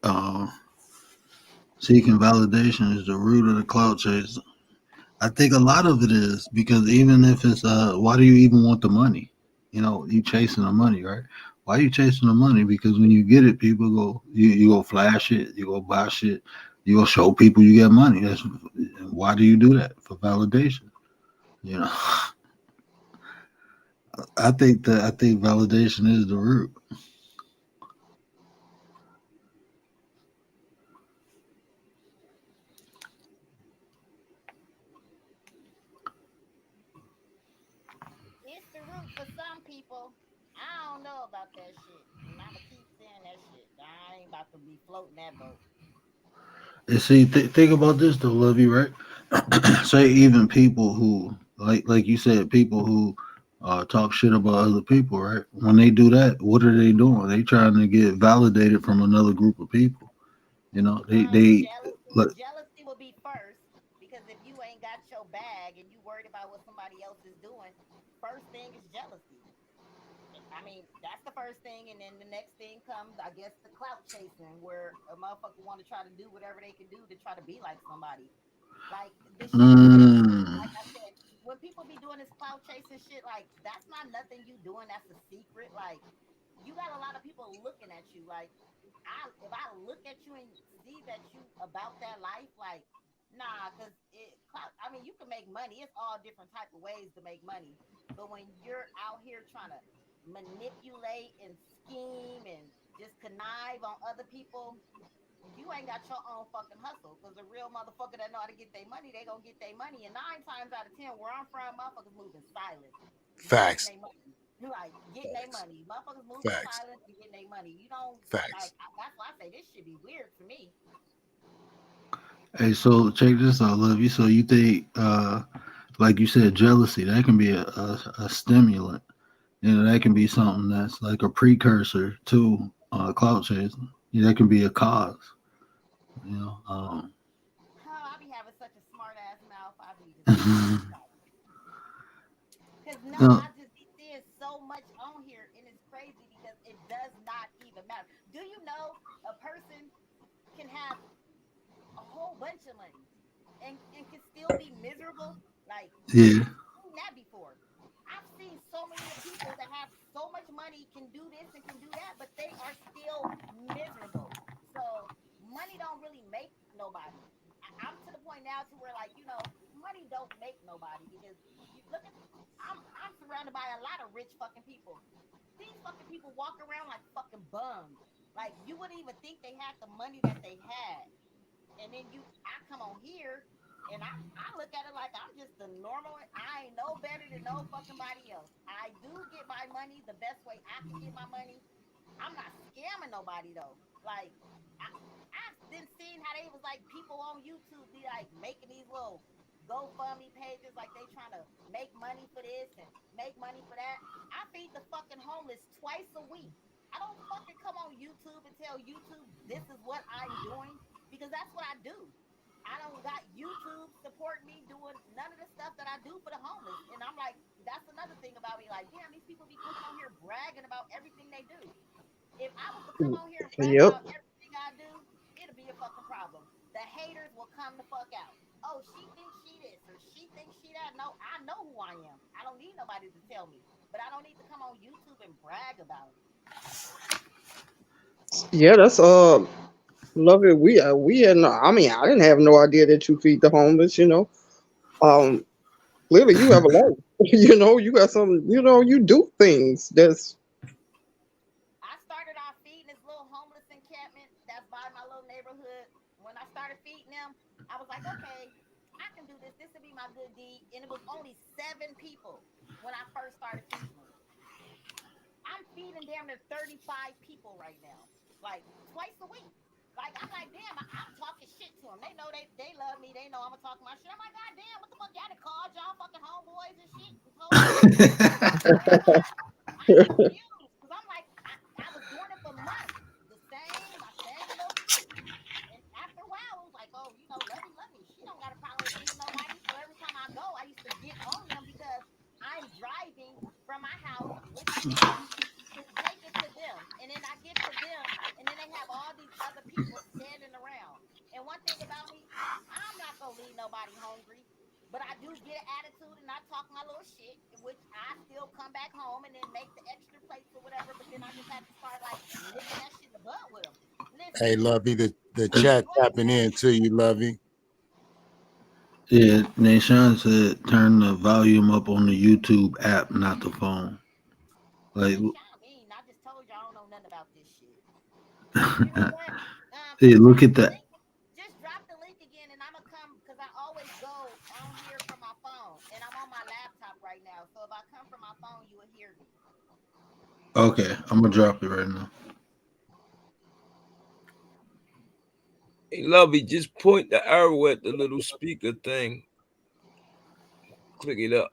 seeking validation is the root of the clout chase. I think a lot of it is because even if it's why do you even want the money? You chasing the money, right? Why are you chasing the money? Because when you get it, people you go flash it, you go buy shit, you go show people you got money. That's why do you do that? For validation. You know, I think validation is the root. It's the root for some people. I don't know about that shit, and I'ma keep saying that shit. I ain't about to be floating that boat. And see, think about this though, Lovey, right? Say even people who like you said, people who talk shit about other people, right? When they do that, what are they doing? They trying to get validated from another group of people. They Jealousy. look. Jealousy will be first because if you ain't got your bag and you worried about what somebody else is doing, first thing is jealousy. I mean, that's the first thing, and then the next thing comes, I guess, the clout chasing, where a motherfucker want to try to do whatever they can do to try to be like somebody. Like the shit is crazy. Mm, Like I said, when people be doing this clout chasing shit, like that's not nothing you doing. That's a secret. Like you got a lot of people looking at you. Like if I look at you and see that you about that life, like nah, because clout. I mean, you can make money. It's all different type of ways to make money. But when you're out here trying to manipulate and scheme and just connive on other people, you ain't got your own fucking hustle. Because a real motherfucker that know how to get their money, they gonna get their money. And 9 times out of 10, where I'm from, motherfuckers moving silent, getting Facts, their money. Like getting their facts, money. Motherfuckers moving facts, silent and getting their money. You don't like. facts. That's why I say this should be weird to me. hey, so check this out, love you. So you think, like you said, jealousy that can be a stimulant. That can be something that's like a precursor to clout chasing. That can be a cause. You know. Oh, I be having such a smart ass mouth. I be just be talking. Cause no, no, I just be seeing so much on here, and it's crazy because it does not even matter. Do you know a person can have a whole bunch of money and can still be miserable? Like yeah. I've seen that before. I've seen so many of people that have so much money can do this and can do that, but they are still miserable. So money don't really make nobody. I'm to the point now to where like money don't make nobody because you look at I'm surrounded by a lot of rich fucking people. These fucking people walk around like fucking bums. Like you wouldn't even think they had the money that they had, and then I come on here and I look at it like I'm just a normal. I ain't no better than no fucking body else. I do get my money the best way I can get my money. I'm not scamming nobody though. Like I I've been seeing how they was like people on YouTube be like making these little GoFundMe pages like they trying to make money for this and make money for that. I feed the fucking homeless twice a week. I don't fucking come on YouTube and tell YouTube this is what I'm doing because that's what I do. I don't got YouTube supporting me doing none of the stuff that I do for the homeless. And I'm like, that's another thing about me. Like, damn, these people be coming on here bragging about everything they do. If I was to come on here and brag Yep. about everything I do, it'll be a fucking problem. The haters will come the fuck out. Oh, she thinks she this or she thinks she that. No, I know who I am. I don't need nobody to tell me. But I don't need to come on YouTube and brag about it. Yeah, that's Love it. We had no. I mean, I didn't have no idea that you feed the homeless. Um, clearly you have a life. You got some. You do things. That's I started off feeding this little homeless encampment that's by my little neighborhood. When I started feeding them, I was like, okay, I can do this. This will be my good deed. And it was only 7 people when I first started feeding them. I'm feeding damn near 35 people right now, like twice a week. Like I'm like, damn, I'm talking shit to them. They know they love me. They know I'm gonna talk my shit. I'm like, god damn, what the fuck? Y'all done called y'all fucking homeboys and shit and told them to come. I'm confused because I'm like, I was doing it for months, my same little shit. And after a while, it was like, oh, Lovey, she don't got a problem with feeding nobody. So every time I go, I used to get on them because I'm driving from my house with shit to take it to them. And then I get to them, and then they have all these other people standing around. And one thing about me, I'm not gonna leave nobody hungry. But I do get an attitude and I talk my little shit, in which I still come back home and then make the extra plates or whatever. But then I just had to start like nipping that shit in the butt with them. Hey, Listen, Lovey, the I chat enjoy the tapping in game. to you, Lovey. Yeah, Nashawn said turn the volume up on the YouTube app, not the phone. Like, They shine mean. I just told you I don't know nothing about this shit. You know hey, what? look Drop at the that. link. Just drop the link again, and I'ma come because I always go on here from my phone, and I'm on my laptop right now. So if I come from my phone, you will hear me. Okay, I'm gonna drop it right now. Hey, Lovey, just point the arrow at the little speaker thing. Click it up.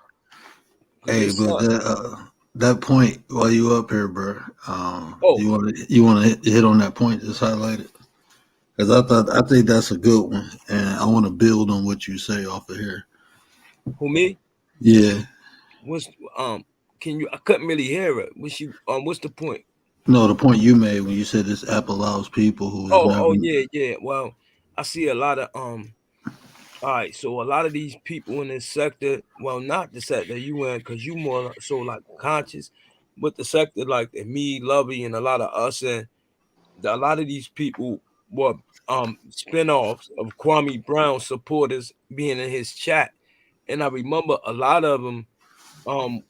Cause Hey, it's but not. that point while you up here, bro. Oh, You want to hit on that point? Just highlight it because I think that's a good one, and I want to build on what you say off of here. who me? Yeah, What's Can you? I couldn't really hear it. What's the point? no, the point you made when you said this app allows people who has never. Oh, yeah, yeah. Well, I see a lot of All right, so a lot of these people in this sector, well, not the sector you in, because you more so like conscious, but the sector like the me, Lovey, and a lot of us, and a lot of these people were spinoffs of Kwame Brown supporters being in his chat, and I remember a lot of them um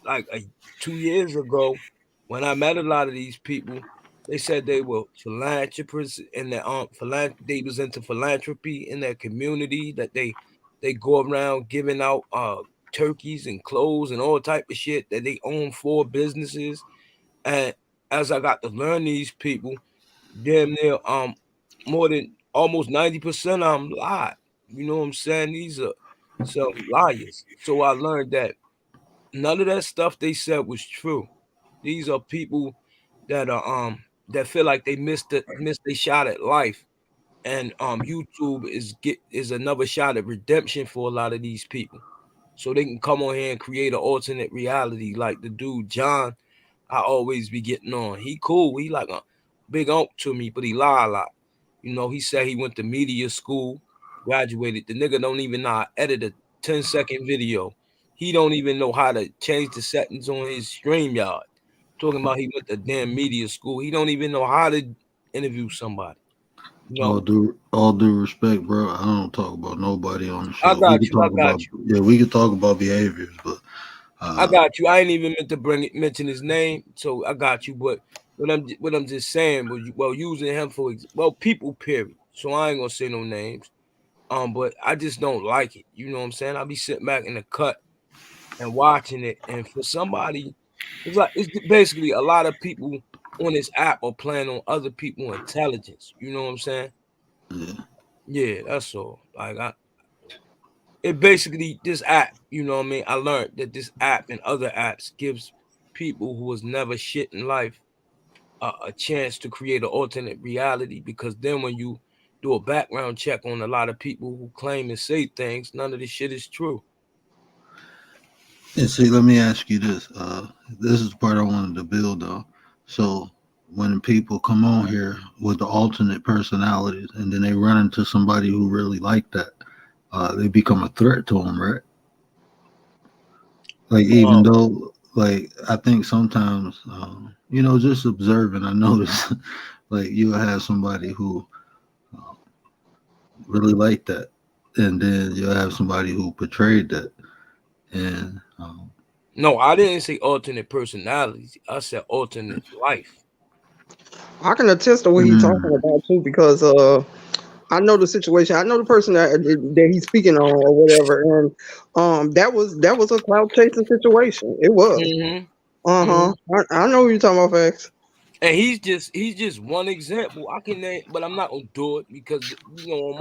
like 2 years ago when I met a lot of these people. They said they were philanthropists and that they was into philanthropy in their community, that they go around giving out turkeys and clothes and all type of shit, that they own 4 businesses. And as I got to learn these people, damn near more than almost 90% of them lied. You know what I'm saying? These are some liars. So I learned that none of that stuff they said was true. These are people that feel like they missed a shot at life. And YouTube is another shot at redemption for a lot of these people. So they can come on here and create an alternate reality like the dude John I always be getting on. He cool. He like a big unc to me, but he lie a lot. You know, he said he went to media school, graduated. The nigga don't even know how to edit a 10-second video. He don't even know how to change the settings on his StreamYard. Talking about he went to damn media school. He don't even know how to interview somebody. You know, All due respect, bro. I don't talk about nobody on the I show. We got could you. I talk got about you. we could talk about behaviors, but I uh, got you. I ain't even meant to mention his name, so I got you. But what I'm just saying was, well, using him for people, period. So I ain't gonna say no names. But I just don't like it. You know what I'm saying? I'll be sitting back in the cut and watching it, and for somebody, it's basically a lot of people on this app are playing on other people's intelligence. You know what I'm saying? yeah. Yeah, that's all. Like it basically this app, you know what I mean? I learned that this app and other apps gives people who was never shit in life a chance to create an alternate reality, because then when you do a background check on a lot of people who claim and say things, none of this shit is true. And see, let me ask you this. This is the part I wanted to build on. So when people come on here with the alternate personalities, and then they run into somebody who really like that, they become a threat to them, right? Like even Um, though, like I think sometimes, just observing, I notice, like you'll have somebody who really like that, and then you'll have somebody who portrayed that, and No, I didn't say alternate personalities. I said alternate life. I can attest to what he's talking mm, about too, because I know the situation. I know the person that he's speaking on or whatever, and that was a cloud chasing situation. It was. Hmm. Uh Hmm. huh. I know what you're talking about, facts. And he's just one example. I can name, but I'm not gonna do it because on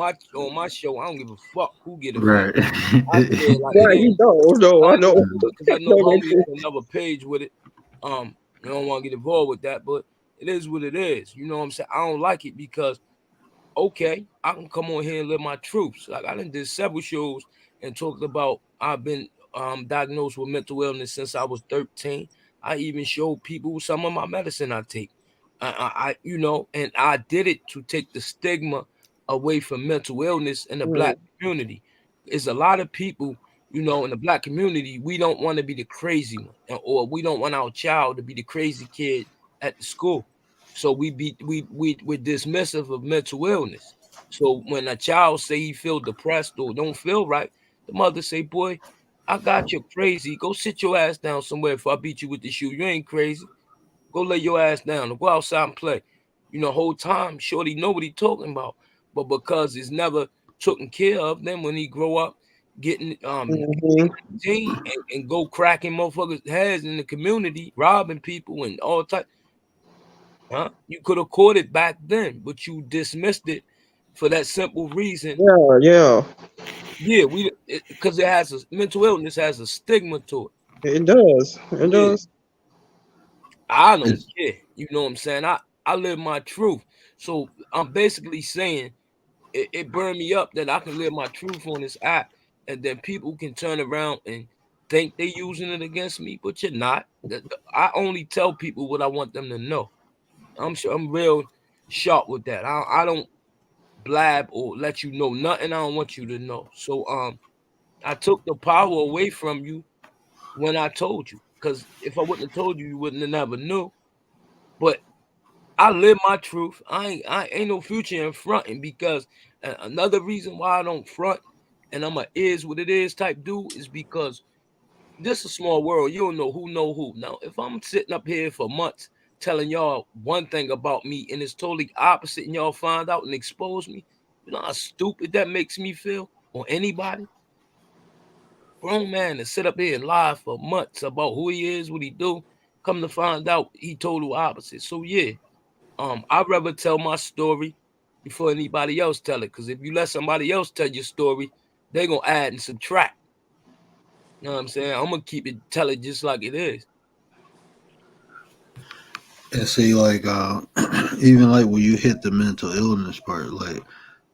my show I don't give a fuck who get offended. right. I say it like it Right? is. He know. No, I I know. know because I know No, that's homies it. on another page with it. I don't want to get involved with that, but it is what it is. You know what I'm saying? I don't like it because okay, I can come on here and live my truths. Like I done did several shows and talked about I've been diagnosed with mental illness since I was 13. I even showed people some of my medicine I take. And I did it to take the stigma away from mental illness in the black Mm, community. There's a lot of people, in the black community, we don't want to be the crazy one, or we don't want our child to be the crazy kid at the school. So we're dismissive of mental illness. So when a child say he feel depressed or don't feel right, the mother say, "Boy, I got you crazy. Go sit your ass down somewhere if I beat you with the shoe. You ain't crazy. Go lay your ass down or go outside and play." Whole time, Shorty know what he talking about. But because it's never taken care of, then when he grow up getting mhm. 18 and go cracking motherfuckers' heads in the community, robbing people and all type. Huh? You could have caught it back then, but you dismissed it for that simple reason. Yeah, yeah. Yeah, because it has a mental illness has a stigma to it. It does. It Yeah, does. I don't It's, care. You know what I'm saying? I live my truth. So I'm basically saying it burned me up that I can live my truth on this app, and then people can turn around and think they using it against me, but you're not. I only tell people what I want them to know. I'm sure I'm real sharp with that. I don't blab or let you know nothing I don't want you to know. So I took the power away from you when I told you. Because if I wouldn't have told you, you wouldn't have never knew. But I live my truth. I ain't no future in fronting because another reason why I don't front and I'm a is what it is type dude is because this is a small world. You don't know who. Now, if I'm sitting up here for months telling y'all one thing about me and it's totally opposite, and y'all find out and expose me, you know how stupid that makes me feel or anybody? Grown man to sit up here and lie for months about who he is, what he do, come to find out he total opposite. So yeah, I'd rather tell my story before anybody else tell it. Because if you let somebody else tell your story, they gonna add and subtract. You know what I'm saying? I'm gonna keep it tell it just like it is. and see, like, even like when you hit the mental illness part, like,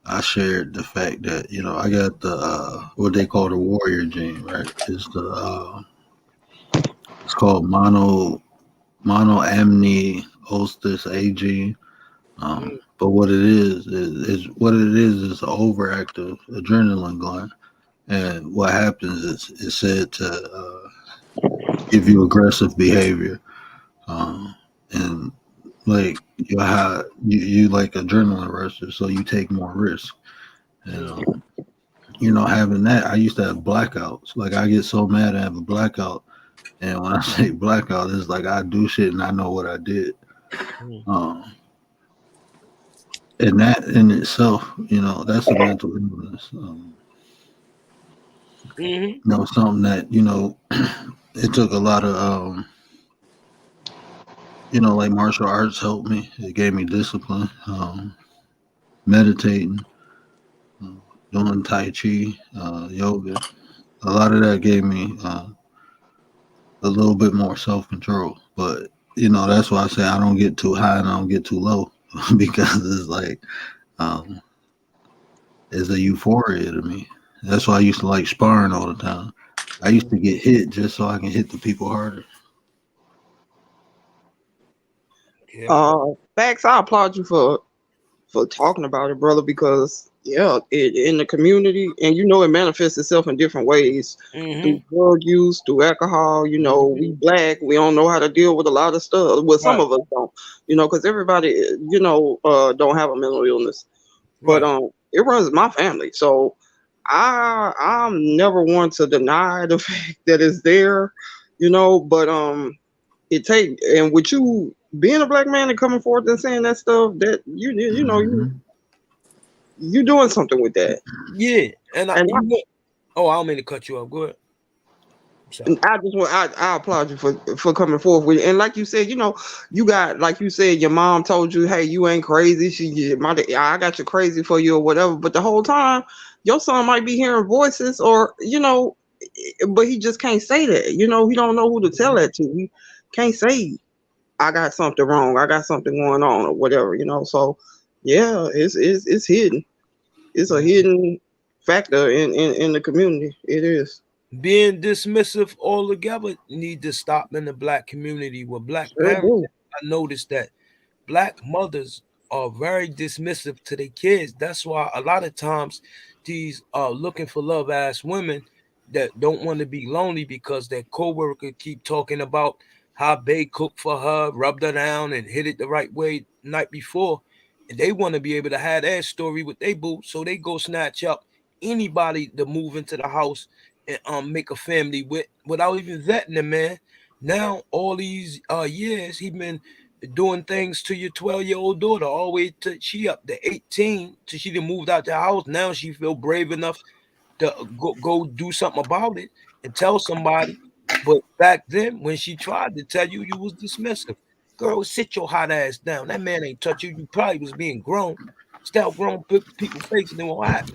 I shared the fact that I got the what they call the warrior gene, right? It's called monoamni ostis A gene. Mm, But what it is an overactive adrenaline gland, and what happens is it's said to give you aggressive behavior, and like you like adrenaline rushes, so you take more risk. And mm, having that, I used to have blackouts. Like I get so mad I have a blackout, and when I say blackout, it's like I do shit and I know what I did. mm, Um, and that in itself, that's a mental illness. mm, Something that it took a lot of like martial arts helped me. It gave me discipline. Meditating, uh, doing tai chi, yoga. A lot of that gave me a little bit more self control. But that's why I say I don't get too high and I don't get too low because it's like um, it's a euphoria to me. That's why I used to like sparring all the time. I used mm. to get hit just so I can hit the people harder. Yeah. Facts. I applaud you for talking about it, brother, because yeah, in the community, and it manifests itself in different ways through Mm, drug use, through alcohol. We mm. black, we don't know how to deal with a lot of stuff. Well, some Right, of us don't, because everybody, don't have a mental illness. But right. It runs my family. So I'm never one to deny the fact that it's there, but it take, and with you being a black man and coming forth and saying that stuff, that Hmm. you doing something with that. Yeah, and And oh, I don't mean to cut you off. Go ahead. I'm sorry. And I just want I applaud you for coming forth with it. And like you said, you got, like you said, your mom told you, hey, you ain't crazy. I got you crazy for you or whatever. But the whole time, your son might be hearing voices, or but he just can't say that. He don't know who to tell that to. He can't say, I got something wrong. I got something going on or whatever. So yeah, it's hidden. It's a hidden factor in the community. It is. Being dismissive altogether need to stop in the black community with black Sure parents. do. I noticed that black mothers are very dismissive to their kids. That's why a lot of times these looking for love ass women that don't want to be lonely because their coworker keep talking about how they cooked for her, rubbed her down, and hit it the right way night before, and they want to be able to have that story with they boo, so they go snatch up anybody to move into the house and make a family with without even vetting the man. Now all these years he been doing things to your 12-year-old daughter all the way to she up to 18 till she done moved out the house. Now she feel brave enough to go do something about it and tell somebody. But back then, when she tried to tell you, you was dismissive. Girl, sit your hot ass down. That man ain't touch you. You probably was being grown. Still grown people facing it won't happen.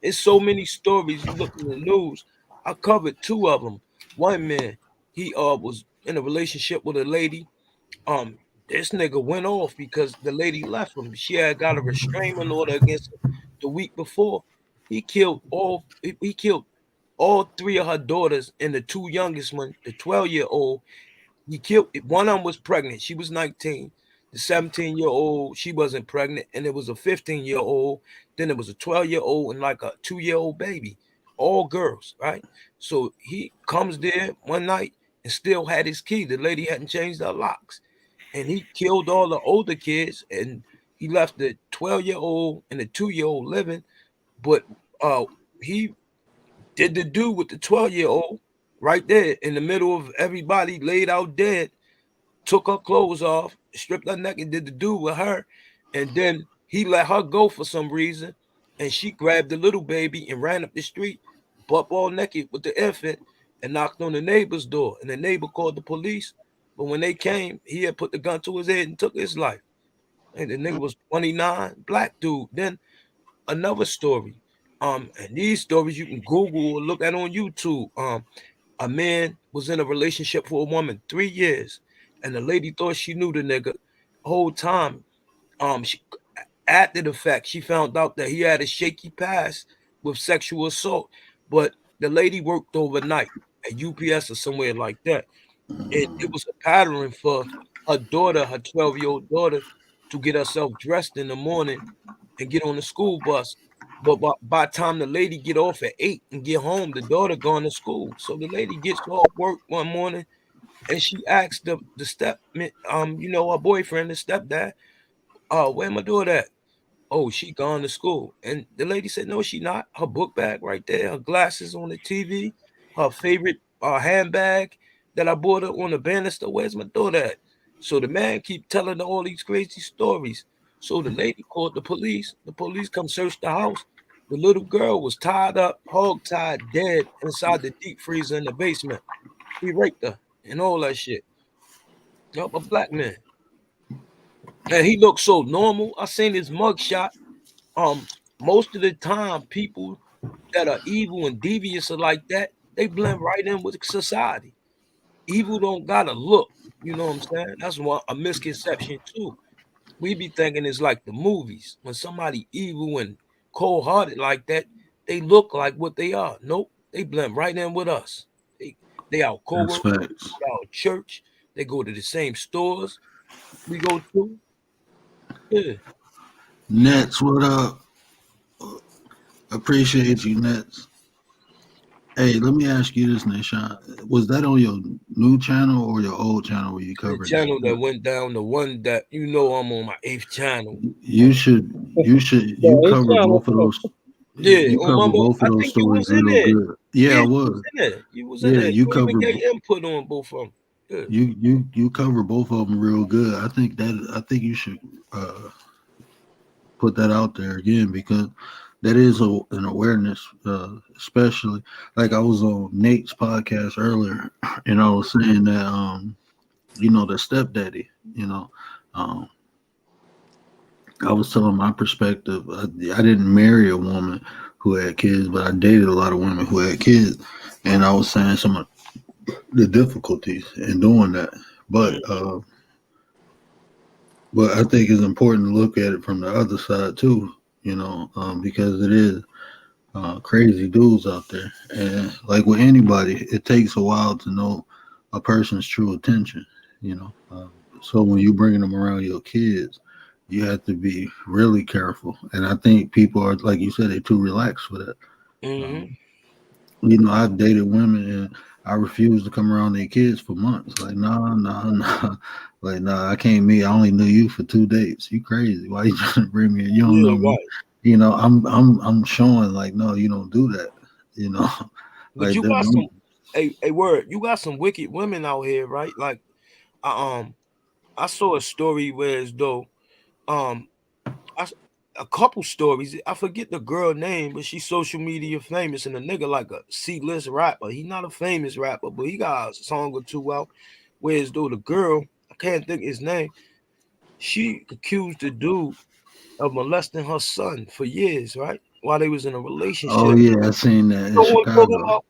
It's so many stories. You look in the news. I covered two of them. One man, he was in a relationship with a lady. um this nigga went off because the lady left him. She had got a restraining order against him the week before. He killed all three of her daughters and the two youngest one, the 12-year-old. He killed one of them was pregnant. She was 19. The 17-year-old, she wasn't pregnant, and it was a 15-year-old. Then it was a 12-year-old and like a 2-year-old baby. All girls, right? So he comes there one night and still had his key. The lady hadn't changed her locks. And he killed all the older kids and he left the 12-year-old and the 2-year-old living. But uh he did the do with the 12-year-old right there in the middle of everybody laid out dead, took her clothes off, stripped her naked, did the do with her, and then he let her go for some reason, and she grabbed the little baby and ran up the street, butt all naked with the infant, and knocked on the neighbor's door. And the neighbor called the police, but when they came, he had put the gun to his head and took his life. And the nigga was 29, black dude. Then another story. And these stories you can Google or look at on YouTube. A man was in a relationship for a woman 3 years, and the lady thought she knew the nigga whole time. She, after the fact, she found out that he had a shaky past with sexual assault, but the lady worked overnight at UPS or somewhere like that. And it was a pattern for her daughter, her 12-year-old daughter, to get herself dressed in the morning and get on the school bus. But by the time the lady get off at 8 and get home, the daughter gone to school. So the lady gets off work one morning and she asks the step her boyfriend, the stepdad, where my daughter at? Oh, she gone to school. And the lady said, no, she not. Her book bag right there, her glasses on the TV, her favorite handbag that I bought her on the banister. Where's my daughter at? So the man keep telling her all these crazy stories. So the lady called the police. The police come search the house. The little girl was tied up, hog tied, dead inside the deep freezer in the basement. He raped her and all that shit. Yup, a black man. And he looked so normal. I seen his mugshot. Most of the time, people that are evil and devious are like that. They blend right in with society. Evil don't gotta look. You know what I'm saying? That's one a misconception too. We be thinking it's like the movies. When somebody evil and cold hearted like that, they look like what they are. Nope, they blend right in with us. They our That's co-workers, facts. our church. They go to the same stores we go to. Yeah. Nets, what up? Appreciate you, Nets. Hey, let me ask you this, Nishan. Was that on your new channel or your old channel where you The covered that? channel that went down, the one that I'm on my eighth channel. You should, you The cover channel. both of those. Yeah, You on cover Mama. both of I those think you stories was in real there. good. Yeah, Yeah, I you was was. in there. You was in Yeah, there. you You even cover. gave input on both of them. Yeah. You cover both of them real good. I think you should uh, put that out there again because that is an awareness, especially like I was on Nate's podcast earlier, and I was saying that the stepdaddy, um, I was telling my perspective. I didn't marry a woman who had kids, but I dated a lot of women who had kids, and I was saying some of the difficulties in doing that, but. Mm-hmm. But I think it's important to look at it from the other side too, because it is crazy dudes out there. And like with anybody, it takes a while to know a person's true intention, you know. So when you bringing them around your kids, you have to be really careful. And I think people are, like you said, they're too relaxed for that. Mm-hmm. Um, I've dated women and I refused to come around their kids for months. Like, nah, nah, nah. Like, nah, I can't meet. I only knew you for 2 dates. You crazy? Why you trying to bring me? You don't know Yeah, me. right. I'm showing like, no, you don't do that. You know, But like you that. got some Don't, a word. You got some wicked women out here, right? Like, I I saw a story where as though um I s- a couple stories. I forget the girl name, but she's social media famous, and the nigga like a C-list rapper. He not a famous rapper, but he got a song or two out. Whereas though the girl, I can't think his name, she accused the dude of molesting her son for years, right? While they was in a oh relationship. yeah, I seen that You in know what I'm talking Chicago. about?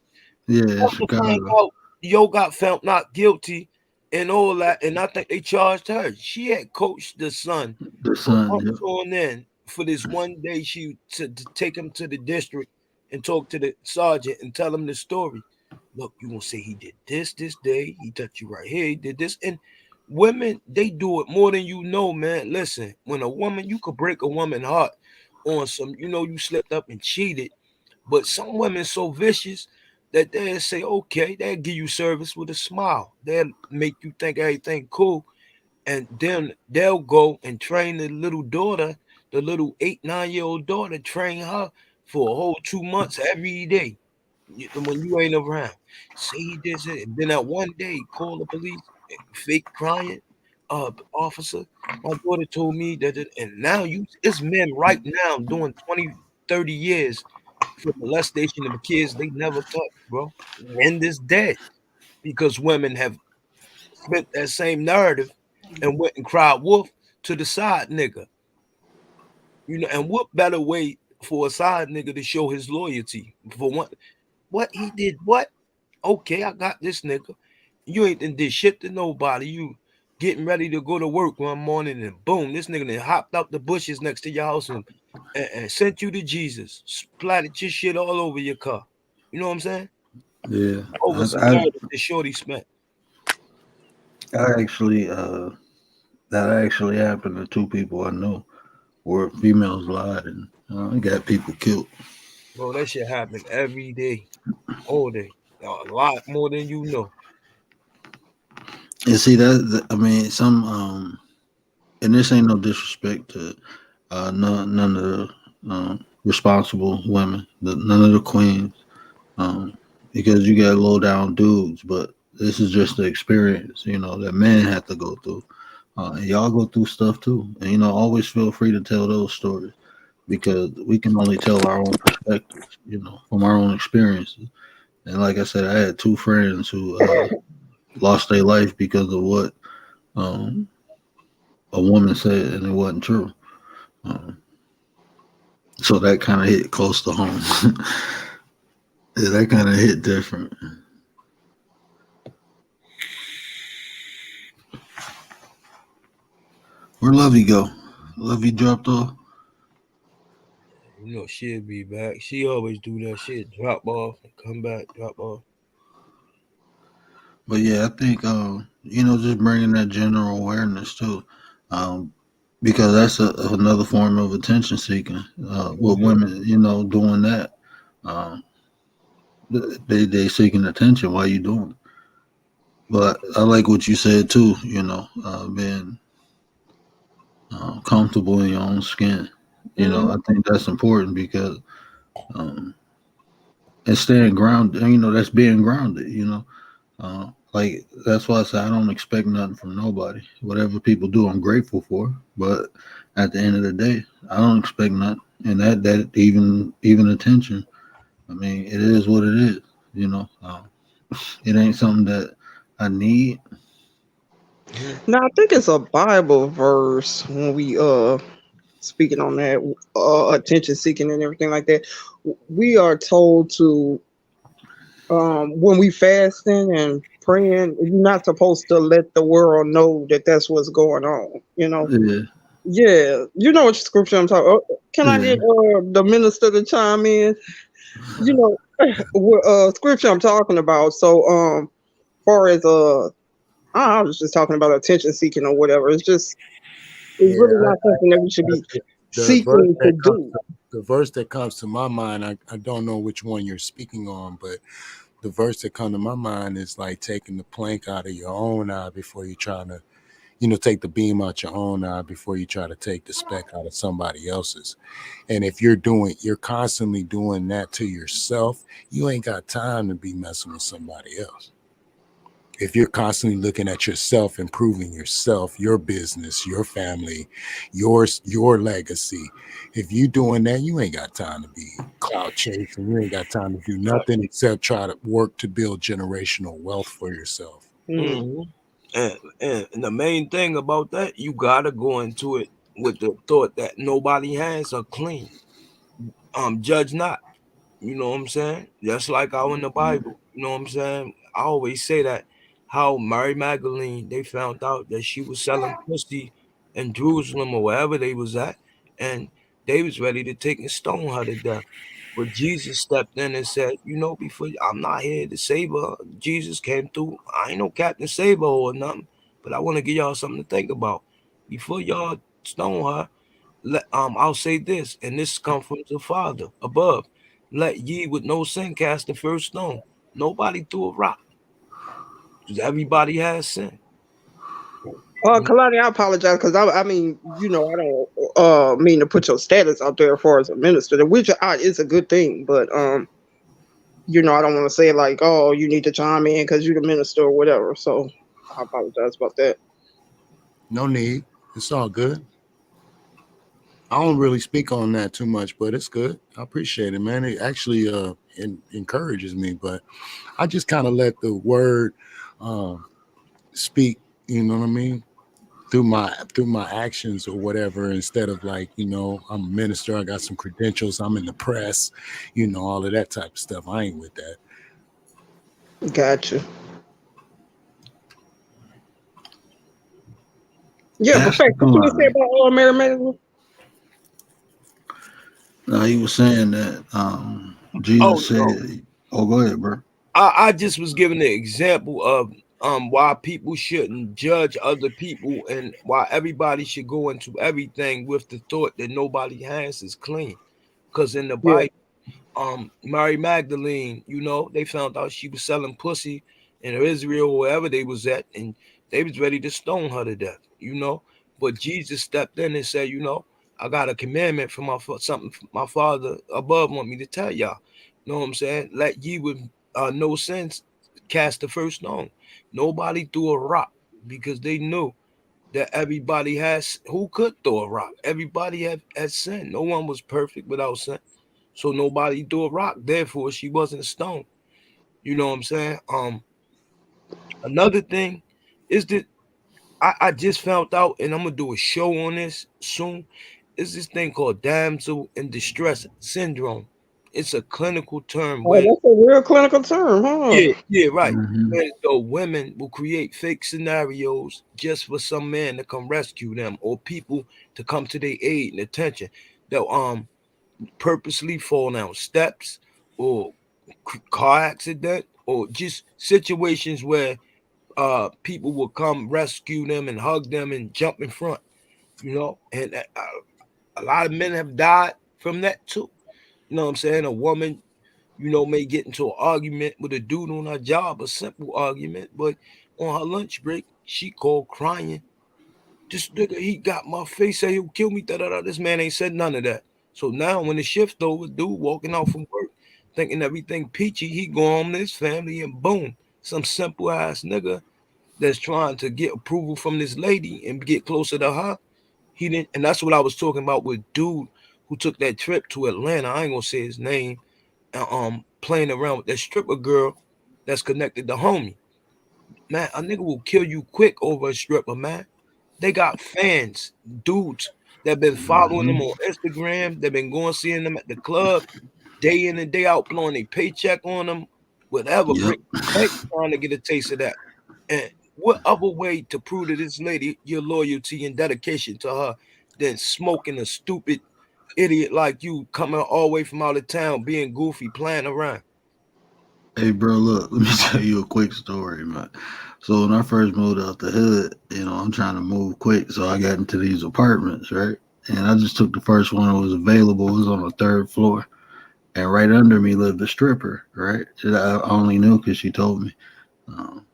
Yeah, in Come to find Chicago. out, Yo got found not guilty and all that, and I think they charged her. She had coached the son The for son. months Yeah, on end for this one day to take him to the district and talk to the sergeant and tell him the story. Look, you gonna say he did this day, he touched you right here, he did this. And women, they do it more than you know, man. Listen, when a woman, you could break a woman's heart on some, you slipped up and cheated, but some women so vicious that they'll say, okay, they'll give you service with a smile. They'll make you think everything cool. And then they'll go and train the little daughter, the little 8, 9 year old daughter, train her for a whole 2 months every day. When you ain't around, say he did it, and then that one day call the police, fake crying, officer. My daughter told me that, and now it's men right now doing 20, 30 years for molestation of kids they never touched, bro. And it's dead because women have spent that same narrative and went and cried wolf to the side nigga. And what better way for a side nigga to show his loyalty? For what he did, what? Okay, I got this nigga. You ain't done did shit to nobody. You getting ready to go to work one morning and boom, this nigga done hopped out the bushes next to your house and sent you to Jesus. Splattered your shit all over your car. You know what I'm saying? yeah. Over I, some I, narrative that Shorty spent. I actually, that actually happened to two people I know where females lied and got people killed. Bro, that shit happen every day, all day. A lot more than you know. And see I mean, and this ain't no disrespect to none of the responsible women, none of the queens, um, because you got low down dudes, but this is just the experience, that men have to go through. And y'all go through stuff too. And, always feel free to tell those stories because we can only tell our own perspectives, from our own experiences. And like I said, I had two friends who lost their life because of what um, a woman said, and it wasn't true. Um, so that kind of hit close to home. Yeah, that kind of hit different. Where Lovey go? Lovey dropped off. She'll be back. She always do that shit. Drop off and come back, drop off. But yeah, I think just bringing that general awareness too, um, because that's another form of attention seeking. With Mhm. women, doing that, um, They seeking attention while you doing it. But I like what you said too. Being comfortable in your own skin. Hmm. I think that's important because um, and staying grounded. That's being grounded. Like that's why I say I don't expect nothing from nobody. Whatever people do, I'm grateful for. But at the end of the day, I don't expect nothing, and that even attention. I mean, it is what it is. It ain't something that I need. Mhm. Now I think it's a Bible verse when we speaking on that attention seeking and everything like that. We are told to when we fasting and praying, you're not supposed to let the world know that that's what's going on. You know. Yeah, Yeah, you know what scripture I'm talking. Can I yeah. get the minister to chime in? You know what scripture I'm talking about. So far as I was just talking about attention seeking or whatever. It's Yeah, really not something that we should be the verse seeking to that comes do. the verse that comes to my mind, I don't know which one you're speaking on, but the verse that comes to my mind is like taking the plank out of your own eye before you're trying to, take the beam out your own eye before you try to take the speck out of somebody else's. And if you're constantly doing that to yourself, you ain't got time to be messing with somebody else. If you're constantly looking at yourself, improving yourself, your business, your family, your legacy, if you doing that, you ain't got time to be cloud chasing. You ain't got time to do Right. nothing except try to work to build generational wealth for yourself. Mm. Mhm. And the main thing about that, you gotta go into it with the thought that nobody hands are clean. Judge not. You know what I'm saying? Just like out in the Bible. You know what I'm saying? I always say that how Mary Magdalene, they found out that she was selling pussy in Jerusalem or wherever they was at, and they was ready to take and stone her to death. But Jesus stepped in and said, before I'm not here to save her. Jesus came through. I ain't no Captain Save her or nothing, but I want to give y'all something to think about. Before y'all stone her, I'll say this, and this comes from the Father above. Let ye with no sin cast the first stone. Nobody threw a rock. 'Cause everybody has sin. Kalani, I apologize because I mean, I don't mean to put your status out there as far as a minister, which is a good thing, but I don't want to say like, oh, you need to chime in because you're the minister or whatever. So I apologize about that. No need. It's all good. I don't really speak on that too much, but it's good. I appreciate it, man. It actually encourages me, but I just kind of let the word um, speak. You know what I mean? Through my actions or whatever, instead of like, I'm a minister, I got some credentials, I'm in the press, all of that type of stuff. I ain't with that. Gotcha. Yeah, but Pastor fact, what you say Kalani. about Mary Magdalene? Now he was saying that Oh Jesus no. said, "Oh, go ahead, bro." I just was giving the example of why people shouldn't judge other people and why everybody should go into everything with the thought that nobody has is clean. Because in the Yeah. Bible, Mary Magdalene, they found out she was selling pussy in Israel or wherever they was at, and they was ready to stone her to death. But Jesus stepped in and said, I got a commandment from something my father above want me to tell y'all. You know what I'm saying? Let ye with no sense cast the first stone. Nobody threw a rock because they knew that everybody has who could throw a rock. Everybody had sin. No one was perfect without sin. So nobody threw a rock. Therefore, she wasn't stoned. You know what I'm saying? Another thing is that I just found out, and I'm gonna do a show on this soon. Is this thing called damsel in distress syndrome? It's a clinical term Oh, where that's a real clinical term, huh? yeah, right. Hmm. Where the women will create fake scenarios just for some man to come rescue them or people to come to their aid and attention. They'll purposely fall down steps or car accident or just situations where people will come rescue them and hug them and jump in front, and a lot of men have died from that too. You know what I'm saying? A woman may get into an argument with a dude on her job, a simple argument, but on her lunch break, she called crying. This nigga, he got my face, said he'll kill me, da da da. This man ain't said none of that. So now when the shift over, dude walking out from work, thinking everything peachy, he go home to his family and boom, some simple ass nigga that's trying to get approval from this lady and get closer to her. He didn't, and that's what I was talking about with dude who took that trip to Atlanta. I ain't gonna say his name. Playing around with that stripper girl that's connected to homie. Man, a nigga will kill you quick over a stripper, man. They got fans, dudes that been following them Hmm. on Instagram. They've been going seeing them at the club day in and day out, blowing a paycheck on them, whatever, Yep. break bank trying to get a taste of that. And what other way to prove to this lady your loyalty and dedication to her than smoking a stupid idiot like you coming all the way from out of town, being goofy, playing around? Hey, bro, look, let me tell you a quick story, man. So when I first moved out the hood, I'm trying to move quick, so I got into these apartments, right? And I just took the first one that was available. It was on the third floor, and right under me lived a stripper, right? And I only knew because she told me. Um,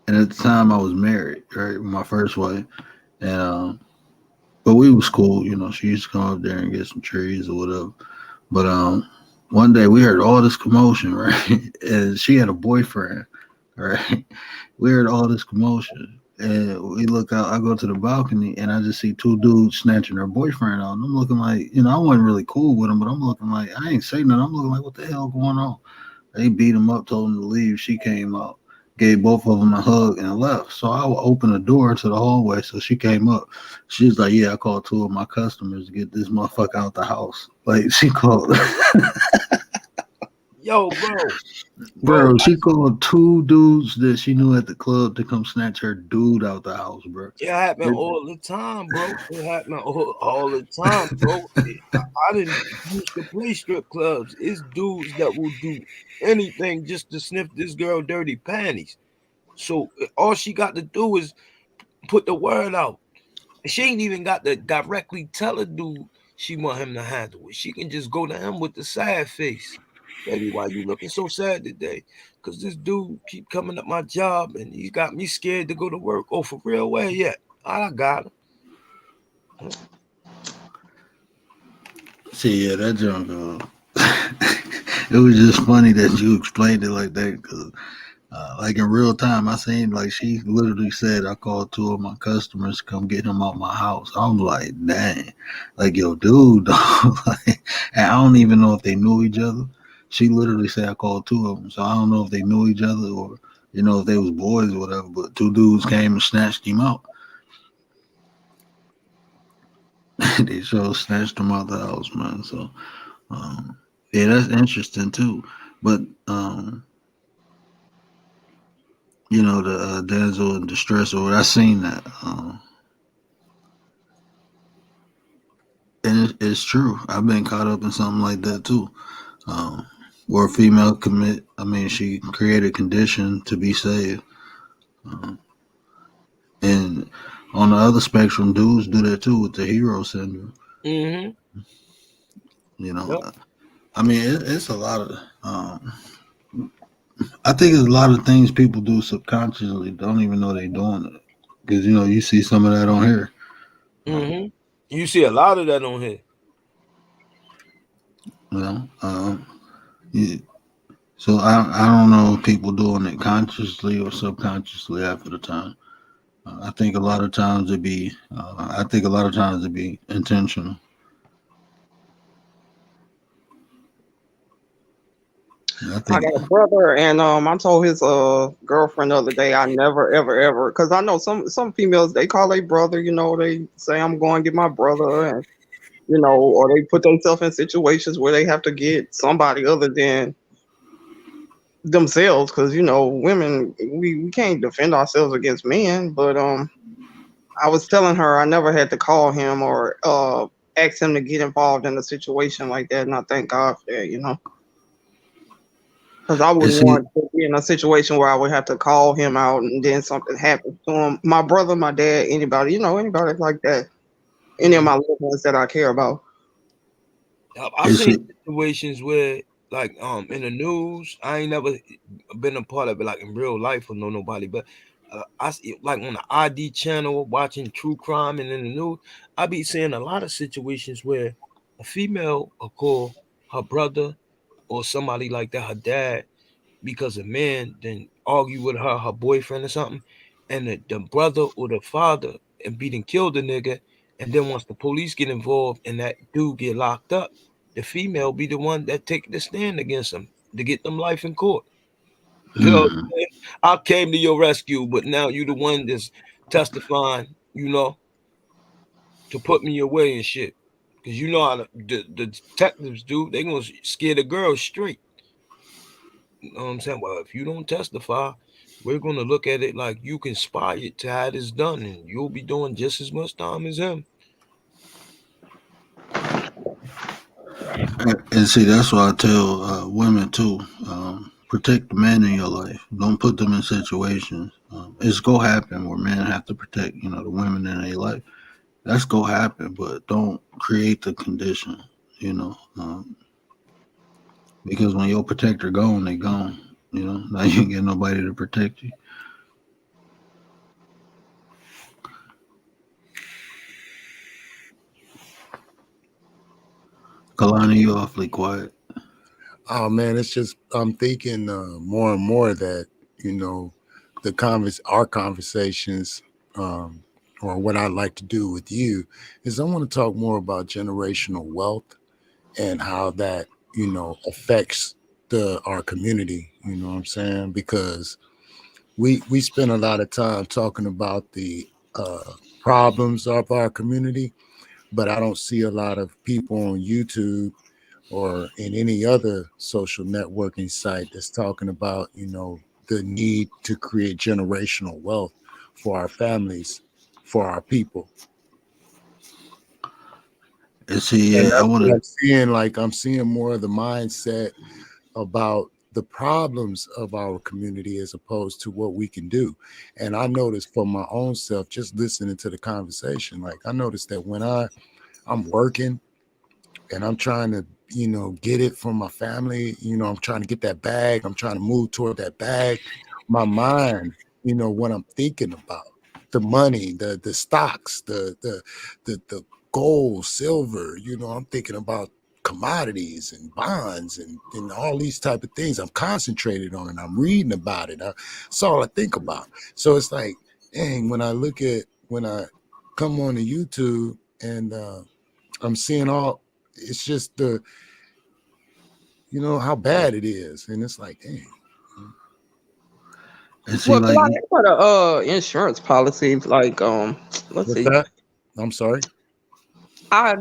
and at the time, I was married, right, with my first wife, and but we was cool, She used to come up there and get some trees or whatever. But one day we heard all this commotion, right? And she had a boyfriend, right? We heard all this commotion. And we look out, I go to the balcony and I just see two dudes snatching her boyfriend out. And I'm looking like, I wasn't really cool with him, but I'm looking like, I ain't saying nothing. I'm looking like, what the hell going on? They beat him up, told him to leave. She came out, gave both of them a hug, and left. So I opened the door to the hallway. So she came up. She was like, "Yeah, I called two of my customers to get this motherfucker out the house." Like she called, Yo, bro, bro. She called two dudes that she knew at the club to come snatch her dude out the house, bro. it happen It- all the time, bro. It happen all the time, bro. I didn't used to play strip clubs. It's dudes that will do anything just to sniff this girl dirty panties. So all she got to do is put the word out. She ain't even got to directly tell a dude she want him to handle it. She can just go to him with the sad face. Baby, why you looking so sad today? Cause this dude keep coming up my job and he got me scared to go to work. Oh, for real? Where yet? I got him. See, yeah, that junk. It was just funny that you explained it like that because like in real time, I seen like she literally said, I called two of my customers to come get him out my house. I'm like, dang, like yo, dude, dog. Like, and I don't even know if they knew each other. She literally said I called two of them, so I don't know if they knew each other or if they was boys or whatever. But two dudes came and snatched him out. They sure snatched him out the house, man. So yeah, that's interesting too. But the damsel in distress, or I seen that. And it's true. I've been caught up in something like that too. Um, where a female she created condition to be saved. Um, and on the other spectrum, dudes do that too with the hero syndrome. Mm-hmm. You know, Yep. it's a lot of. I think it's a lot of things people do subconsciously, don't even know they're doing it. Because you see some of that on here. Um, Mm-hmm. You see a lot of that on here. you know, you, so I don't know if people doing it consciously or subconsciously half of the time. I think a lot of times it be. I think a lot of times it be intentional. I I think. got a brother, and I told his girlfriend the other day I never ever ever, because I know some females, they call their brother, they say I'm going to get my brother, and or they put themselves in situations where they have to get somebody other than themselves, because women, we can't defend ourselves against men. But I was telling her I never had to call him or ask him to get involved in a situation like that, and I thank God for that. Because I And wouldn't see, want to be in a situation where I would have to call him out and then something happens to him. My brother, my dad, anybody, anybody like that. Any of Mhm. my loved ones that I care about. I've and seen see, situations where like in the news. I ain't never been a part of it like in real life or know nobody, but I see like on the ID channel watching true crime and in the news, I be seeing a lot of situations where a female will call her brother or somebody like that, her dad, because a man then argue with her boyfriend or something, and the brother or the father and beat and killed the nigga, and then once the police get involved and that dude get locked up, the female be the one that take the stand against him to get them life in court. You know, Mm. I came to your rescue, but now you the one that's testifying, to put me away and shit. Cause you know how the detectives do, they gonna scare the girl straight. You know what I'm saying? Well, if you don't testify, we're gonna look at it like you conspired to have this done, and you'll be doing just as much time as him. And see, that's why I tell women too: protect the men in your life. Don't put them in situations. It's go happen where men have to protect, the women in their life. That's go happen, but don't create the condition. You know, because when your protector gone, they gone. Now you ain't get nobody to protect you. Kalani, you awfully quiet. Oh man, it's just I'm thinking more and more that you know our conversations, um, or what I'd like to do with you is I want to talk more about generational wealth and how that affects the our community. You know what I'm saying? Because we spend a lot of time talking about the problems of our community, but I don't see a lot of people on YouTube or in any other social networking site that's talking about, the need to create generational wealth for our families, for our people. And see, And yeah, I that's want what to. I'm seeing. Like I'm seeing more of the mindset about the problems of our community as opposed to what we can do. And I noticed for my own self, just listening to the conversation, like I noticed that when I'm working and I'm trying to, get it from my family. I'm trying to get that bag. I'm trying to move toward that bag. My mind, what I'm thinking about, the money, the stocks, the gold, silver. I'm thinking about commodities and bonds and all these type of things. I'm concentrated on it. I'm reading about it. That's all I think about. So it's like, dang, when I come on to YouTube and I'm seeing it's just how bad it is, and it's like, dang. And see, Well, like, I got a insurance policy. Like let's What's see. that? I'm sorry. I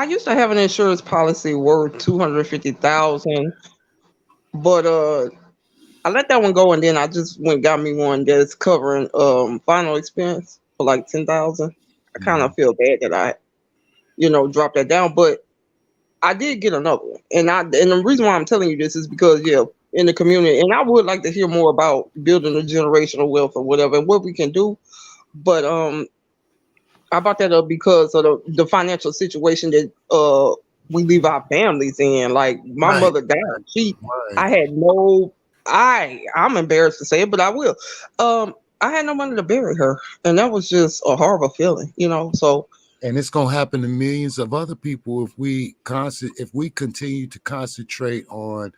used to have an insurance policy worth 250,000, but I let that one go, and then I just went and got me one that's covering final expense for like 10,000. I kind of Mhm. feel bad that I dropped that down, but I did get another one, and the reason why I'm telling you this is because yeah, in the community, and I would like to hear more about building a generational wealth or whatever and what we can do, but I brought that up because of the financial situation that we leave our families in. Like my Right, mother died. right. I had no, I'm embarrassed to say it, but I will. Um, I had no money to bury her, and that was just a horrible feeling. So And it's gonna happen to millions of other people if we continue to concentrate on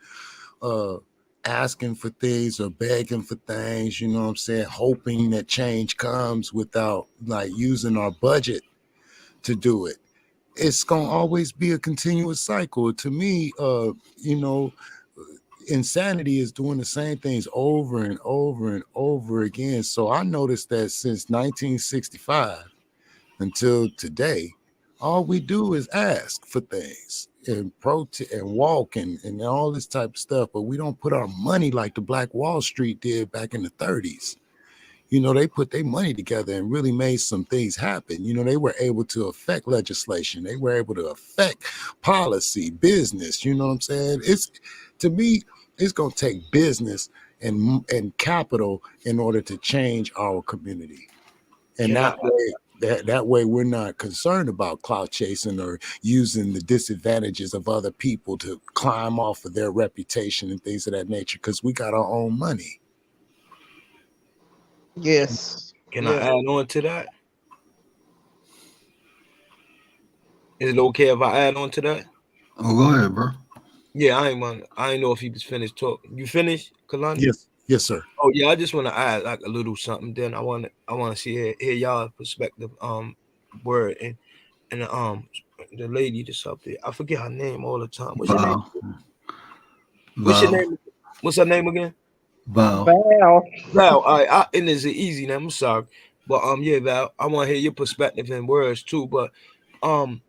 uh asking for things or begging for things, you know what I'm saying, hoping that change comes without like using our budget to do it. It's gonna always be a continuous cycle. To me, you know, insanity is doing the same things over and over and over again. So I noticed that since 1965 until today, all we do is ask for things and protest and walk and all this type of stuff, but we don't put our money like the Black Wall Street did back in the 30s. They put their money together and really made some things happen. They were able to affect legislation. They were able to affect policy, business. You know what I'm saying? To me, it's going to take business and capital in order to change our community. And Can I that way, That way we're not concerned about clout chasing or using the disadvantages of other people to climb off of their reputation and things of that nature, because we got our own money. Yes. Can I Yeah. add on to that? Is it okay if I add on to that? Oh, go ahead, bro. Yeah, I ain't know if he was finished talking. You finished, Kalani? Yes, sir. Oh yeah, I just want to add like a little something. Then I want to see hear y'all perspective. Word and the lady that's up there. I forget her name all the time. What's your name? Val, What's your Val, name? What's her name again? Val. Val. Val. All right, and it's an easy name. I'm sorry, but yeah, Val. I want to hear your perspective and words too. But um,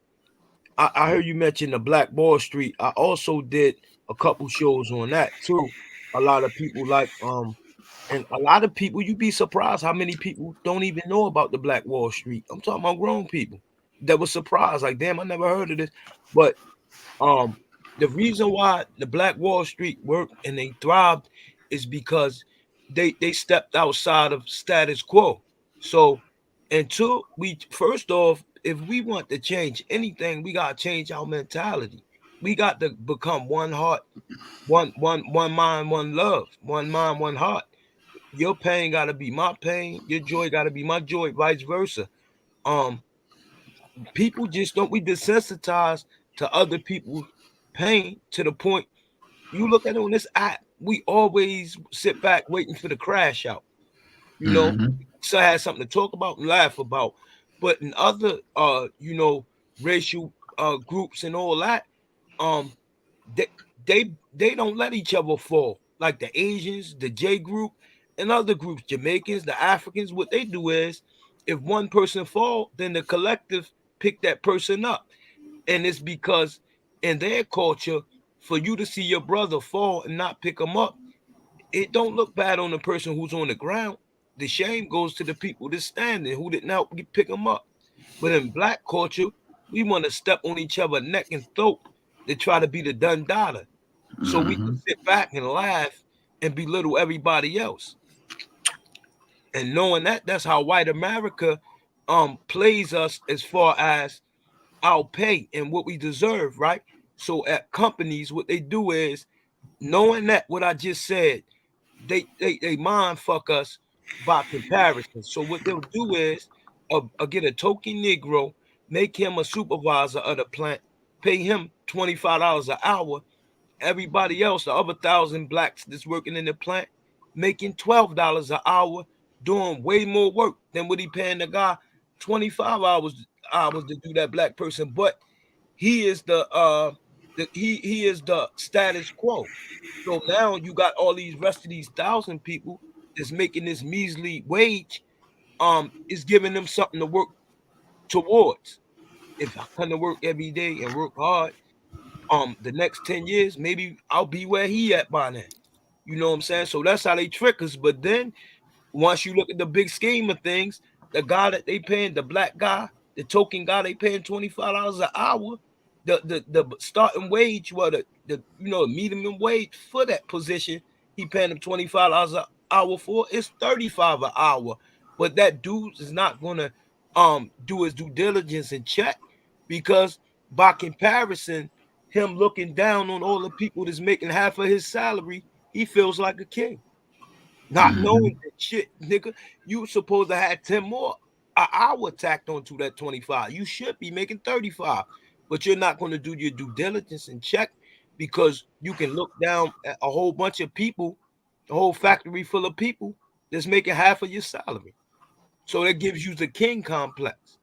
I heard you mention the Black Wall Street. I also did a couple shows on that too. A lot of people like and a lot of people, you'd be surprised how many people don't even know about the Black Wall Street. I'm talking about grown people that was surprised, like, damn, I never heard of this. But um, the reason why the Black Wall Street worked and they thrived is because they stepped outside of status quo. So until we first off, if we want to change anything, we gotta change our mentality. We got to become one heart, one mind, one love, one mind, one heart. Your pain gotta be my pain, your joy gotta be my joy, vice versa. Um, People just don't we desensitized to other people's pain to the point you look at it on this app, we always sit back waiting for the crash out. You know, Mm-hmm. so I had something to talk about and laugh about. But in other racial groups and all that, um they they don't let each other fall. Like the Asians, the J group, and other groups, Jamaicans, the Africans, what they do is if one person fall, then the collective pick that person up. And it's because in their culture, for you to see your brother fall and not pick him up, it don't look bad on the person who's on the ground. The shame goes to the people that's standing who didn't help pick him up. But in black culture, we want to step on each other's neck and throat to try to be the done daughter. So we can Mm-hmm. sit back and laugh and belittle everybody else. And knowing that that's how white America plays us as far as our pay and what we deserve, right? So at companies, what they do is knowing that what I just said, they mind fuck us by comparison. So what they'll do is get a token Negro, make him a supervisor of the plant, pay him $25 an hour. Everybody else, the other 1,000 blacks that's working in the plant, making $12 an hour, doing way more work than what he paying the guy 25 hours to do that black person. But he is he is the status quo. So now you got all these rest of these 1,000 people that's making this measly wage, is giving them something to work towards. If I come to work every day and work hard, the next 10 years, maybe I'll be where he at by then. You know what I'm saying? So that's how they trick us. But then once you look at the big scheme of things, the guy that they paying, the black guy, the token guy, they paying $25 an hour. The starting wage, well, the minimum wage for that position, he paying them $25 an hour for. It's 35 an hour. But that dude is not gonna do his due diligence and check because by comparison, him looking down on all the people that's making half of his salary, he feels like a king. Not Mm-hmm. knowing that shit, nigga, you supposed to have 10 more an hour tacked onto that 25. You should be making 35, but you're not going to do your due diligence and check because you can look down at a whole bunch of people, a whole factory full of people that's making half of your salary. So that gives you the king complex.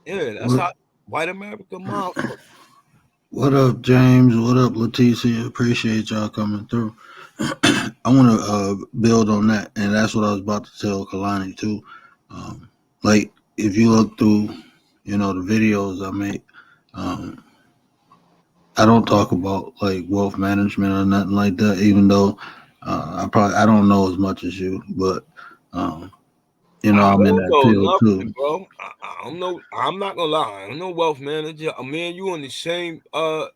Yeah, that's What how white America motherfucker. What up, James? What up, Leticia? Appreciate y'all coming through. I want to build on that, and that's what I was about to tell Kalani too. Um, like, if you look through, the videos I make, um, I don't talk about like wealth management or nothing like that. Even though I don't know as much as you, but um, I I'm in don't that know field nothing, too. bro. I don't know. I'm not gonna lie. I'm no wealth manager. Me and you on the same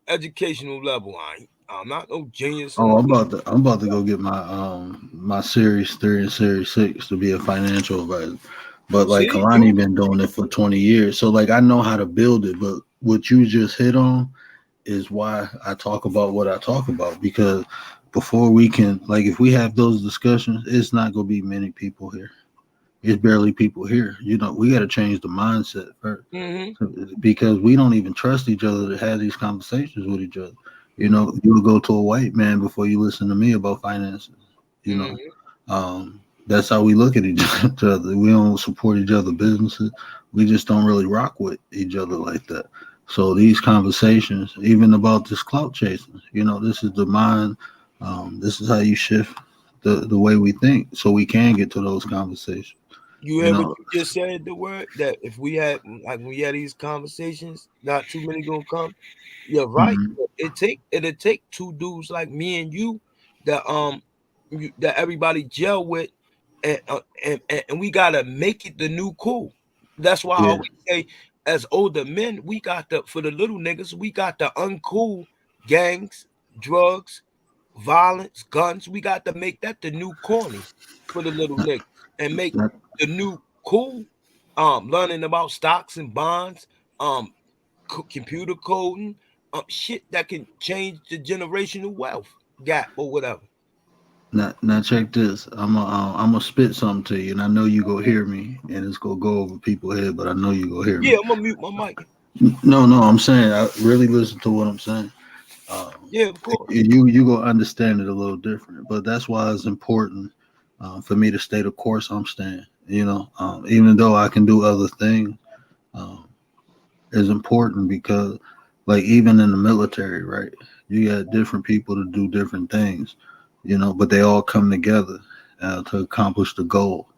educational level. I'm not no genius or Oh, no. I'm about to go get my Series 3 and Series 6 to be a financial advisor. But like See, Kalani been doing it for 20 years. So like I know how to build it, but what you just hit on is why I talk about what I talk about because before we can like if we have those discussions, it's not gonna be many people here. It's barely people here. You know, we gotta change the mindset first. mm-hmm, Because we don't even trust each other to have these conversations with each other. You mm-hmm, know, you'll go to a white man before you listen to me about finances. You know, mm-hmm. that's how we look at each other. We don't support each other businesses. We just don't really rock with each other like that. So these conversations, even about this clout chasing, you know, this is the mind. This is how you shift the way we think, so we can get to those conversations. You You hear what know, you just said? The word that if we had like when we had these conversations, not too many gonna come. You're right. mhm. It'll take two dudes like me and you that that everybody gel with, and we gotta make it the new cool. That's why I Yeah, always say, as older men, we got the for the little niggas, we got the uncool gangs, drugs, violence, guns. We got to make that the new corny for the little niggas and make not the new cool. Learning about stocks and bonds, um, computer coding, shit that can change the generational wealth gap or whatever. Now check this. I'm gonna spit something to you, and I know you go hear me, and it's gonna go over people's head, but I know you go hear me. Yeah, I'm gonna mute my mic. No, no, I'm saying I really listen to what I'm saying. Yeah, of course. You gonna understand it a little different, but that's why it's important for me to stay the course I'm staying. You know, even though I can do other things, um, it's important because, like, even in the military, right? You got different people to do different things, you know, but they all come together to accomplish the goal.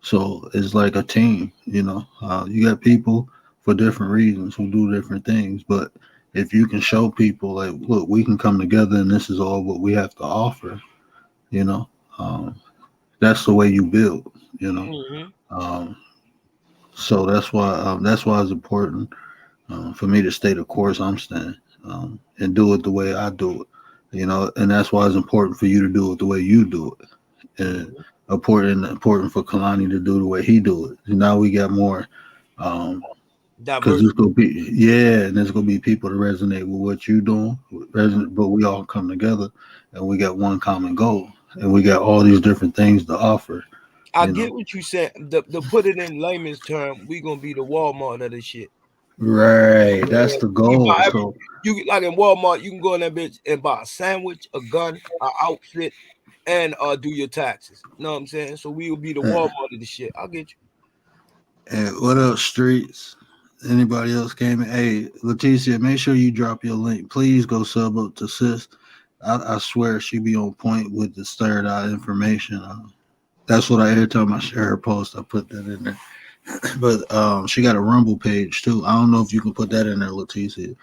So it's like a team, you know. You got people for different reasons who do different things, but if you can show people like, look, we can come together and this is all what we have to offer, you know, um, that's the way you build, you know. Hmm. Um, so that's why it's important for me to stay the course I'm staying and do it the way I do it, you know, and that's why it's important for you to do it the way you do it and Hmm. important for Kalani to do the way he do it. And now we got more, because Diverse. there's gonna be and there's gonna be people to resonate with what you doing, but we all come together and we got one common goal and we got all these different things to offer. I You know, get what you said. To put it in layman's term, we gonna be the Walmart of this shit. right? That's Yeah, the you can goal. buy every So like in Walmart, you can go in that bitch and buy a sandwich, a gun, an outfit, and do your taxes. You know what I'm saying? So we will be the uh, Walmart of the shit. I'll get you. and what else, streets? Anybody else came in? Hey, Leticia, make sure you drop your link. Please go sub up to sis. I swear she be on point with the third eye information. That's what I every time I share her post, I put that in there. But she got a Rumble page too. I don't know if you can put that in there, Leticia.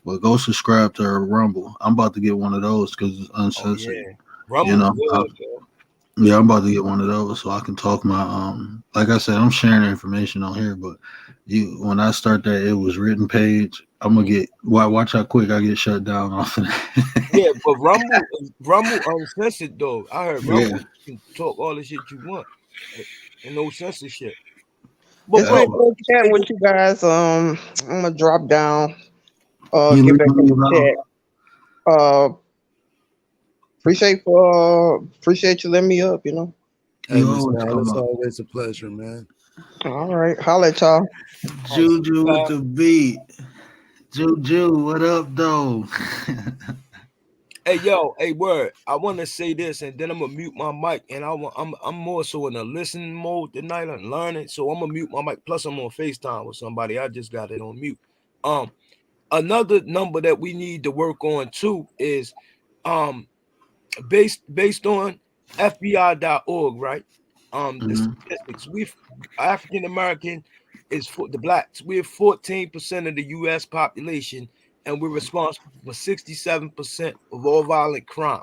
But go subscribe to her Rumble. I'm about to get one of those because it's Oh uncensored. yeah, You Rumble know, good, man. yeah, I'm about to get one of those so I can talk my like I said, I'm sharing information on here, but you when I start that it was written page, I'm gonna Mhm. get watch how quick I get shut down off of that. Yeah, but Rumble uncensored though. I heard Yeah, Rumble you can talk all the shit you want, eh, and no censorship. But It's that's been Brandon, what good hey, chatting with you guys. I'm gonna drop down. you Get leave back in me the alone. chat. Appreciate you letting me up. You know. Hey, You Miss always Val, come it's up. always a pleasure, man. All right. Holla at y'all. all right, see you, Juju with pal. the beat. Juju, what up though? Hey yo, hey word. I want to say this, and then I'm gonna mute my mic. And I'm more so in a listening mode tonight and learning. So I'm gonna mute my mic. Plus I'm on Facetime with somebody. I just got it on mute. Um, Another number that we need to work on too is um based on FBI.org, right? The Mhm. statistics we African American is for the blacks. We're 14% of the U.S. population, and we're responsible for 67% of all violent crime.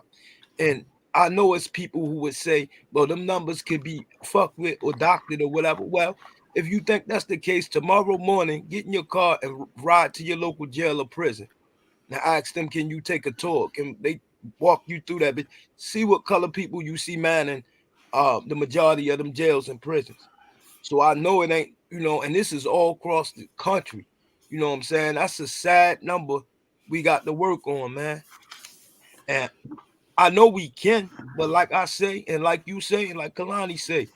And I know it's people who would say, "Well, them numbers could be fucked with or doctored or whatever." Well, if you think that's the case, tomorrow morning, get in your car and ride to your local jail or prison. Now ask them, can you take a tour? Can they walk you through that? But see what color people you see manning the majority of them jails and prisons. So I know it ain't, and this is all across the country. You know what I'm saying? That's a sad number we got to work on, man. And I know we can, but like I say, and like you say, and like Kalani say,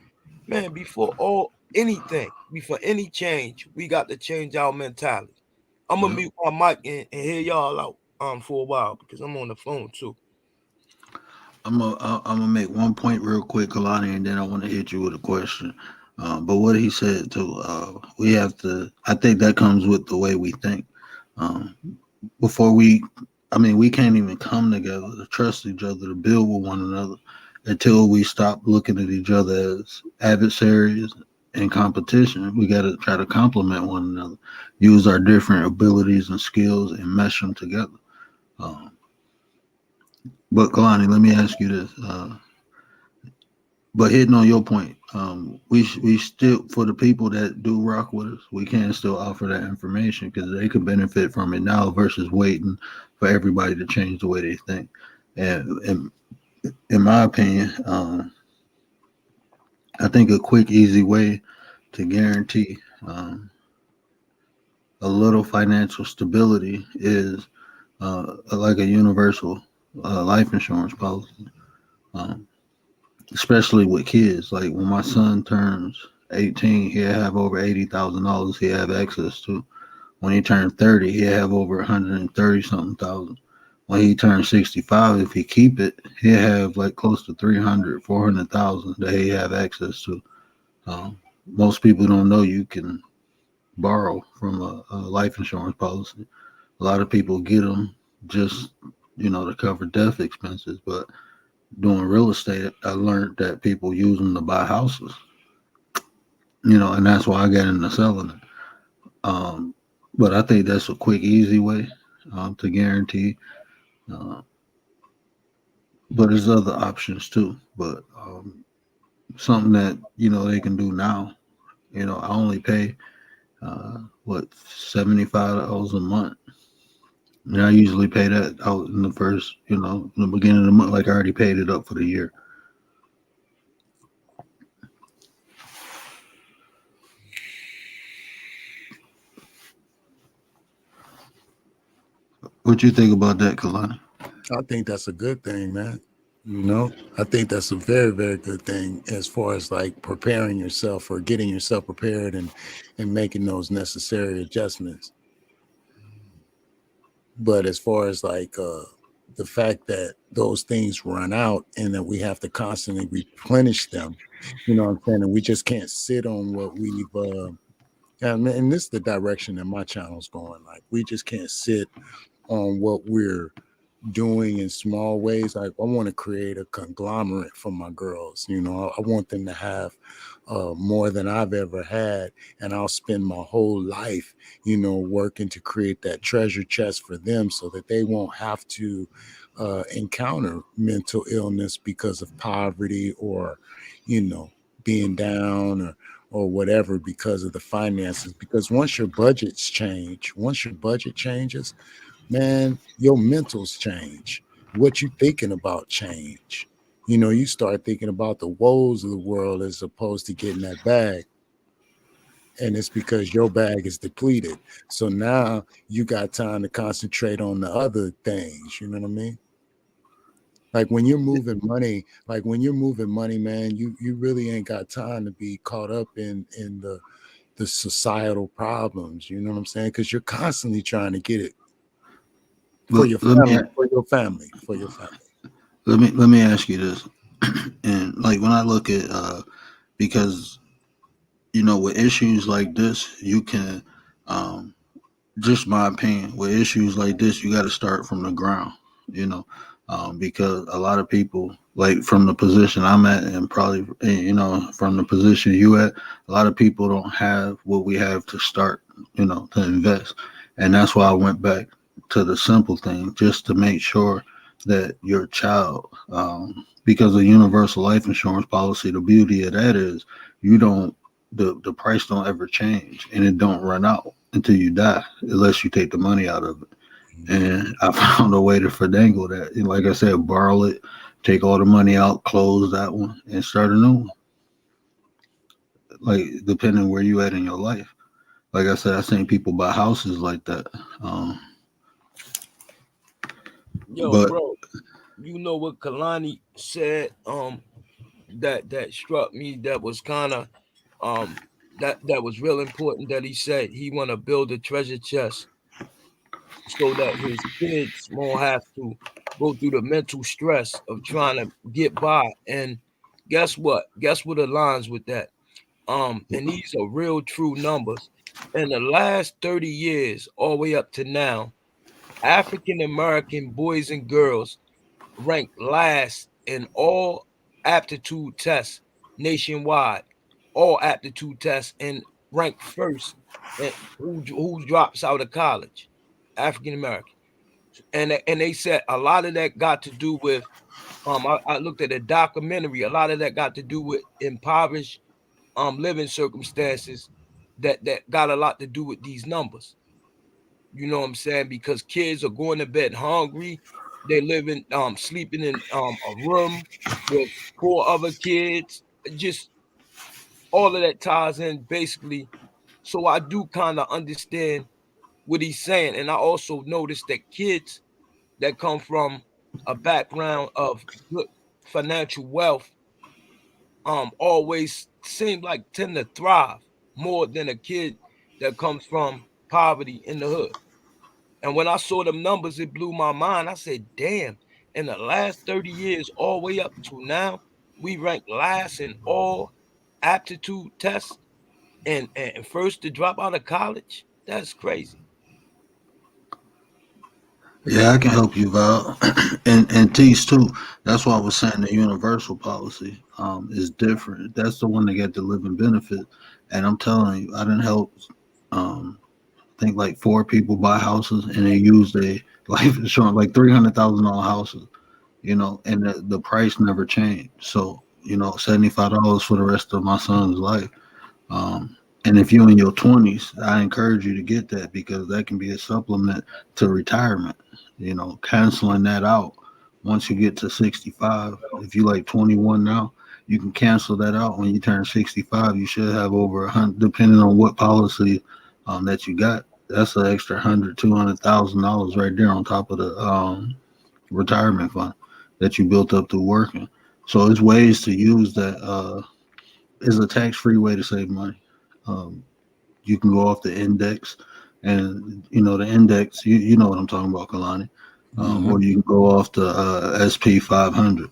man, before any change, we got to change our mentality. I'm gonna Yeah. mute my mic and hear y'all out for a while because I'm on the phone too. I'm gonna make one point real quick, Kalani, and then I want to hit you with a question. But what he said too, we have to. I think that comes with the way we think. Um, before we, I mean, we can't even come together to trust each other to build with one another until we stop looking at each other as adversaries and competition. We got to try to complement one another, use our different abilities and skills, and mesh them together. Um, but Kalani, let me ask you this. But hitting on your point, we still, for the people that do rock with us, we can still offer that information because they could benefit from it now versus waiting for everybody to change the way they think. And in my opinion, I think a quick, easy way to guarantee a little financial stability is like a universal life insurance policy. Um, Especially with kids. Like when my son turns 18, he'll have over $80,000 he'll have access to. When he turned 30, he'll have over 130 something thousand. When he turns 65, if he keep it, he'll have like close to 300, 400,000 that he have access to. Most people don't know you can borrow from a life insurance policy. A lot of people get them just, to cover death expenses, but doing real estate, I learned that people use them to buy houses, and that's why I got into selling it. Um, but I think that's a quick, easy way to guarantee. Uh, but there's other options too. But something that they can do now. I only pay what $75 a month. And I usually pay that out in the first, in the beginning of the month, like I already paid it up for the year. What you think about that, Kalani? I think that's a good thing, man. I think that's a very, very good thing as far as like preparing yourself or getting yourself prepared and making those necessary adjustments. But as far as like the fact that those things run out and that we have to constantly replenish them, you know what I'm saying? And we just can't sit on what we've and this is the direction that my channel's going. Like we just can't sit on what we're doing in small ways. Like I want to create a conglomerate for my girls. I want them to have more than I've ever had, and I'll spend my whole life, working to create that treasure chest for them, so that they won't have to encounter mental illness because of poverty or, you know, being down or whatever because of the finances. Because once your budget changes, man, your mentals change. What you thinking about change. You start thinking about the woes of the world as opposed to getting that bag. And it's because your bag is depleted. So now you got time to concentrate on the other things. You know what I mean? Like when you're moving money, man, you really ain't got time to be caught up in the societal problems. You know what I'm saying? Because you're constantly trying to get it for But your family, for your family, for your family. let me ask you this, and like when I look at because with issues like this, you can um, just my opinion, with issues like this, you got to start from the ground, you know, because a lot of people, like from the position I'm at, and probably, from the position you at, a lot of people don't have what we have to start, to invest. And that's why I went back to the simple thing, just to make sure that your child, because of universal life insurance policy, the beauty of that is you don't, the price don't ever change and it don't run out until you die, unless you take the money out of it. And I found a way to finagle that. And like I said, borrow it, take all the money out, close that one, and start a new one. like depending where you at in your life. Like I said, I seen people buy houses like that. Um, Yo, but bro, you know what Kalani said? That struck me. That was kind of that was real important. That he said he want to build a treasure chest so that his kids won't have to go through the mental stress of trying to get by. And guess what? Guess what aligns with that? And these are real true numbers. In the last 30 years, all the way up to now, African American boys and girls ranked last in all aptitude tests nationwide, all aptitude tests, and ranked first in who drops out of college, African American. And they said a lot of that got to do with I looked at a documentary. A lot of that got to do with impoverished living circumstances that got a lot to do with these numbers. You know what I'm saying? Because kids are going to bed hungry. They living sleeping in a room with four other kids. Just all of that ties in basically. So I do kind of understand what he's saying. And I also noticed that kids that come from a background of good financial wealth always seem like tend to thrive more than a kid that comes from poverty in the hood. And when I saw them numbers, it blew my mind. I said, damn, in the last 30 years, all the way up to now, we rank last in all aptitude tests and first to drop out of college. That's crazy. yeah, I can help you, Val, and T's too. That's why I was saying the universal policy is different. That's the one that get the living benefit. And I'm telling you, I didn't help. Um, I think like four people buy houses and they use their life insurance, like $300,000 houses. And the price never changed. So $75 for the rest of my son's life. And if you're in your 20s, I encourage you to get that because that can be a supplement to retirement. Canceling that out once you get to 65. If you like 21 now, you can cancel that out when you turn 65. You should have over 100, depending on what policy that you got. That's an extra 100, $200,000 right there on top of the retirement fund that you built up through working. So it's ways to use that. Is a tax free way to save money. Um, you can go off the index, and the index. You know what I'm talking about, Kalani. Mm-hmm. Or you can go off the SP 500.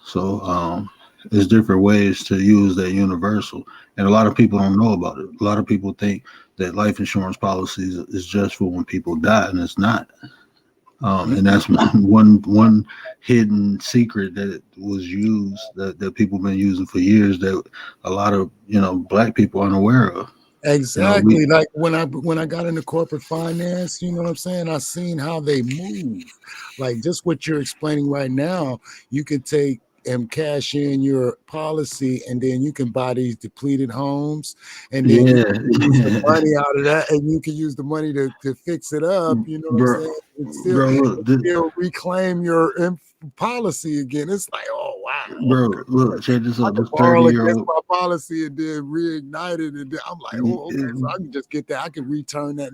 So there's different ways to use that universal, and a lot of people don't know about it. A lot of people think that life insurance policies is just for when people die, and it's not. And that's one hidden secret that was used that people been using for years that a lot of black people aren't aware of. We Exactly. Like when I got into corporate finance, you know what I'm saying? I seen how they move. Like just what you're explaining right now, you can take and cash in your policy and then you can buy these depleted homes and then you yeah, can use the money out of that and you can use the money to fix it up, you know what I'm bro, saying? bro, look, Still reclaim your policy again. It's like, oh wow, okay. check this I out. could This thirty borrow year against old. my policy and then reignite it. And then I'm like, oh, okay. So I can just get that. I can return that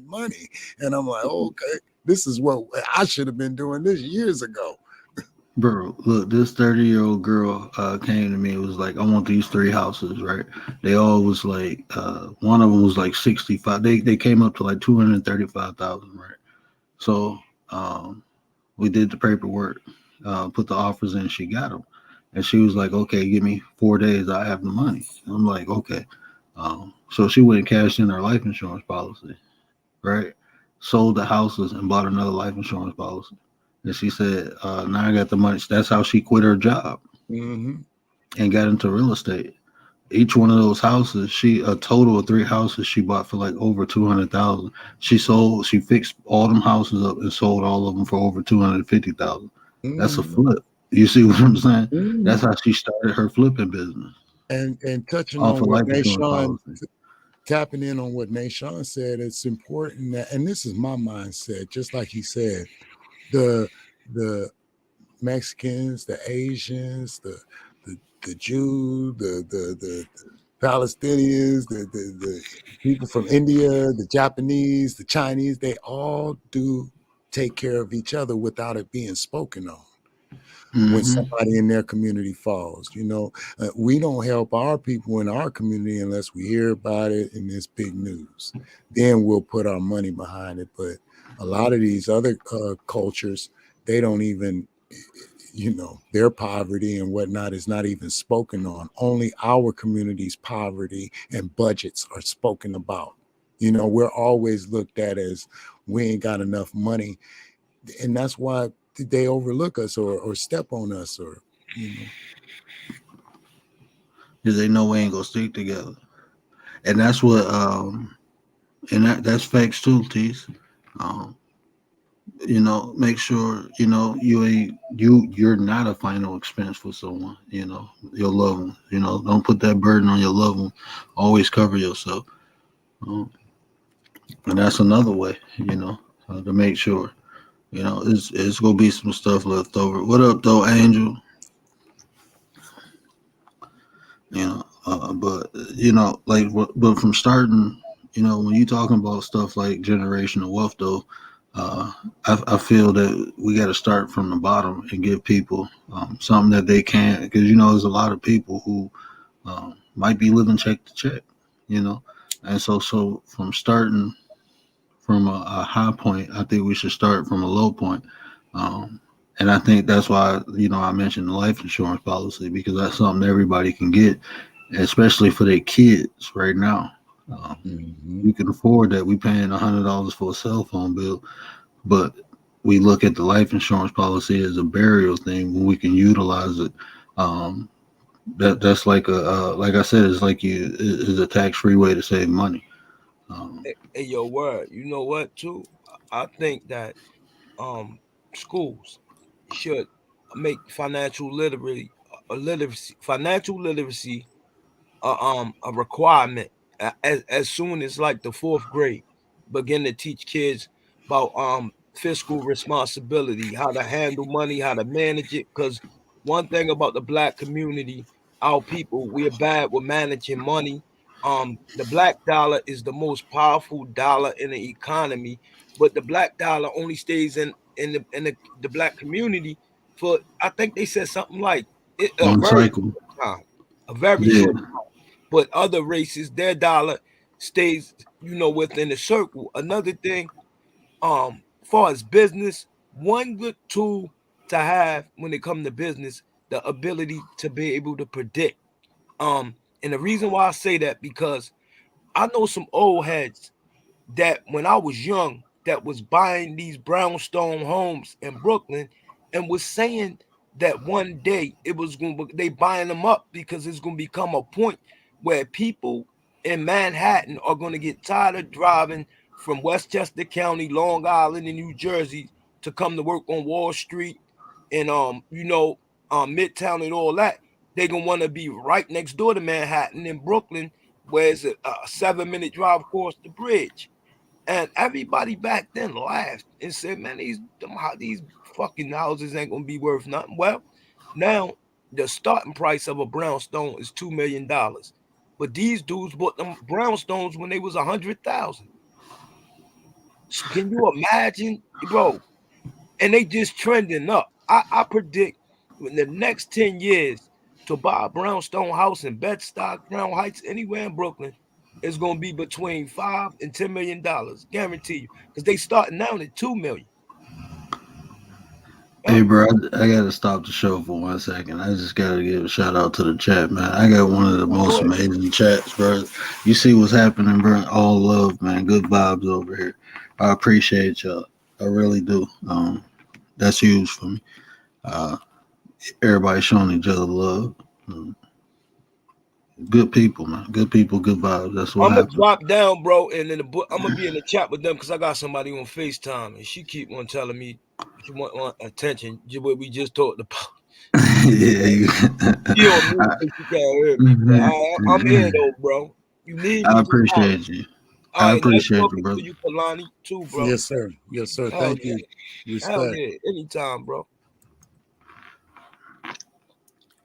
money. And I'm like, oh, okay, this is what I should have been doing this years ago. Bro, look, this 30-year-old girl came to me and was like, I want these three houses, right? They all was like, one of them was like 65. They came up to like 235,000, right? So we did the paperwork, put the offers in, she got them. And she was like, okay, give me 4 days, I have the money. And I'm like, okay. So she went and cashed in her life insurance policy, right? Sold the houses and bought another life insurance policy. And she said, now I got the money. That's how she quit her job Mm-hmm. and got into real estate. Each one of those houses, she a total of three houses she bought for like over 200,000. She fixed all them houses up and sold all of them for over 250,000. That's a Mm-hmm. flip. You see what I'm saying? Mm-hmm. That's how she started her flipping business And touching off on a what life insurance Nashawn policy. tapping in on what Nashawn said, it's important that, and this is my mindset, just like he said, the the Mexicans, the Asians, the the Jew, the Palestinians, the people from India, the Japanese, the Chinese, they all do take care of each other without it being spoken on. When Mm-hmm. somebody in their community falls, we don't help our people in our community unless we hear about it and it's big news. Then we'll put our money behind it. But a lot of these other cultures, they don't even, their poverty and whatnot is not even spoken on. Only our community's poverty and budgets are spoken about. We're always looked at as we ain't got enough money, and that's why they overlook us or step on us, or Because they know we ain't gonna stick together, and that's what and that's facts too, Tease. Um, make sure you ain't you're not a final expense for someone. Your loved one. Don't put that burden on your loved one. Always cover yourself, um, and that's another way. To make sure. It's gonna be some stuff left over. What up, though, Angel? But like, but from starting, when you talking about stuff like generational wealth, though, uh, I feel that we got to start from the bottom and give people something that they can, because there's a lot of people who might be living check to check, you know, and so from starting from a high point, I think we should start from a low point. Um, and I think that's why, I mentioned the life insurance policy, because that's something everybody can get, especially for their kids right now. Um, mm-hmm. you can afford that. We paying $100 for a cell phone bill, but we look at the life insurance policy as a burial thing when we can utilize it. Um, that's like like I said, it's like is a tax free way to save money. Um, Hey, your word. You know what too? I think that schools should make financial literacy a requirement as soon as like the fourth grade. Begin to teach kids about fiscal responsibility, how to handle money, how to manage it. Because one thing about the black community, our people, we're bad with managing money. The black dollar is the most powerful dollar in the economy, but the black dollar only stays in the black community for, I think they said something like a one very cycle. short time, a very Yeah. short. But other races, their dollar stays, within the circle. Another thing, far as business, one good tool to have when it comes to business, the ability to be able to predict. And the reason why I say that, because I know some old heads that when I was young that was buying these brownstone homes in Brooklyn and was saying that one day it was going to, they buying them up because it's going to become a point where people in Manhattan are going to get tired of driving from Westchester County, Long Island, and New Jersey to come to work on Wall Street and Midtown and all that. They're gonna want to be right next door to Manhattan in Brooklyn, where it's a 7-minute drive across the bridge. And everybody back then laughed and said, "Man, these fucking houses ain't gonna be worth nothing." Well, now the starting price of a brownstone is $2 million, but these dudes bought them brownstones when they was 100,000. Can you imagine, bro? And they just trending up. I predict in the next 10 years to buy a brownstone house in Bed-Stuy, Crown Heights, anywhere in Brooklyn, is gonna be between $5 and $10 million, guarantee you, because they starting now at 2 million. Hey, Yep. bro, I gotta stop the show for 1 second. I just gotta give a shout out to the chat, man. I got one of the Go most ahead. amazing chats, bro. You see what's happening, bro? All love, man. Good vibes over here. I appreciate y'all. I really do. That's huge for me. Uh, Everybody showing each other love. Um, Good people, man. Good people, good vibes. That's what I'm gonna happens. drop down, bro, and then I'm gonna be in the chat with them because I got somebody on FaceTime, and she keep on telling me she want attention. What we just talked about. Yeah, you. She on mute because she can't hear me. But Mhm. I'm here though, bro. You need me, I just holler. appreciate you. All I right, nice appreciate you, talking to brother. you, Kalani, too, bro. Yes, sir. Yes, sir. Hell Thank yeah. you. Hell Respect. yeah. Anytime, bro.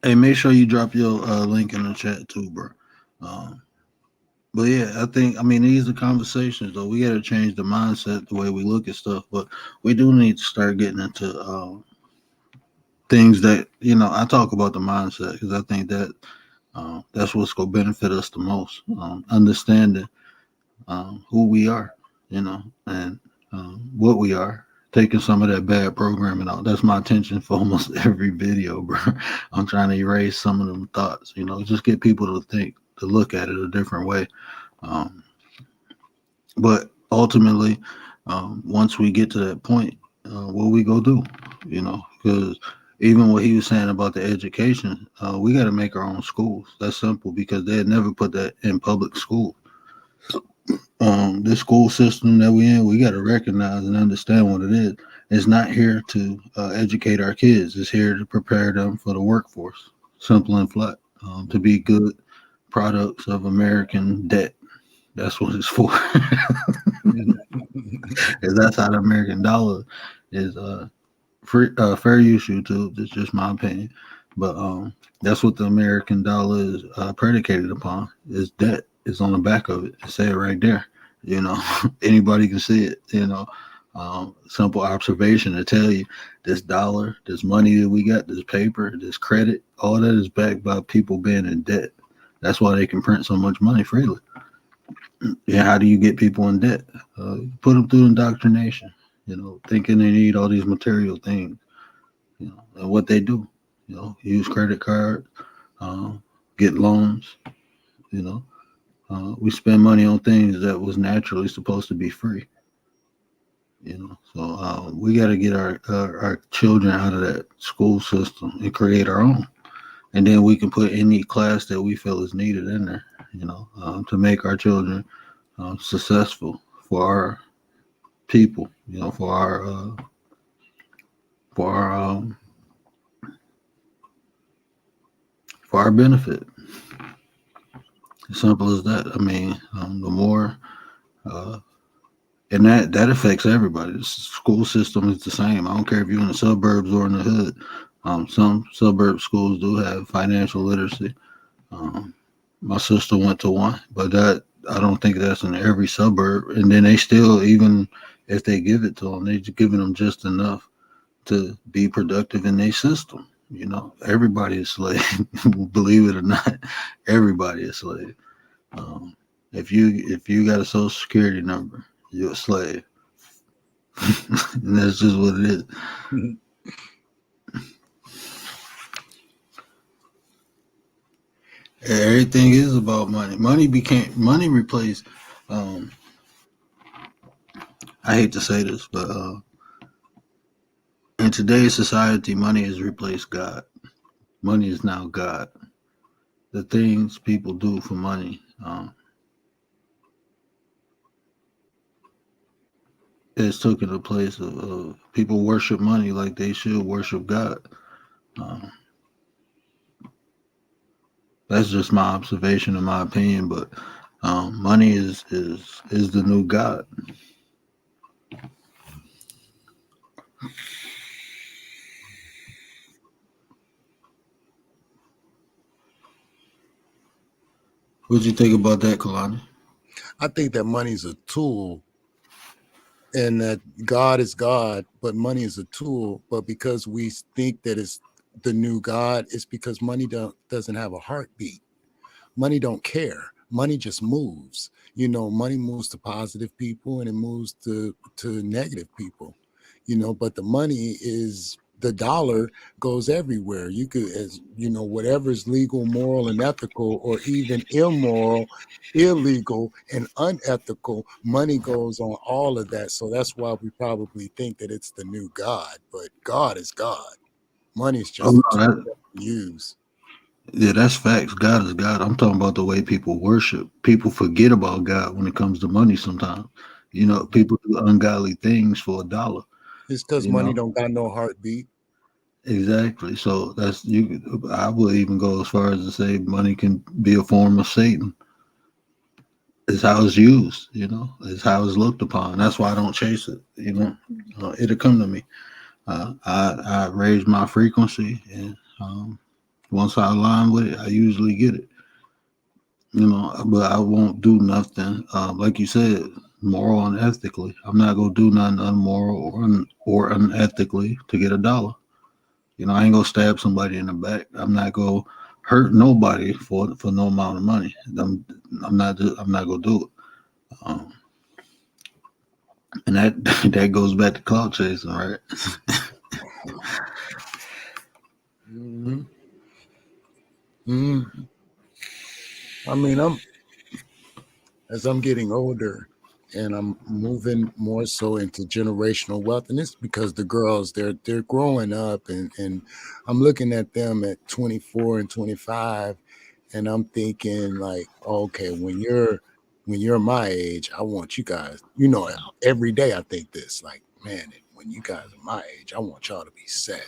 Hey, make sure you drop your link in the chat too, bro. Um, but yeah, I mean, these are conversations though. We got to change the mindset, the way we look at stuff. But we do need to start getting into things that I talk about the mindset because I think that that's what's going to benefit us the most. Understanding who we are, and what we are. Taking some of that bad programming out. That's my intention for almost every video, bro. I'm trying to erase some of them thoughts. Just get people to think, to look at it a different way. Um, but ultimately, once we get to that point, what we go do, because even what he was saying about the education, we got to make our own schools. That's simple because they had never put that in public school. The school system that we in, we got to recognize and understand what it is. It's not here to educate our kids. It's here to prepare them for the workforce. Simple and flat. To be good products of American debt. That's what it's for. Because that's how the American dollar is free, fair use YouTube. It's just my opinion, but that's what the American dollar is predicated upon. Is debt. It's on the back of it. It say it right there. Anybody can see it. Simple observation to tell you this dollar, this money that we got, this paper, this credit, all that is backed by people being in debt. That's why they can print so much money freely. Yeah, how do you get people in debt? Put them through indoctrination. Thinking they need all these material things. And what they do. Use credit cards, uh, get loans. You know, we spend money on things that was naturally supposed to be free. So we got to get our children out of that school system and create our own, and then we can put any class that we feel is needed in there. To make our children successful for our people. For our for our benefit. Simple as that. I mean, the more, uh, and that affects everybody. The school system is the same. I don't care if you're in the suburbs or in the hood. Some suburb schools do have financial literacy. Um, my sister went to one, but that I don't think that's in every suburb. And then they still, even if they give it to them, they're giving them just enough to be productive in their system. Everybody is slave. Believe it or not, everybody is slave. Um, if you got a social security number, you're a slave, and that's just what it is. Everything is about money. Money replaced. Um, I hate to say this, but in today's society, money has replaced God. Money is now God. The things people do for money has taken the place of people worship money like they should worship God. Um, that's just my observation and my opinion, but money is the new God. What you think about that, Kalani? I think that money's a tool and that God is God, but money is a tool. But because we think that it's the new God, it's because money doesn't have a heartbeat. Money don't care. Money just moves. Money moves to positive people and it moves to negative people. But the money is the dollar goes everywhere. You could, as whatever's legal, moral, and ethical, or even immoral, illegal, and unethical, money goes on all of that. So that's why we probably think that it's the new God. But God is God. Money is Oh just a no, tool that we use. yeah, that's facts. God is God. I'm talking about the way people worship. People forget about God when it comes to money. Sometimes, people do ungodly things for a dollar. It's because You money know, don't got no heartbeat. exactly. So that's you. I would even go as far as to say money can be a form of Satan. It's how it's used. It's how it's looked upon. That's why I don't chase it. It'll come to me. I raise my frequency, and Once I align with it, I usually get it. But I won't do nothing. Like you said, moral and ethically. I'm not gonna do nothing unmoral or unethically to get a dollar. I ain't gonna stab somebody in the back. I'm not gonna hurt nobody for no amount of money. I'm not gonna do it. Um, and that that goes back to clout chasing, right? Hmm. Hmm. I mean, as I'm getting older and I'm moving more so into generational wealth, and it's because the girls they're growing up, and I'm looking at them at 24 and 25, and I'm thinking like, okay, when you're my age, I want you guys, every day I think this, like, man, when you guys are my age, I want y'all to be set.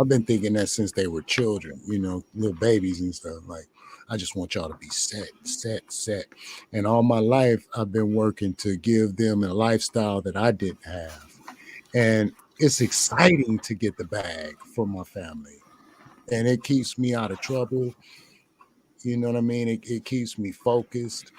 I've been thinking that since they were children, little babies and stuff. Like, I just want y'all to be set, set, set. And all my life, I've been working to give them a lifestyle that I didn't have. And it's exciting to get the bag for my family. And it keeps me out of trouble. You know what I mean? It keeps me focused.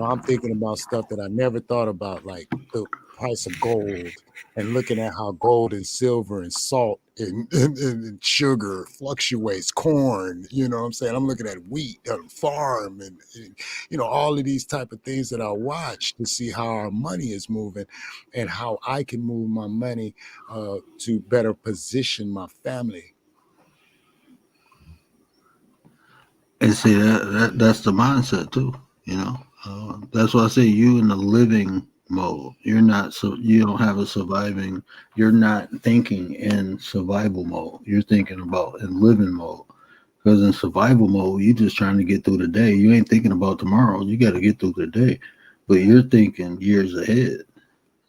I'm thinking about stuff that I never thought about, like the price of gold, and looking at how gold and silver and salt and sugar fluctuates, corn, what I'm saying? I'm looking at wheat, farm, and all of these type of things that I watch to see how our money is moving and how I can move my money to better position my family. And see that's the mindset too. That's why I say you in the living mode. You're not so you don't have a surviving. You're not thinking in survival mode. You're thinking about in living mode. Because in survival mode, you're just trying to get through the day. You ain't thinking about tomorrow. You got to get through the day. But you're thinking years ahead,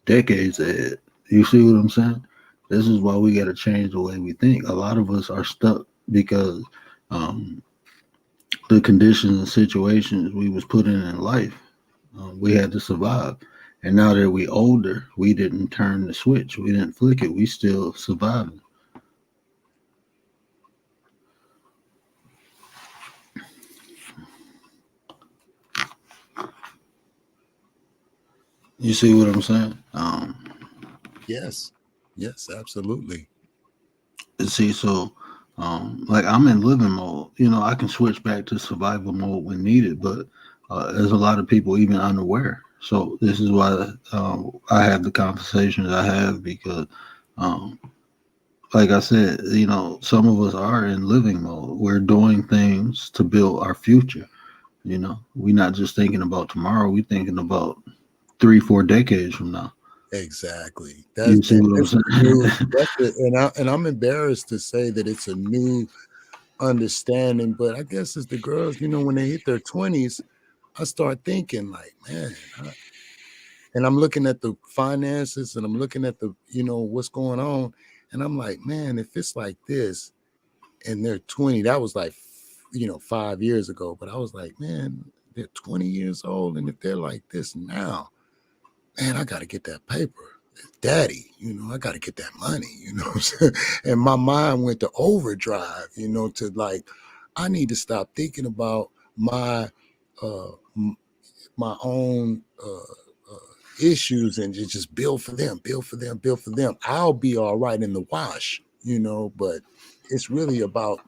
decades ahead. You see what I'm saying? This is why we got to change the way we think. A lot of us are stuck because um, the conditions and situations we was put in life. We had to survive. And now that we older, we didn't turn the switch. We didn't flick it. We still surviving. You see what I'm saying? Yes. Yes, absolutely. See, so like I'm in living mode. I can switch back to survival mode when needed, but there's a lot of people even unaware. So this is why I have the conversations I have because, um, like I said, some of us are in living mode. We're doing things to build our future. We're not just thinking about tomorrow. We're thinking about 3, 4 decades from now. Exactly. You see what I'm That's a new, saying? and I'm embarrassed to say that it's a new understanding, but I guess as the girls, when they hit their 20s, I start thinking like, man, and I'm looking at the finances and I'm looking at the, what's going on, and I'm like, man, if it's like this and they're 20, that was like, 5 years ago, but I was like, man, they're 20 years old, and if they're like this now, man, I got to get that paper. Daddy, I got to get that money, what I'm saying? And my mind went to overdrive, to like, I need to stop thinking about uh, m- my own issues and just build for them, build for them, build for them. I'll be all right in the wash, but it's really about,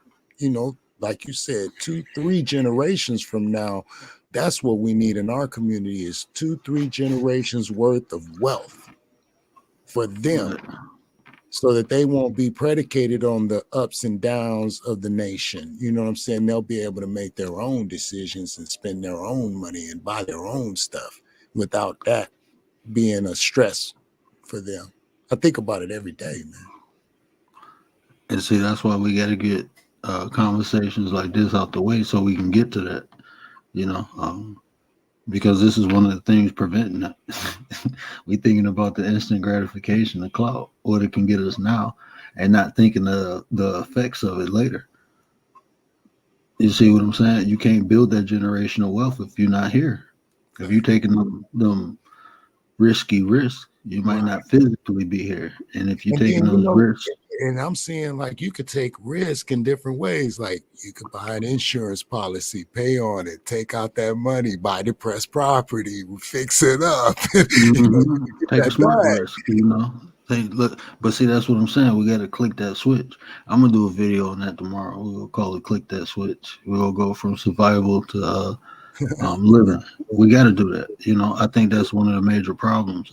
like you said, 2, 3 generations from now. That's what we need in our community is 2, 3 generations worth of wealth for them Right. so that they won't be predicated on the ups and downs of the nation. You know what I'm saying? They'll be able to make their own decisions and spend their own money and buy their own stuff without that being a stress for them. I think about it every day, man. And see, that's why we got to get conversations like this out the way so we can get to that, you know, because this is one of the things preventing that. We thinking about the instant gratification, the clout, what it can get us now, and not thinking the effects of it later. You see what I'm saying? You can't build that generational wealth if you're not here. If you're Right. taking them risky risks, you might Right. not physically be here. And if you're And taking then those risks, and I'm seeing like you could take risk in different ways. Like you could buy an insurance policy, pay on it, take out that money, buy depressed property, fix it up. You Hmm. could get Take a that smart bag. risk, Look, but see, that's what I'm saying. We got to click that switch. I'm gonna do a video on that tomorrow. We'll call it "Click That Switch." We'll go from survival to living. We got to do that. I think that's one of the major problems.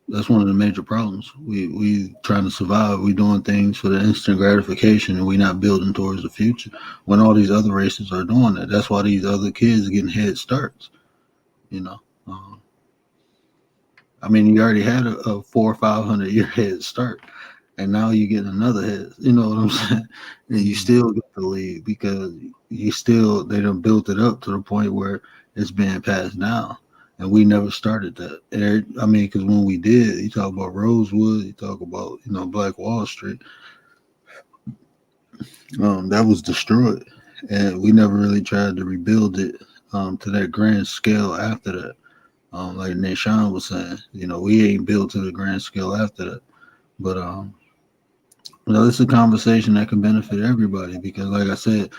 That's one of the major problems. We trying to survive. We doing things for the instant gratification, and we not building towards the future. When all these other races are doing that, that's why these other kids are getting head starts. You know, um, I mean, you already had a 400 or 500 year head start, and now you get another head. You know what I'm saying? And you Mhm. still get the lead because they done built it up to the point where it's being passed down. And we never started that. I mean, because when we did, you talk about Rosewood, you talk about Black Wall Street, that was destroyed, and we never really tried to rebuild it to that grand scale after that. Like Nishan was saying, we ain't built to the grand scale after that. But it's a conversation that can benefit everybody because, like I said,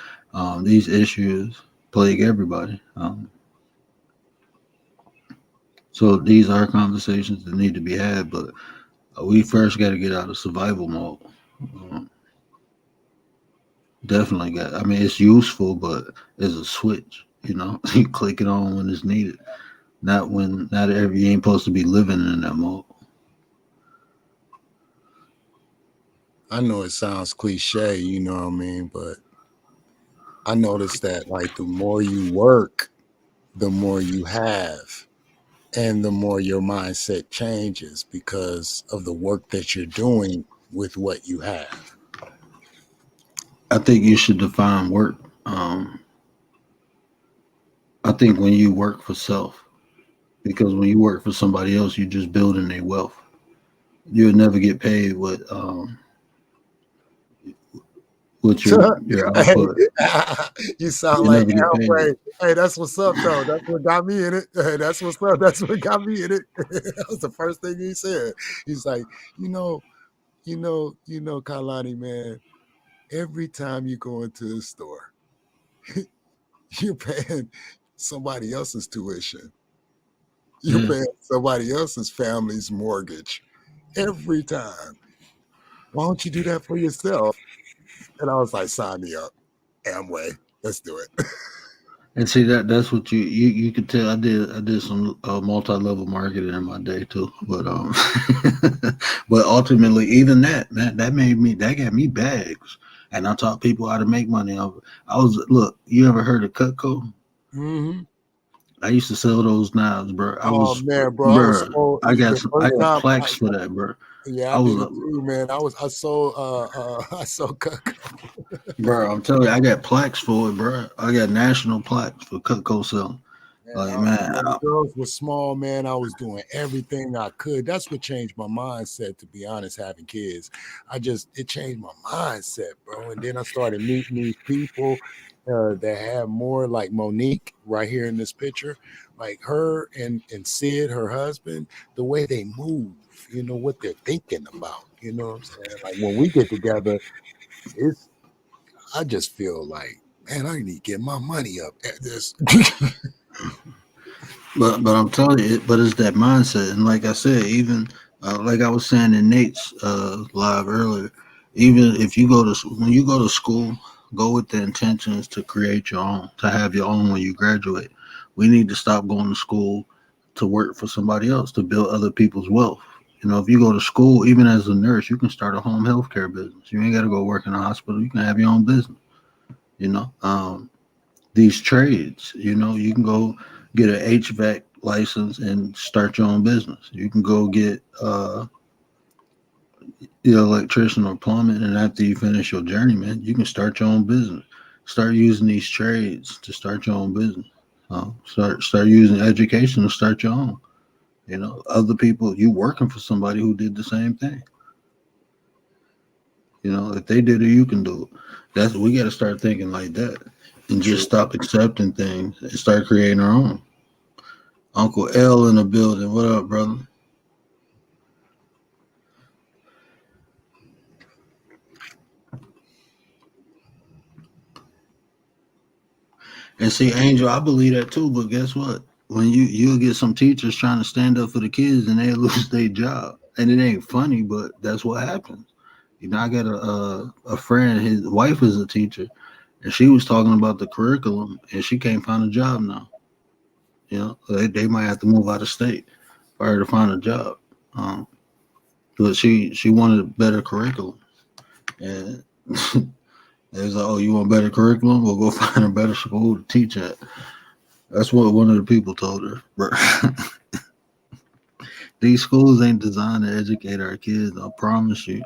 these issues plague everybody. So these are conversations that need to be had, but we first got to get out of survival mode. Um, Definitely got. I mean, it's useful, but it's a switch. You click it on when it's needed, not every. You ain't supposed to be living in that mode. I know it sounds cliche, you know what I mean, but I noticed that like the more you work, the more you have, and the more your mindset changes because of the work that you're doing with what you have. I think you should define work. Um, I think when you work for self, because when you work for somebody else, you're just building their wealth. You'll never get paid what your Hey, output. you sound You like never get paid. Amway. Hey, that's what's up, though. That's what got me in it. Hey, that's what's up. That's what got me in it. That was the first thing he said. He's like, you know, Kalani, man, every time you go into the store, you're paying somebody else's tuition. You're Yeah. paying somebody else's family's mortgage every time. Why don't you do that for yourself? And I was like, sign me up. Amway. Let's do it. And see that's what you could tell. I did some multi-level marketing in my day too, but but ultimately even that man that got me bags, and I taught people how to make money off it. I was look. You ever heard of Cutco? Hmm. I used to sell those knives, bro. Oh man, bro, I was Bro. so the I first got time. plaques for that, bro. Yeah, I I was, did it too, man. I sold I sold Cutco. bro. I'm telling you, I got plaques for it, bro. I got national plaques for Cutco selling. Man, Like, man, when the girls were small, man, I was doing everything I could. That's what changed my mindset, to be honest, having kids. It changed my mindset, bro. And then I started meeting these people that have more like Monique right here in this picture, like her and Sid, her husband, the way they move, what they're thinking about. You know what I'm saying? Like when we get together, it's I just feel like, man, I need to get my money up at this. but I'm telling you, but it's that mindset, and like I said, even like I was saying in Nate's live earlier, even if you go to when you go to school, go with the intentions to create your own, to have your own when you graduate. We need to stop going to school to work for somebody else to build other people's wealth. If you go to school, even as a nurse, you can start a home healthcare business. You ain't got to go work in a hospital. You can have your own business. You know, these trades. You can go get an HVAC license and start your own business. You can go get electrician or plumbing, and after you finish your journeyman, you can start your own business. Start using these trades to start your own business. Start using education to start your own. Other people, you working for somebody who did the same thing. If they did it, you can do it. We got to start thinking like that, and just True. stop accepting things and start creating our own. Uncle L in the building. What up, brother? And see, Angel, I believe that too. But guess what? When you'll get some teachers trying to stand up for the kids, and they lose their job, and it ain't funny, but that's what happens. You know, I got a friend. His wife is a teacher, and she was talking about the curriculum, and she can't find a job now. You know, they might have to move out of state for her to find a job. Um, but she wanted a better curriculum, and they was like, "Oh, you want better curriculum? We'll go find a better school to teach at." That's what one of the people told her. Bro. These schools ain't designed to educate our kids. I promise you.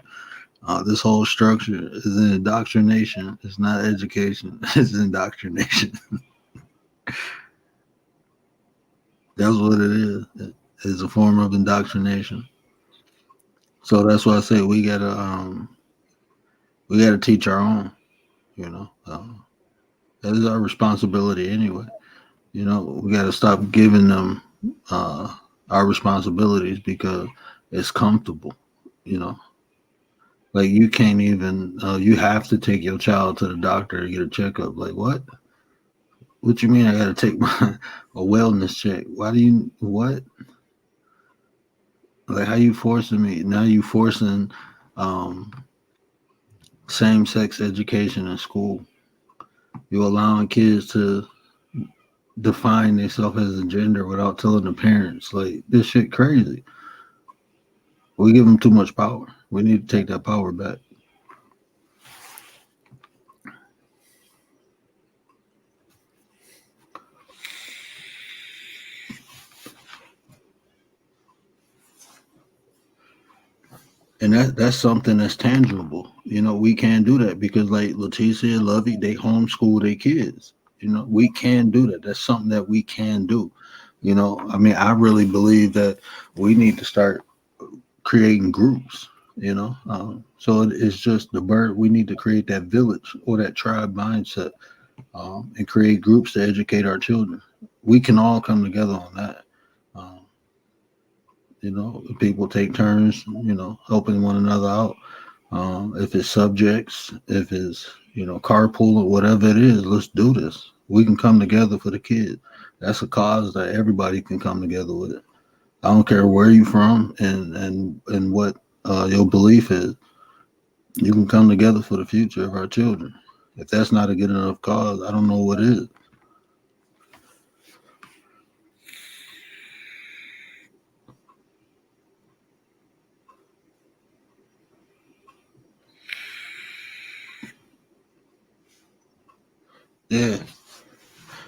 This whole structure is an indoctrination. It's not education. It's indoctrination. That's what it is. It's a form of indoctrination. So that's why I say we gotta teach our own. You know, that is our responsibility anyway. You know, we gotta stop giving them uh, our responsibilities because it's comfortable. You know, like you can't even. You have to take your child to the doctor to get a checkup. Like what? What you mean? I got to take my a wellness check? Why do you what? Like how you forcing me? Now you forcing um, same sex education in school. You allowing kids to define themselves as a gender without telling the parents. Like this shit crazy. We give them too much power. We need to take that power back. And that's something that's tangible. You know, we can do that because like Leticia and Lovey, they homeschool their kids. You know, we can do that. That's something that we can do. You know, I mean, I really believe that we need to start creating groups. You know, so it's just the bird. We need to create that village or that tribe mindset and create groups to educate our children. We can all come together on that. Um, you know, people take turns. You know, helping one another out. If it's subjects, if it's carpool or whatever it is, let's do this. We can come together for the kids. That's a cause that everybody can come together with. I don't care where you from and what your belief is. You can come together for the future of our children. If that's not a good enough cause, I don't know what is. Yeah,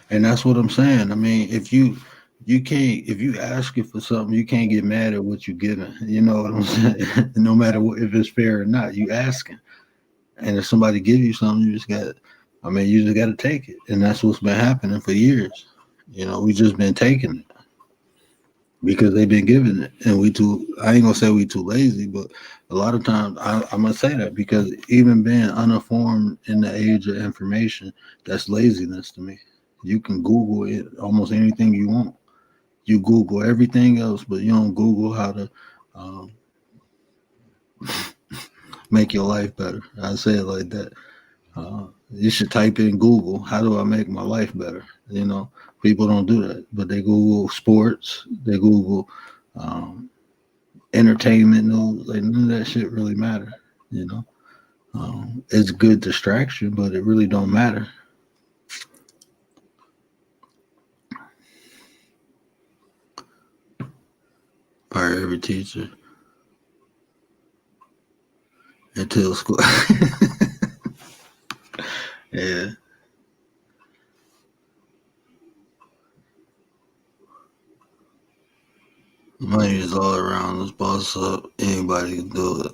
and that's what I'm saying. I mean, if you can't if you asking for something, you can't get mad at what you're giving. You know what I'm saying? No matter what, if it's fair or not, you asking. And if somebody give you something, you just got. I mean, you just got to take it, and that's what's been happening for years. You know, we just been taking it because they've been giving it, and we too. I ain't gonna say we too lazy, but a lot of times I'm gonna say that because even being uninformed in the age of information, that's laziness to me. You can Google it almost anything you want. You Google everything else, but you don't Google how to um, make your life better. I say it like that. You should type in Google, how do I make my life better? You know, people don't do that, but they Google sports, they Google um, entertainment news. Like none of that shit really matter. You know, it's good distraction, but it really don't matter. Fire every teacher until school. Yeah, money is all around us. Boss up, anybody can do it.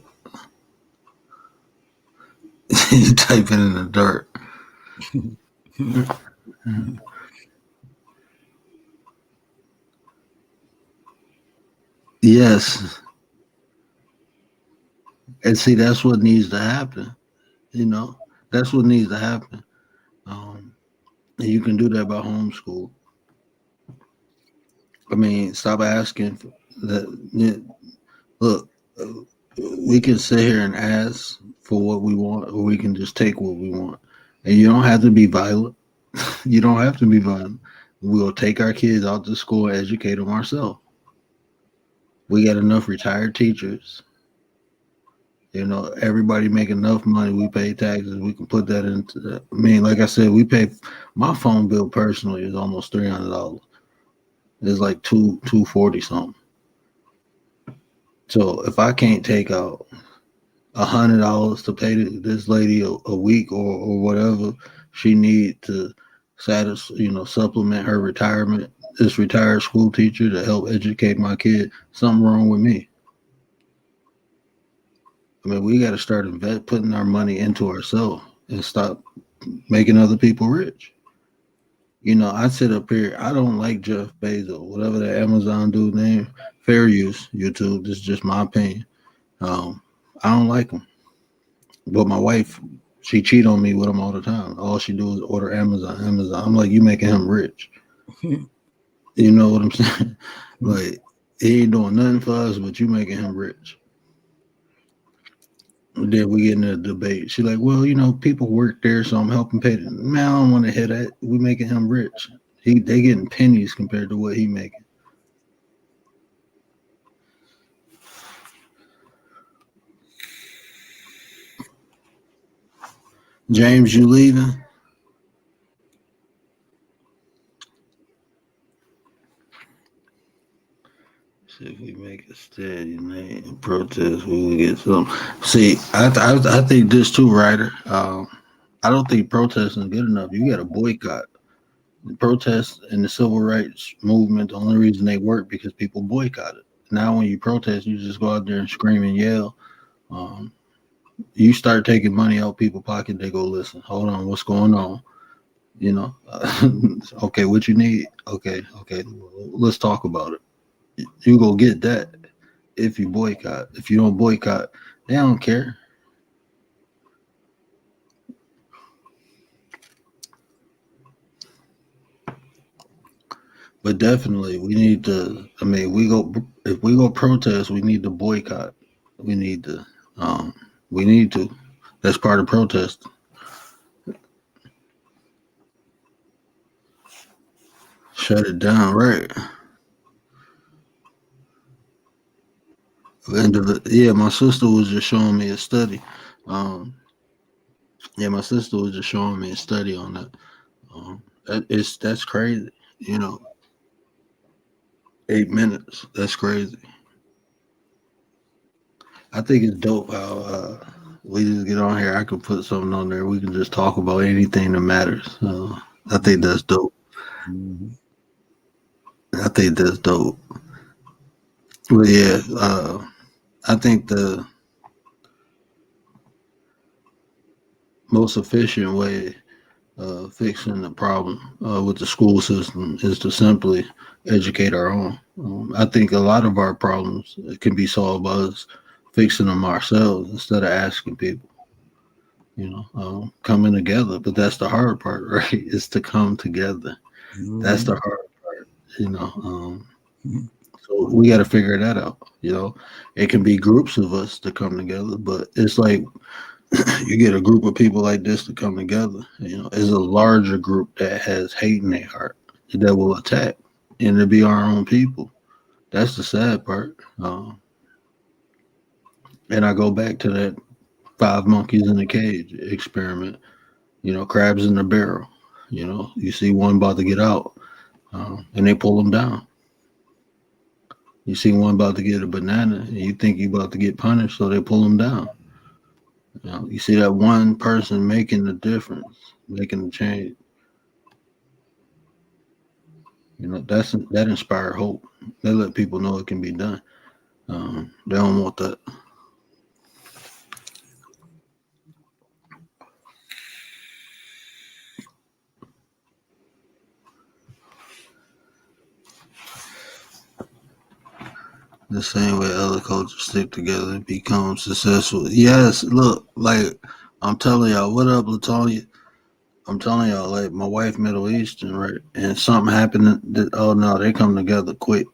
You type it in the dirt. Yes, and see that's what needs to happen. You know, that's what needs to happen. And you can do that by homeschool. I mean, stop asking for that. Yeah, look, uh, we can sit here and ask for what we want, or we can just take what we want. And you don't have to be violent. You don't have to be violent. We'll take our kids out to school and educate them ourselves. We got enough retired teachers. Everybody make enough money. We pay taxes. We can put that into. I mean, like I said, we pay. My phone bill personally is almost $300. It's like 240 something. So if I can't take out $100 to pay this lady a week or whatever she need to supplement her retirement, this retired school teacher to help educate my kid, something wrong with me. I mean, we got to start putting our money into ourselves and stop making other people rich. I sit up here. I don't like Jeff Bezos, whatever that Amazon dude name. Fair use, YouTube. This is just my opinion. I don't like him. But my wife, she cheat on me with him all the time. All she do is order Amazon, Amazon. I'm like, you making him rich. You know what I'm saying? Like, he ain't doing nothing for us, but you making him rich. Then we get in a debate. She like, well, people work there, so I'm helping pay them. Man, I don't want to hear that. We making him rich. They getting pennies compared to what he making. James, you leaving? See if we make a steady name protest, we will get some. See, I think this too, Ryder. I don't think protesting is good enough. You got to boycott. The protests and the civil rights movement. The only reason they work because people boycott it. Now, when you protest, you just go out there and scream and yell. Um, you start taking money out people's pocket, they go listen. Hold on, what's going on? You know, okay, what you need? Okay, let's talk about it. You go get that if you boycott. If you don't boycott, they don't care. But definitely, we need to. I mean, we go if we go protest, we need to boycott. We need to. Um, we need to. That's part of protest. Shut it down, right? Yeah, my sister was just showing me a study. Um, yeah, my sister was just showing me a study on that. That's crazy. You know, 8 minutes. That's crazy. I think it's dope how we just get on here. I can put something on there. We can just talk about anything that matters. I think that's dope. Mhm. I think that's dope. But yeah, I think the most efficient way of fixing the problem with the school system is to simply educate our own. I think a lot of our problems can be solved by us fixing them ourselves instead of asking people. Coming together. But that's the hard part, right? Is to come together. That's the Mhm. hard part. You know. Mhm. So we got to figure that out. It can be groups of us to come together, but it's like you get a group of people like this to come together. Is a larger group that has hate in their heart that will attack, and it'll be our own people. That's the sad part. And I go back to that five monkeys in a cage experiment. Crabs in the barrel. You see one about to get out, and they pull them down. You see one about to get a banana, and you think you about to get punished, so they pull them down. You see that one person making the difference, making the change. That inspire hope. They let people know it can be done. They don't want that. The same way other cultures stick together and become successful. Yes, look, like I'm telling y'all, what up, Latonia? I'm telling y'all, like my wife Middle Eastern, right? And something happened that oh no, they come together quick.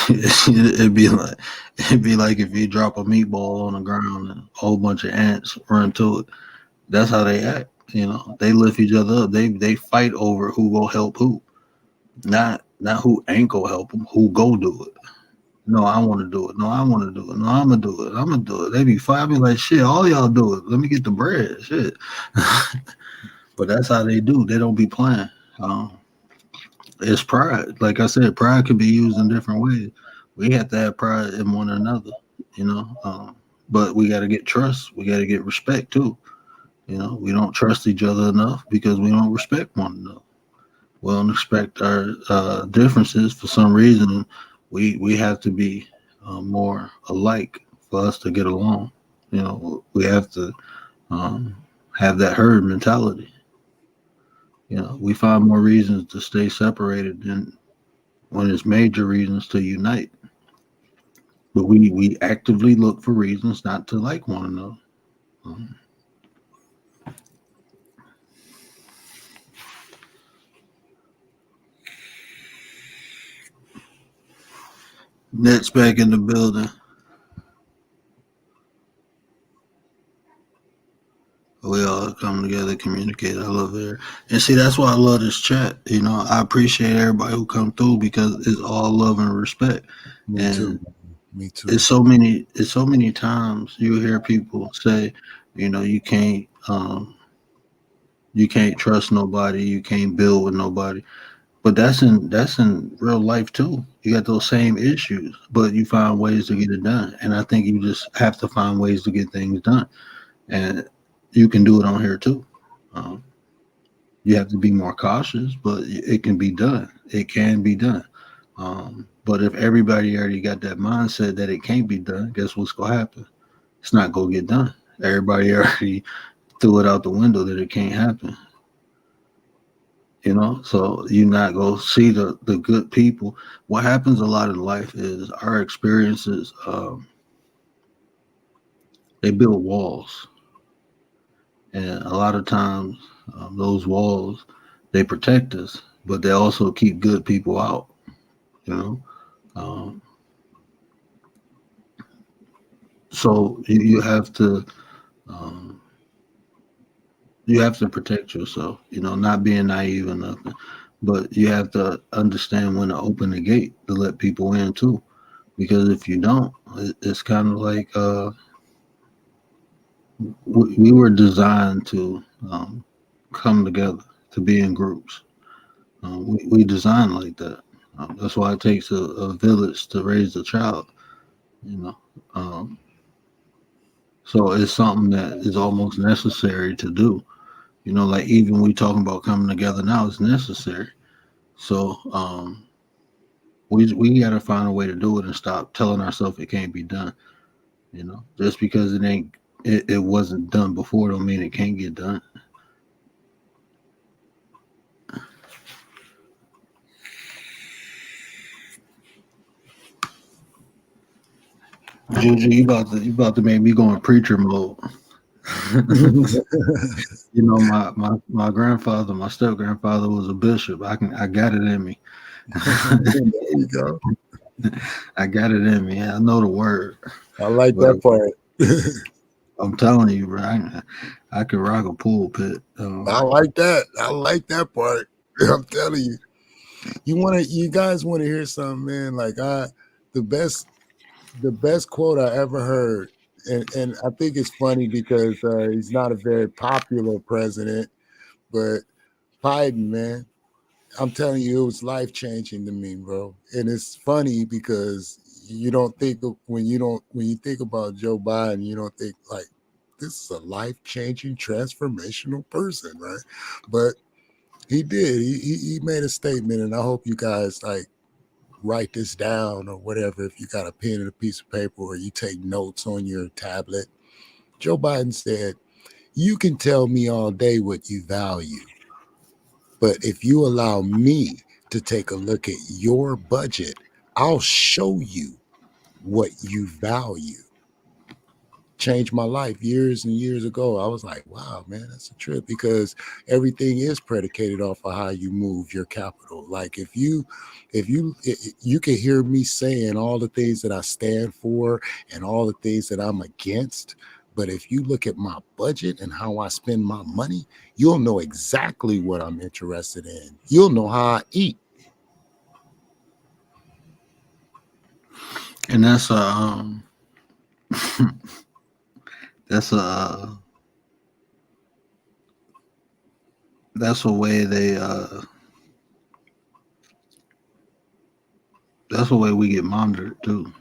it'd be like if you drop a meatball on the ground and a whole bunch of ants run to it. That's how they act. They lift each other up. They fight over who go help who, not who ain't go help them. Who go do it? No, I want to do it. No, I want to do it. No, I'm gonna do it. I'm gonna do it. They be fight. I be like, shit. All y'all do it. Let me get the bread. Shit. But that's how they do. They don't be playing. Um, it's pride. Like I said, pride can be used in different ways. We have to have pride in one another. You know. But we got to get trust. We got to get respect too. We don't trust each other enough because we don't respect one another. We don't respect our differences for some reason. We have to be more alike for us to get along. We have to um, have that herd mentality. We find more reasons to stay separated than when it's major reasons to unite. But we actively look for reasons not to like one another. Um, Net's back in the building. We all come together, communicate. I love it. And see, that's why I love this chat. I appreciate everybody who come through because it's all love and respect. Me too. And Me too. it's so many times you hear people say, you can't trust nobody, you can't build with nobody. But that's in real life too. You got those same issues, but you find ways to get it done. And I think you just have to find ways to get things done. And you can do it on here too. Um, you have to be more cautious, but it can be done. It can be done. But if everybody already got that mindset that it can't be done, guess what's gonna happen? It's not gonna get done. Everybody already threw it out the window that it can't happen. So you're not gonna see the good people. What happens a lot in life is our experiences. They build walls, and a lot of times those walls they protect us, but they also keep good people out. You know, um, so you have to um, protect yourself. Not being naive or nothing, but you have to understand when to open the gate to let people in too. Because if you don't, it's kind of like we were designed to come together, to be in groups. We designed like that. That's why it takes a village to raise a child. You know, um, so it's something that is almost necessary to do. Like even we talking about coming together now, it's necessary. So we got to find a way to do it and stop telling ourselves it can't be done. Just because it wasn't done before, don't mean it can't get done. Juju, you about to make me go in preacher mode. My grandfather, my step grandfather was a bishop. I got it in me. There you go. I got it in me. I know the word, I like but that part. I'm telling you, bro, I can rock a pulpit. I like that. I like that part. I'm telling you. You guys want to hear something, man? Like the best the best quote I ever heard, and I think it's funny because he's not a very popular president, but Biden, man, I'm telling you, it was life changing to me, bro. And it's funny because you don't think when you think about Joe Biden, you don't think like this is a life changing, transformational person, right? But he did. He made a statement, and I hope you guys like write this down or whatever. If you got a pen and a piece of paper, or you take notes on your tablet. Joe Biden said, "You can tell me all day what you value, but if you allow me to take a look at your budget, I'll show you what you value." Changed my life years and years ago. I was like, wow, man, that's a trip because everything is predicated off of how you move your capital. Like if you can hear me saying all the things that I stand for and all the things that I'm against, But if you look at my budget and how I spend my money, you'll know exactly what I'm interested in. You'll know how I eat. And that's that's a way that's a way we get monitored too.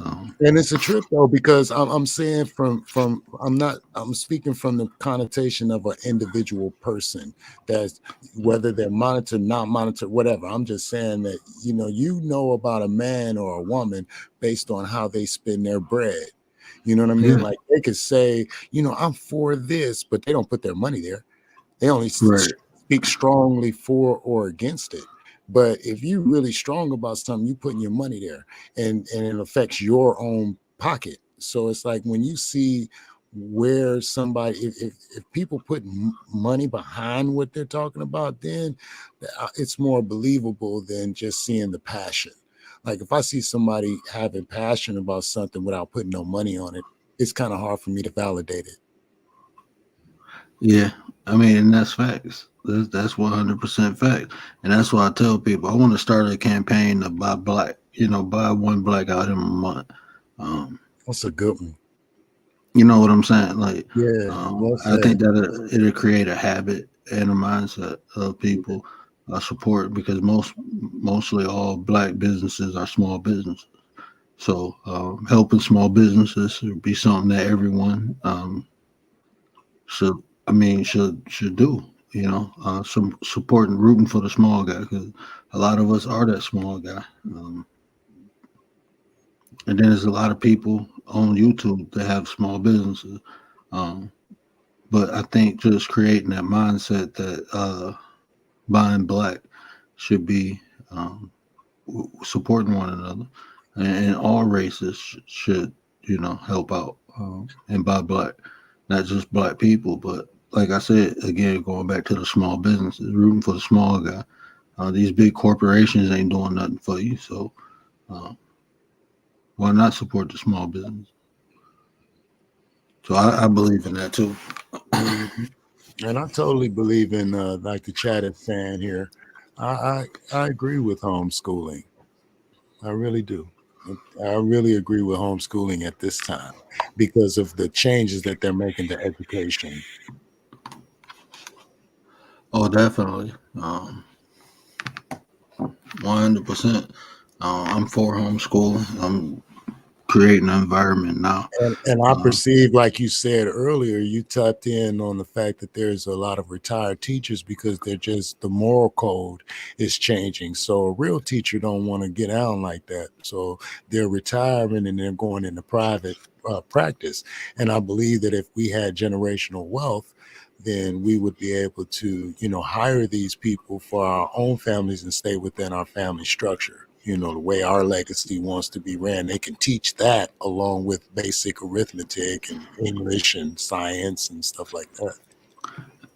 Um, And it's a trip though, because I'm saying I'm speaking from the connotation of an individual person, that's whether they're monitored, not monitored, whatever. I'm just saying that you know about a man or a woman based on how they spend their bread. You know what I mean? yeah, Like they could say, I'm for this, but they don't put their money there. They only right. speak strongly for or against it. But if you're really strong about something, you putting your money there, and it affects your own pocket. So it's like when you see where somebody, if people put money behind what they're talking about, then it's more believable than just seeing the passion. Like if I see somebody having passion about something without putting no money on it, it's kind of hard for me to validate it. Yeah, I mean, and that's facts. That's 100% fact, and that's why I tell people I want to start a campaign to buy black. Buy one black item a month. Um, That's a good one. you know what I'm saying? Like, Yeah, well I think said. that it'll create a habit and a mindset of people support because mostly all black businesses are small businesses. So helping small businesses would be something that everyone should should do. Some support and rooting for the small guy because a lot of us are that small guy. And then there's a lot of people on YouTube that have small businesses. Um, but I think just creating that mindset that buying black should be um, supporting one another, and all races should help out and buy black, not just black people, but like I said again, going back to the small businesses, rooting for the small guy. These big corporations ain't doing nothing for you, so uh, why not support the small business? So I believe in that too. Mhm. And I totally believe in like the chat is saying here. I agree with homeschooling. I really do. I really agree with homeschooling at this time because of the changes that they're making to education. Oh, definitely, 100%. I'm for homeschooling. I'm creating an environment now. And I Uh, perceive, like you said earlier, you tapped in on the fact that there's a lot of retired teachers because they're just the moral code is changing. So a real teacher don't want to get out like that. So they're retiring and they're going into private practice. And I believe that if we had generational wealth, then we would be able to, hire these people for our own families and stay within our family structure. The way our legacy wants to be ran, they can teach that along with basic arithmetic and English and science and stuff like that.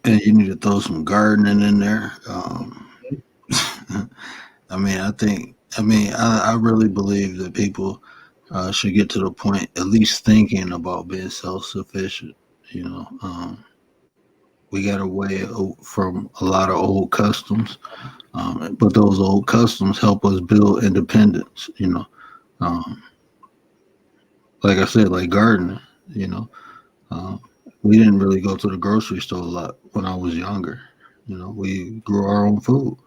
and you need to throw some gardening in there. I really believe that people should get to the point, at least thinking about being self sufficient. You know, we got away from a lot of old customs, but those old customs help us build independence. Um, like I said, like gardening. You know, uh, we didn't really go to the grocery store a lot when I was younger. We grew our own food.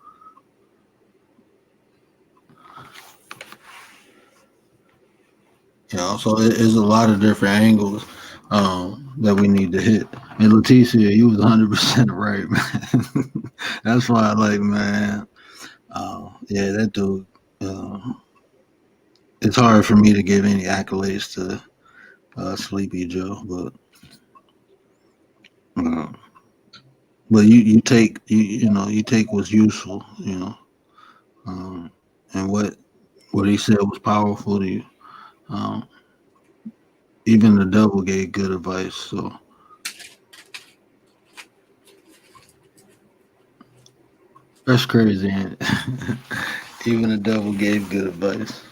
So it is a lot of different angles that we need to hit. And Leticia, you was 100% right, man. That's why I like, man. Yeah, that dude. Uh, it's hard for me to give any accolades to Sleepy Joe, uh, but you take what's useful, um, and what he said was powerful to you. Um, Even the devil gave good advice, so that's crazy. Ain't it? Even the devil gave good advice.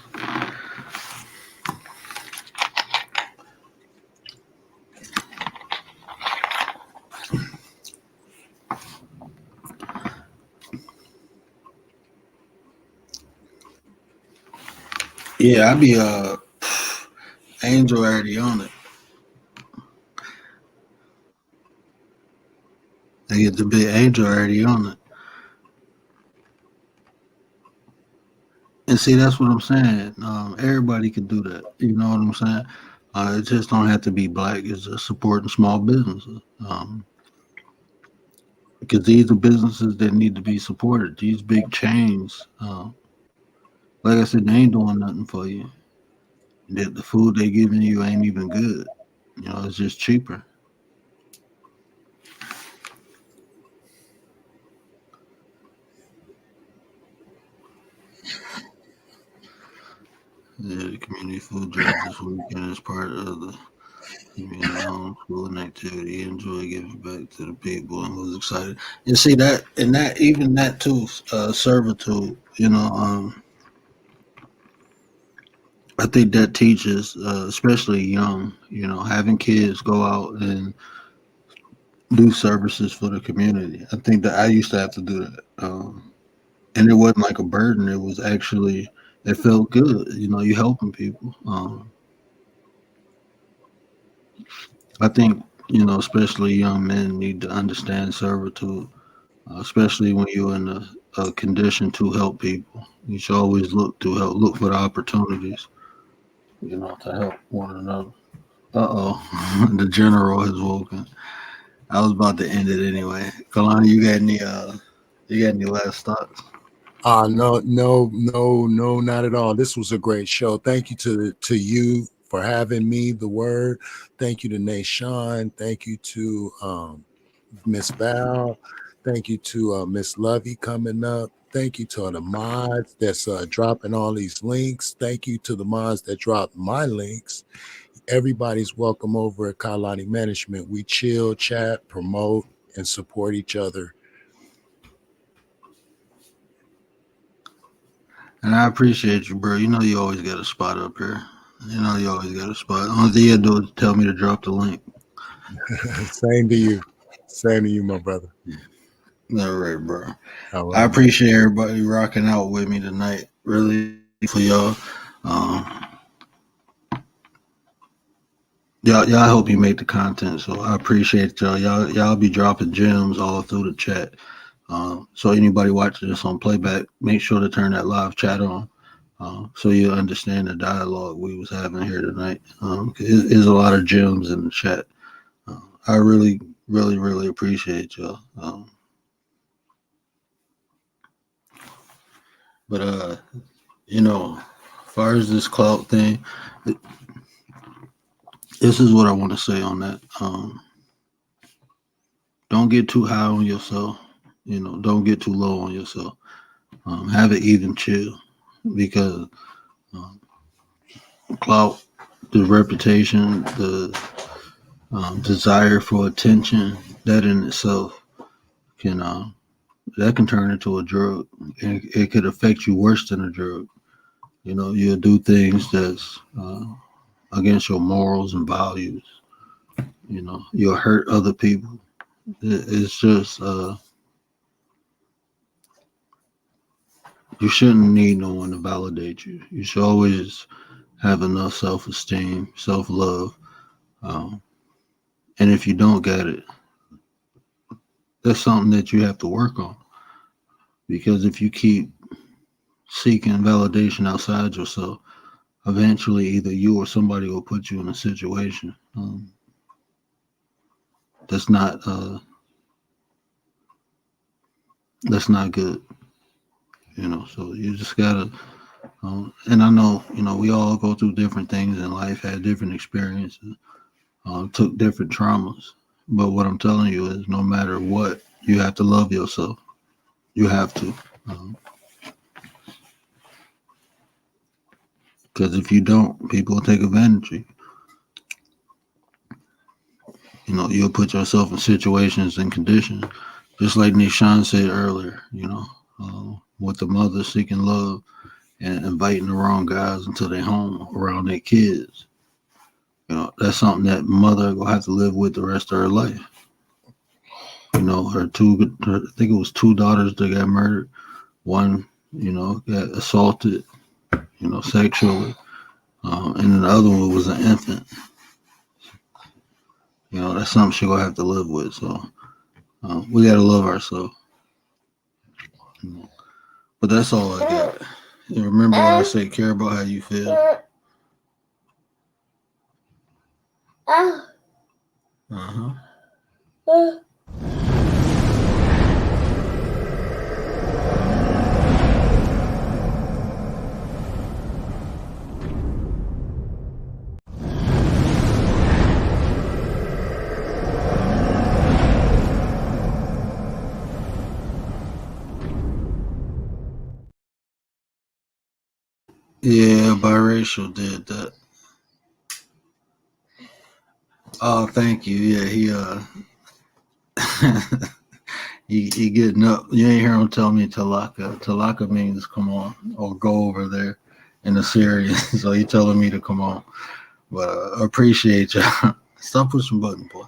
Yeah, I be Angel already on it. I get the big Angel already on it. And see, that's what I'm saying. Everybody can do that. You know what I'm saying? It just don't have to be black. It's just supporting small businesses. Because these are businesses that need to be supported. These big chains, like I said, they ain't doing nothing for you. The food they giving you ain't even good. You know, it's just cheaper. Yeah, the community food drive this weekend is part of the community homeschooling activity. Enjoy giving back to the people and was excited. And see that, and that even that too, servitude. I think that teaches, especially young. Having kids go out and do services for the community. I think that I used to have to do that, and it wasn't like a burden. It was actually it felt good. You helping people. I think especially young men need to understand servitude, especially when you're in a condition to help people. You should always look for the opportunities, to help one another. The general has woken. I was about to end it anyway. Kalani, you got any last thoughts? No, no, no, no, not at all. This was a great show. Thank you to you for having me. The word. Thank you to Nashawn. Thank you to Miss Val. Thank you to Miss Lovey coming up. Thank you to the mods that's dropping all these links. Thank you to the mods that dropped my links. Everybody's welcome over at Kalani Management. We chill, chat, promote, and support each other. And I appreciate you, bro. You always got a spot up here. You always got a spot. Only thing you do is tell me to drop the link. Same to you. Same to you, my brother. All right, bro. All I right, man. appreciate everybody rocking out with me tonight. Really for y'all. Um, y'all help me make the content, so I appreciate y'all. Y'all be dropping gems all through the chat. So anybody watching this on playback, make sure to turn that live chat on, so you understand the dialogue we was having here tonight. 'Cause there's a lot of gems in the chat. I really, really, really appreciate y'all. But as far as this clout thing, this is what I want to say on that. Don't get too high on yourself. Don't get too low on yourself. Have it even chill, because um, clout, the reputation, the desire for attention, that in itself can that can turn into a drug. It could affect you worse than a drug. You'll do things that's against your morals and values. You'll hurt other people. It's just you shouldn't need no one to validate you. You should always have enough self-esteem, self-love. Um, and if you don't get it, that's something that you have to work on. Because if you keep seeking validation outside yourself, eventually either you or somebody will put you in a situation that's not good. So you just gotta. And I know we all go through different things in life, had different experiences, took different traumas. But what I'm telling you is, no matter what, you have to love yourself. You have to, because if you don't, people will take advantage of you. You'll put yourself in situations and conditions, just like Nishan said earlier. With the mother seeking love and inviting the wrong guys into their home around their kids. That's something that mother will have to live with the rest of her life. I think it was two daughters that got murdered. One, got assaulted. sexually. And then the other one was an infant. That's something she'll have to live with. So we gotta love ourselves. But that's all I got. You remember when I say care about how you feel? Uh-huh. Yeah, biracial did that. Oh, thank you. Yeah, he getting up. You ain't hear him tell me Talaka. Talaka means come on or go over there in the Syrian. So he telling me to come on. But I appreciate y'all. Stop pushing button, boy.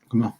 Come on.